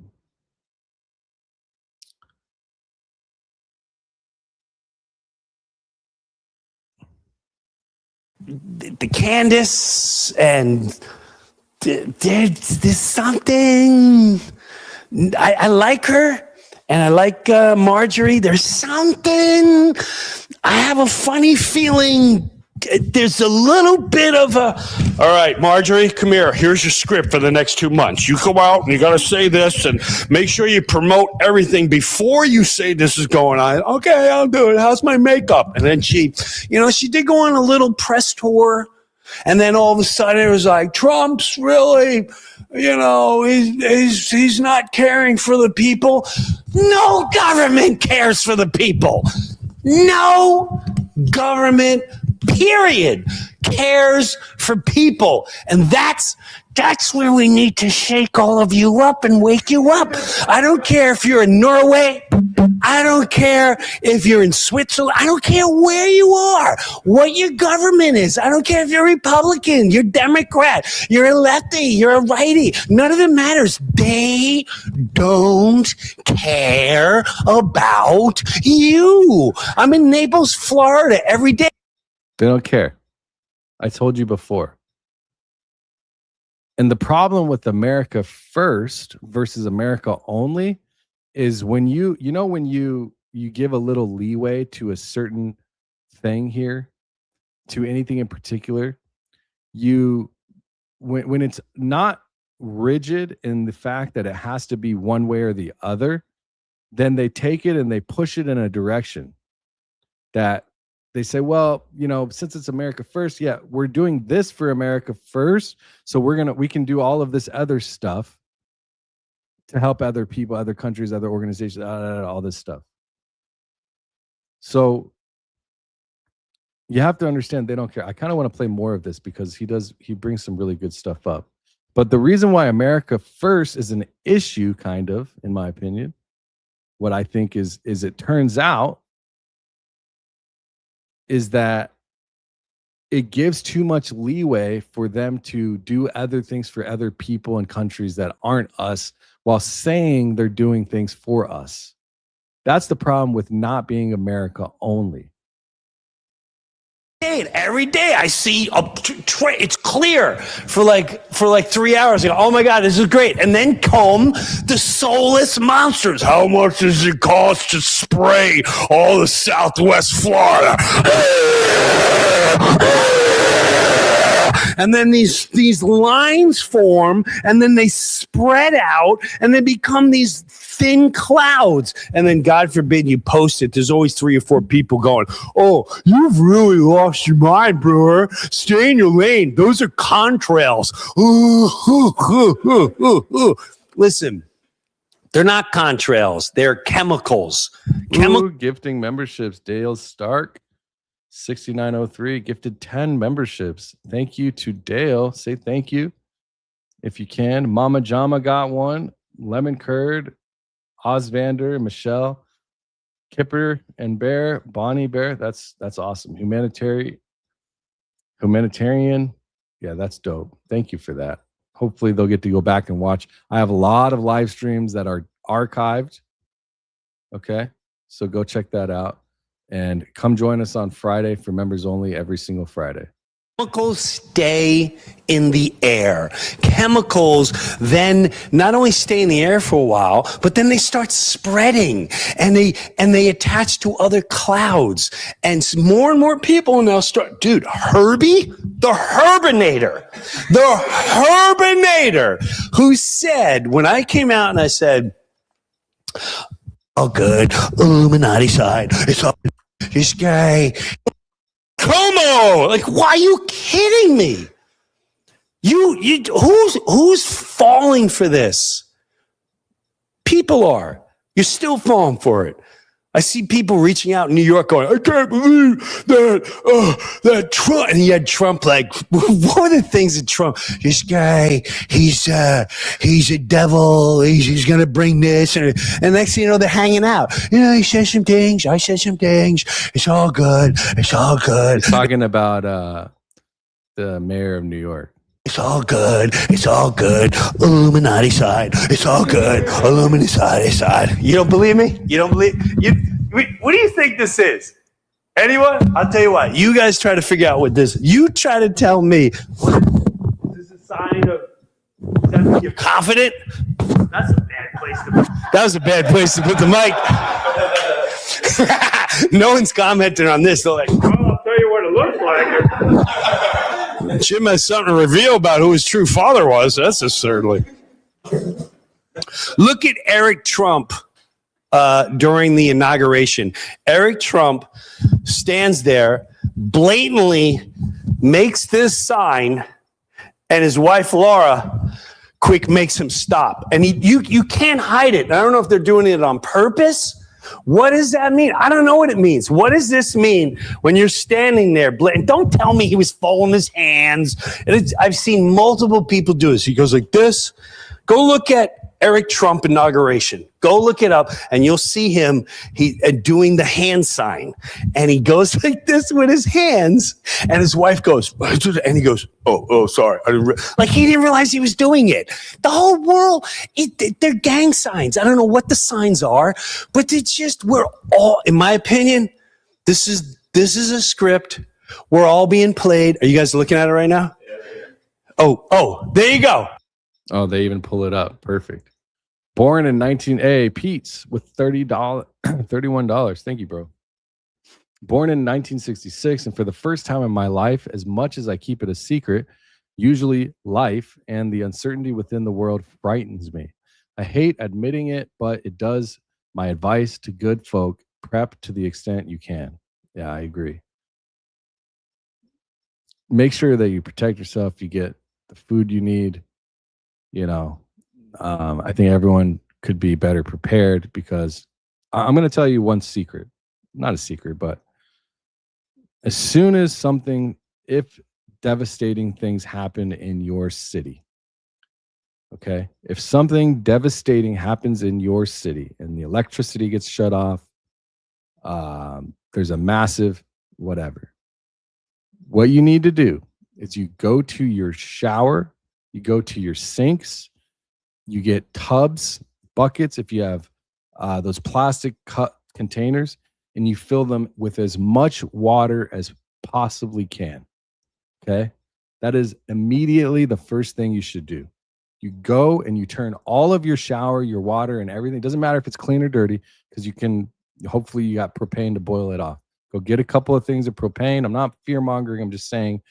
The Candace and there's something. I like her, and I like Marjorie. There's something. I have a funny feeling. There's a little bit of a. All right, Marjorie, come here. Here's your script for the next 2 months. You go out and you got to say this, and make sure you promote everything before you say this is going on. Okay, I'll do it. How's my makeup? And then she did go on a little press tour. And then all of a sudden it was like, Trump's really, he's not caring for the people. No government cares for the people. No government, period, cares for people. And that's where we need to shake all of you up and wake you up. I don't care if you're in Norway. I don't care if you're in Switzerland. I don't care where you are, what your government is. I don't care if you're Republican, you're Democrat, you're a lefty, you're a righty. None of it matters. They don't care about you. I'm in Naples, Florida every day. They don't care. I told you before. And the problem with America first versus America only is when you give a little leeway to a certain thing here, to anything in particular, when it's not rigid in the fact that it has to be one way or the other, then they take it and they push it in a direction that they say, well, since it's America first, yeah, we're doing this for America first, so we can do all of this other stuff to help other people, other countries, other organizations, all this stuff. So you have to understand they don't care. I kind of want to play more of this because he brings some really good stuff up. But the reason why America first is an issue, kind of, in my opinion, what I think is it turns out is that it gives too much leeway for them to do other things for other people and countries that aren't us, while saying they're doing things for us. That's the problem with not being America only. Every day I see it's clear for like 3 hours. I go, oh my God, this is great. And then come the soulless monsters. How much does it cost to spray all of Southwest Florida? and then these lines form, and then they spread out, and they become these thin clouds. And then, God forbid, you post it. There's always 3 or 4 people going, "Oh, you've really lost your mind, bro. Stay in your lane. Those are contrails." Listen, they're not contrails. They're chemicals. Gifting memberships. Dale Stark, 6903, gifted 10 memberships. Thank you to Dale. Say thank you if you can. Mama Jama got one. Lemon Curd, Osvander, Michelle, Kipper and Bear, Bonnie Bear. That's awesome. Humanitarian. Yeah, that's dope. Thank you for that. Hopefully they'll get to go back and watch. I have a lot of live streams that are archived. Okay, so go check that out. And come join us on Friday for members only every single Friday. Chemicals stay in the air. Chemicals then not only stay in the air for a while, but then they start spreading and they attach to other clouds. And more and more people now start, dude, Herbie, the Herbinator, who said, when I came out and I said, "Oh, good, Illuminati side, it's all this guy." Como, like, why are you kidding me? Who's falling for this? People are. You're still falling for it. I see people reaching out in New York going, "I can't believe that Trump," and he had Trump like, what were the things that Trump, this guy, he's a devil, he's going to bring this, and next thing you know, they're hanging out. He said some things, I said some things, it's all good. He's talking about the mayor of New York. It's all good. Illuminati side. It's all good. Illuminati side. You don't believe me? What do you think this is? Anyone? I'll tell you what. You guys try to figure out what this is. You try to tell me. Is this a sign of that you're confident? That's a bad place to put. That was a bad place to put the mic. No one's commenting on this. They're like, "Well, I'll tell you what it looks like." Jim has something to reveal about who his true father was. That's certainly. Look at Eric Trump during the inauguration. Eric Trump stands there, blatantly makes this sign, and his wife Laura quick makes him stop. And you can't hide it. I don't know if they're doing it on purpose. What does that mean? I don't know what it means. What does this mean when you're standing there? Don't tell me he was folding his hands. I've seen multiple people do this. He goes like this. Go look at Eric Trump inauguration. Go look it up, and you'll see him doing the hand sign. And he goes like this with his hands, and his wife goes, and he goes, oh, sorry. Like he didn't realize he was doing it. The whole world, they're gang signs. I don't know what the signs are, but it's just, we're all, in my opinion, this is a script. We're all being played. Are you guys looking at it right now? Yeah. Oh, there you go. Oh, they even pull it up. Perfect. Born in 19A, Pete's with $31. Thank you, bro. Born in 1966, and for the first time in my life, as much as I keep it a secret, usually life and the uncertainty within the world frightens me. I hate admitting it, but it does. My advice to good folk, prep to the extent you can. Yeah, I agree. Make sure that you protect yourself, you get the food you need. I think everyone could be better prepared, because I'm going to tell you one secret. Not a secret, but as soon as if devastating things happen in your city, okay? If something devastating happens in your city and the electricity gets shut off, there's a massive whatever. What you need to do is you go to your shower, you go to your sinks, you get tubs, buckets, if you have those plastic containers, and you fill them with as much water as possibly can. Okay? That is immediately the first thing you should do. You go and you turn all of your shower, your water, and everything. It doesn't matter if it's clean or dirty, because hopefully you got propane to boil it off. Go get a couple of things of propane. I'm not fear mongering. I'm just saying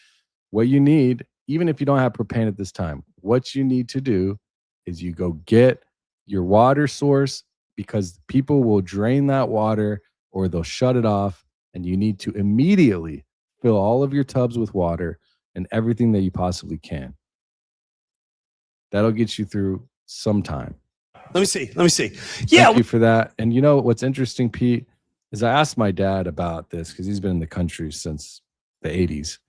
what you need even if you don't have propane at this time, what you need to do is you go get your water source, because people will drain that water or they'll shut it off, and you need to immediately fill all of your tubs with water and everything that you possibly can. That'll get you through some time. Let me see. Yeah. Thank you for that. And you know what's interesting, Pete, is I asked my dad about this because he's been in the country since the 80s.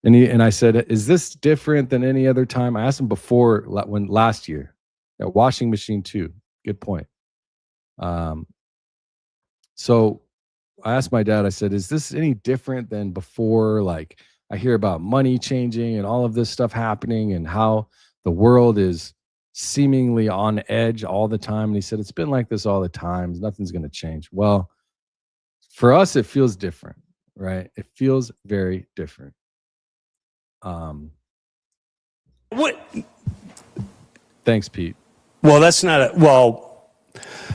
And I said, is this different than any other time? I asked him before, when last year, at washing machine too. Good point. So I asked my dad, I said, is this any different than before? Like, I hear about money changing and all of this stuff happening and how the world is seemingly on edge all the time. And he said, it's been like this all the time. Nothing's going to change. Well, for us, it feels different, right? It feels very different. What? Thanks, Pete. Well, that's not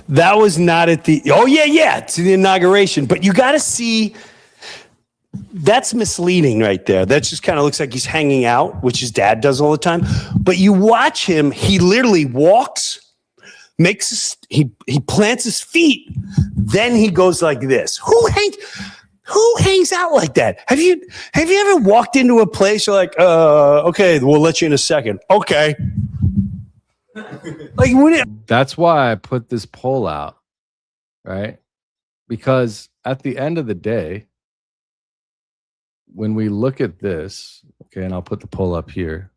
that was not at the, it's the inauguration, but you got to see, that's misleading right there. That just kind of looks like he's hanging out, which his dad does all the time. But you watch him, he literally walks, he plants his feet, then he goes like this. Who hangs out like that? Have you ever walked into a place, you're like, okay, we'll let you in a second. Okay. Like, that's why I put this poll out, right? Because at the end of the day, when we look at this, okay, and I'll put the poll up here.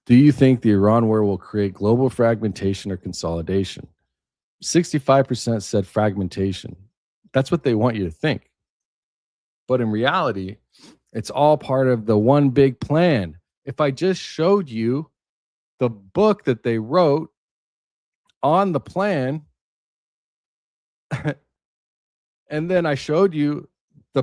Do you think the Iran war will create global fragmentation or consolidation? 65% said fragmentation. That's what they want you to think. But in reality, it's all part of the one big plan. If I just showed you the book that they wrote on the plan, and then I showed you the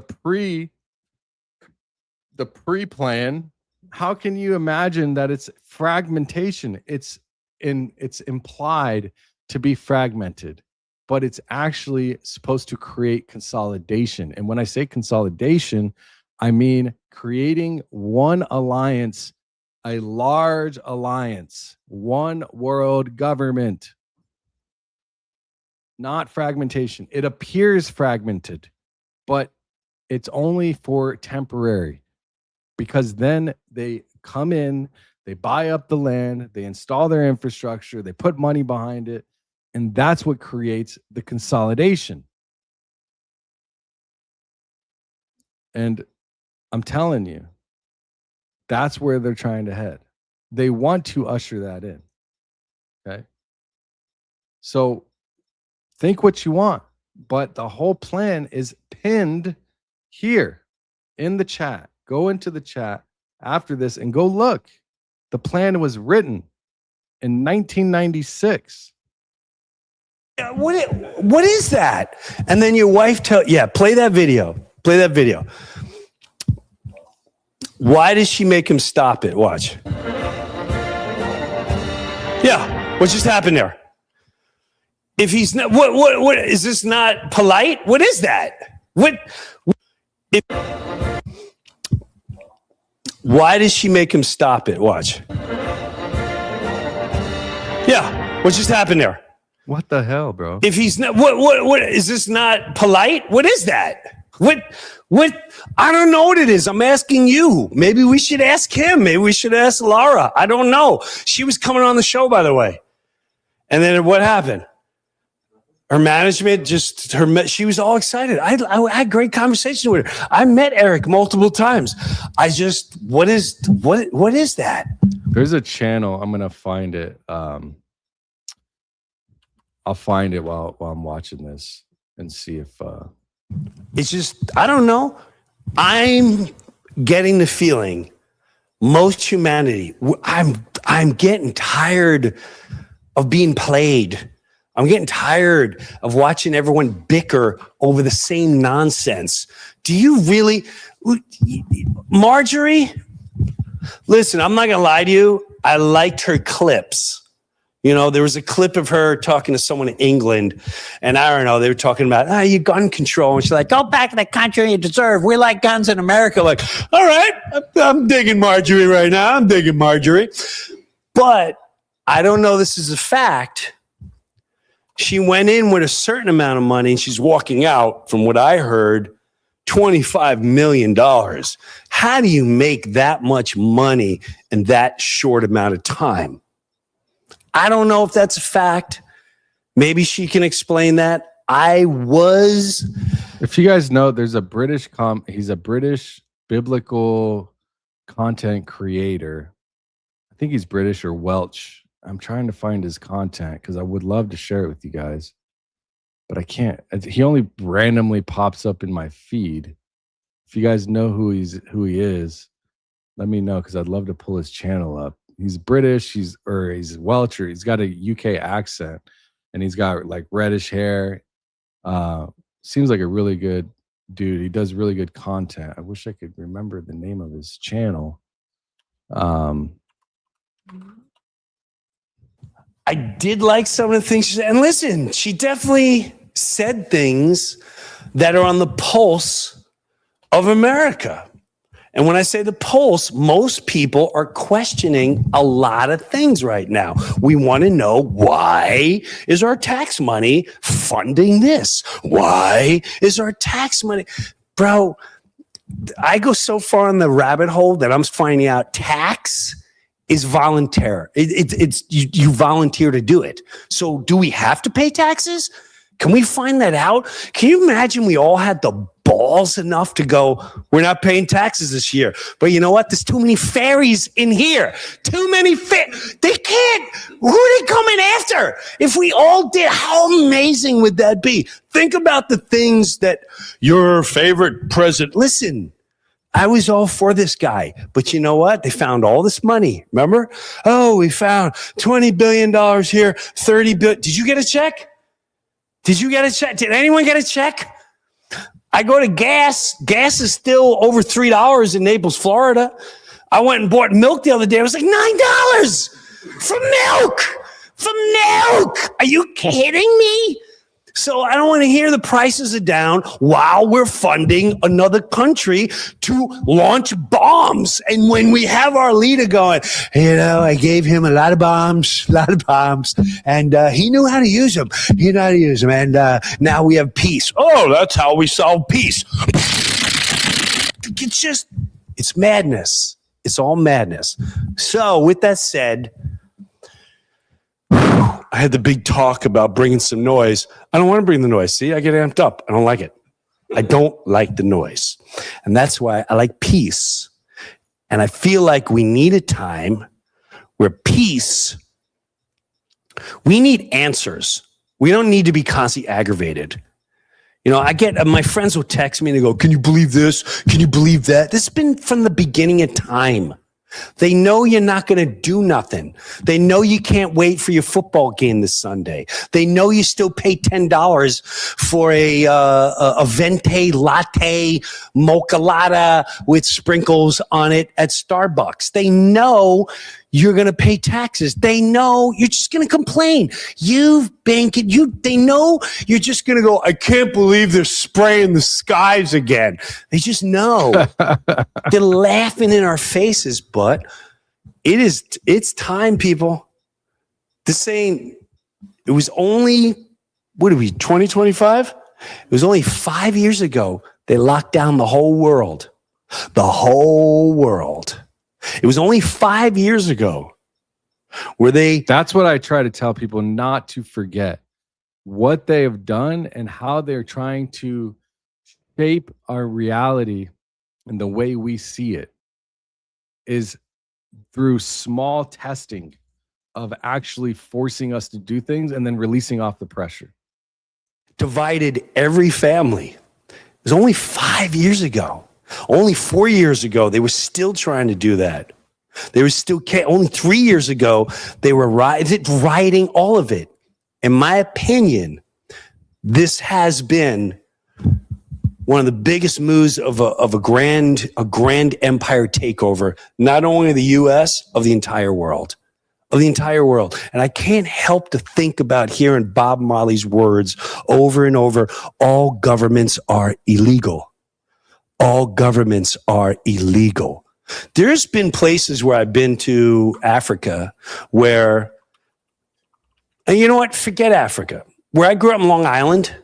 pre-plan, how can you imagine that it's fragmentation? It's implied to be fragmented, but it's actually supposed to create consolidation. And when I say consolidation, I mean creating one alliance, a large alliance, one world government, not fragmentation. It appears fragmented, but it's only for temporary, because then they come in, they buy up the land, they install their infrastructure, they put money behind it, and that's what creates the consolidation. And I'm telling you, that's where they're trying to head. They want to usher that in. Okay. So think what you want, but the whole plan is pinned here in the chat. Go into the chat after this and go look. The plan was written in 1996. What is that? And then your wife play that video. Play that video. Why does she make him stop it? Watch. Yeah, what just happened there? If he's not, what is this not polite? What is that? Why does she make him stop it? Watch. Yeah, what just happened there? What the hell, bro? If he's not, what is this not polite? What is that? What? I don't know what it is. I'm asking you. Maybe we should ask him. Maybe we should ask Laura. I don't know. She was coming on the show, by the way. And then what happened? Her management she was all excited. I had great conversations with her. I met Eric multiple times. What is that? There's a channel. I'm going to find it. I'll find it while I'm watching this and see if, it's just, I don't know. I'm getting the feeling most humanity, I'm getting tired of being played. I'm getting tired of watching everyone bicker over the same nonsense. Do you really, Marjorie? Listen, I'm not going to lie to you. I liked her clips. You know, there was a clip of her talking to someone in England, and I don't know, they were talking about, you gun control. And she's like, go back to the country you deserve. We like guns in America. Like, all right, I'm digging Marjorie right now. I'm digging Marjorie. But I don't know this is a fact. She went in with a certain amount of money, and she's walking out, from what I heard, $25 million. How do you make that much money in that short amount of time? I don't know if that's a fact. Maybe she can explain that. If you guys know, there's a British he's a British biblical content creator. I think he's British or Welsh. I'm trying to find his content because I would love to share it with you guys, but I can't. He only randomly pops up in my feed. If you guys know who he is, let me know because I'd love to pull his channel up. He's British, he's Welsh, he's got a UK accent, and he's got like reddish hair. Seems like a really good dude. He does really good content. I wish I could remember the name of his channel. I did like some of the things she said. And listen, she definitely said things that are on the pulse of America. And when I say the pulse, most people are questioning a lot of things right now. We want to know, why is our tax money funding this? Why is our tax money? Bro, I go so far in the rabbit hole that I'm finding out tax is volunteer. It's you volunteer to do it. So do we have to pay taxes? Can we find that out? Can you imagine we all had the balls enough to go, we're not paying taxes this year. But you know what? There's too many fairies in here. Too many they can't. Who are they coming after? If we all did, how amazing would that be? Think about the things that your favorite president. Listen, I was all for this guy, but you know what? They found all this money. Remember? Oh, we found $20 billion here, $30 billion. Did you get a check? Did you get a check? Did anyone get a check? I go to gas. Gas is still over $3 in Naples, Florida. I went and bought milk the other day. It was like $9 for milk. For milk. Are you kidding me? So I don't want to hear the prices are down while we're funding another country to launch bombs. And when we have our leader going, I gave him a lot of bombs, and he knew how to use them. He knew how to use them. And now we have peace. Oh, that's how we solve peace. It's madness. It's all madness. So with that said, I had the big talk about bringing some noise. I don't want to bring the noise. See, I get amped up. I don't like it. I don't like the noise. And that's why I like peace. And I feel like we need a time where we need answers. We don't need to be constantly aggravated. I get my friends will text me and they go, can you believe this? Can you believe that? This has been from the beginning of time. They know you're not going to do nothing. They know you can't wait for your football game this Sunday. They know you still pay $10 for a venti latte mocha latte with sprinkles on it at Starbucks. They know you're going to pay taxes. They know you're just going to complain. They know you're just going to go, I can't believe they're spraying the skies again. They just know. They're laughing in our faces, but it's time, people. It was only, 2025? It was only 5 years ago they locked down the whole world. The whole world. It was only 5 years ago That's what I try to tell people, not to forget what they have done and how they're trying to shape our reality and the way we see it is through small testing of actually forcing us to do things and then releasing off the pressure. Divided every family. It was only 5 years ago. Only 4 years ago, they were still trying to do that. They were still, only 3 years ago, they were rioting all of it. In my opinion, this has been one of the biggest moves of a grand empire takeover, not only of the U.S., of the entire world. of the entire world. And I can't help to think about hearing Bob Marley's words over and over. All governments are illegal. All governments are illegal. There's been places where I've been to Africa where, and you know what? Forget Africa. Where I grew up in Long Island,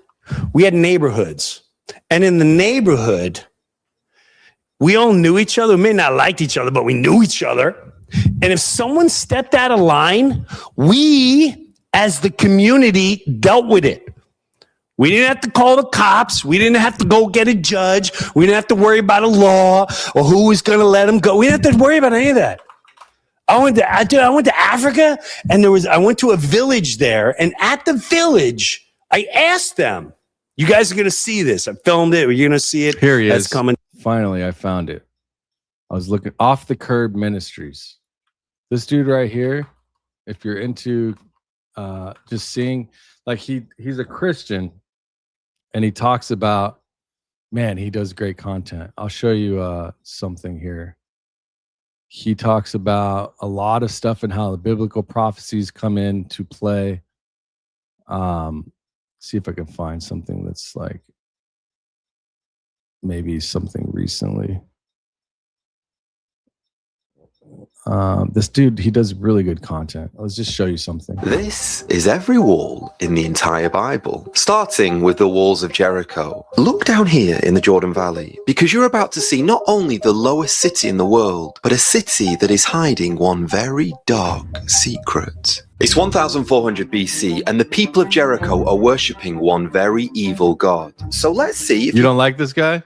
we had neighborhoods. And in the neighborhood, we all knew each other. We may not have liked each other, but we knew each other. And if someone stepped out of line, we, as the community, dealt with it. We didn't have to call the cops. We didn't have to go get a judge. We didn't have to worry about a law or who was going to let them go. We didn't have to worry about any of that. I went to Africa, and I went to a village there, and at the village, I asked them, you guys are going to see this. I filmed it. Are you going to see it? Here he is. Coming. Finally, I found it. I was looking Off the Curb Ministries. This dude right here, if you're into just seeing, like he's a Christian, and he talks about, man, he does great content. I'll show you something here. He talks about a lot of stuff and how the biblical prophecies come into play. See if I can find something that's like maybe something recently. This dude, he does really good content. Let's just show you something. This is every wall in the entire Bible, starting with the walls of Jericho. Look down here in the Jordan Valley, because you're about to see not only the lowest city in the world, but a city that is hiding one very dark secret. It's 1400 BC, and the people of Jericho are worshipping one very evil god. So let's see if you don't like this guy?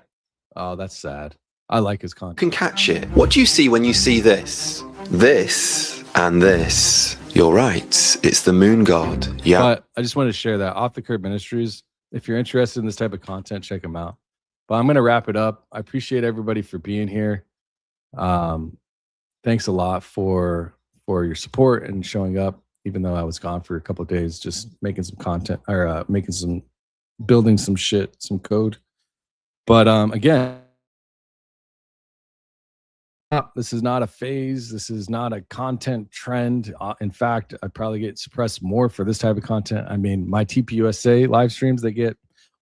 Oh, that's sad. I like his content. Can catch it. What do you see when you see this? This and this. You're right. It's the moon god. Yeah. But I just wanted to share that. Off the Curb Ministries. If you're interested in this type of content, check them out. But I'm going to wrap it up. I appreciate everybody for being here. Thanks a lot for your support and showing up, even though I was gone for a couple of days, just making some content or building some shit, some code. But again, this is not a phase. This is not a content trend. In fact, I'd probably get suppressed more for this type of content. I mean, my TPUSA live streams, they get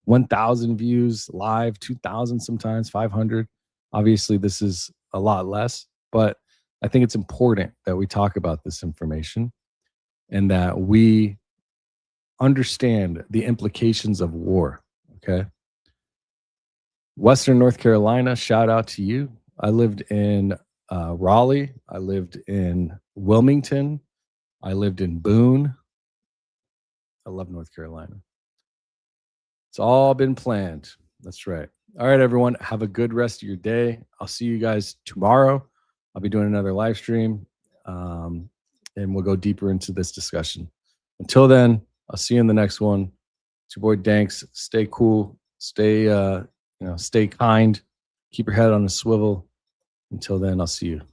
1,000 views live, 2,000 sometimes, 500. Obviously, this is a lot less, but I think it's important that we talk about this information and that we understand the implications of war, okay? Western North Carolina, shout out to you. I lived in Raleigh. I lived in Wilmington. I lived in Boone. I love North Carolina. It's all been planned. That's right. All right, everyone. Have a good rest of your day. I'll see you guys tomorrow. I'll be doing another live stream, and we'll go deeper into this discussion. Until then, I'll see you in the next one. It's your boy Danks. Stay cool. Stay kind. Keep your head on a swivel. Until then, I'll see you.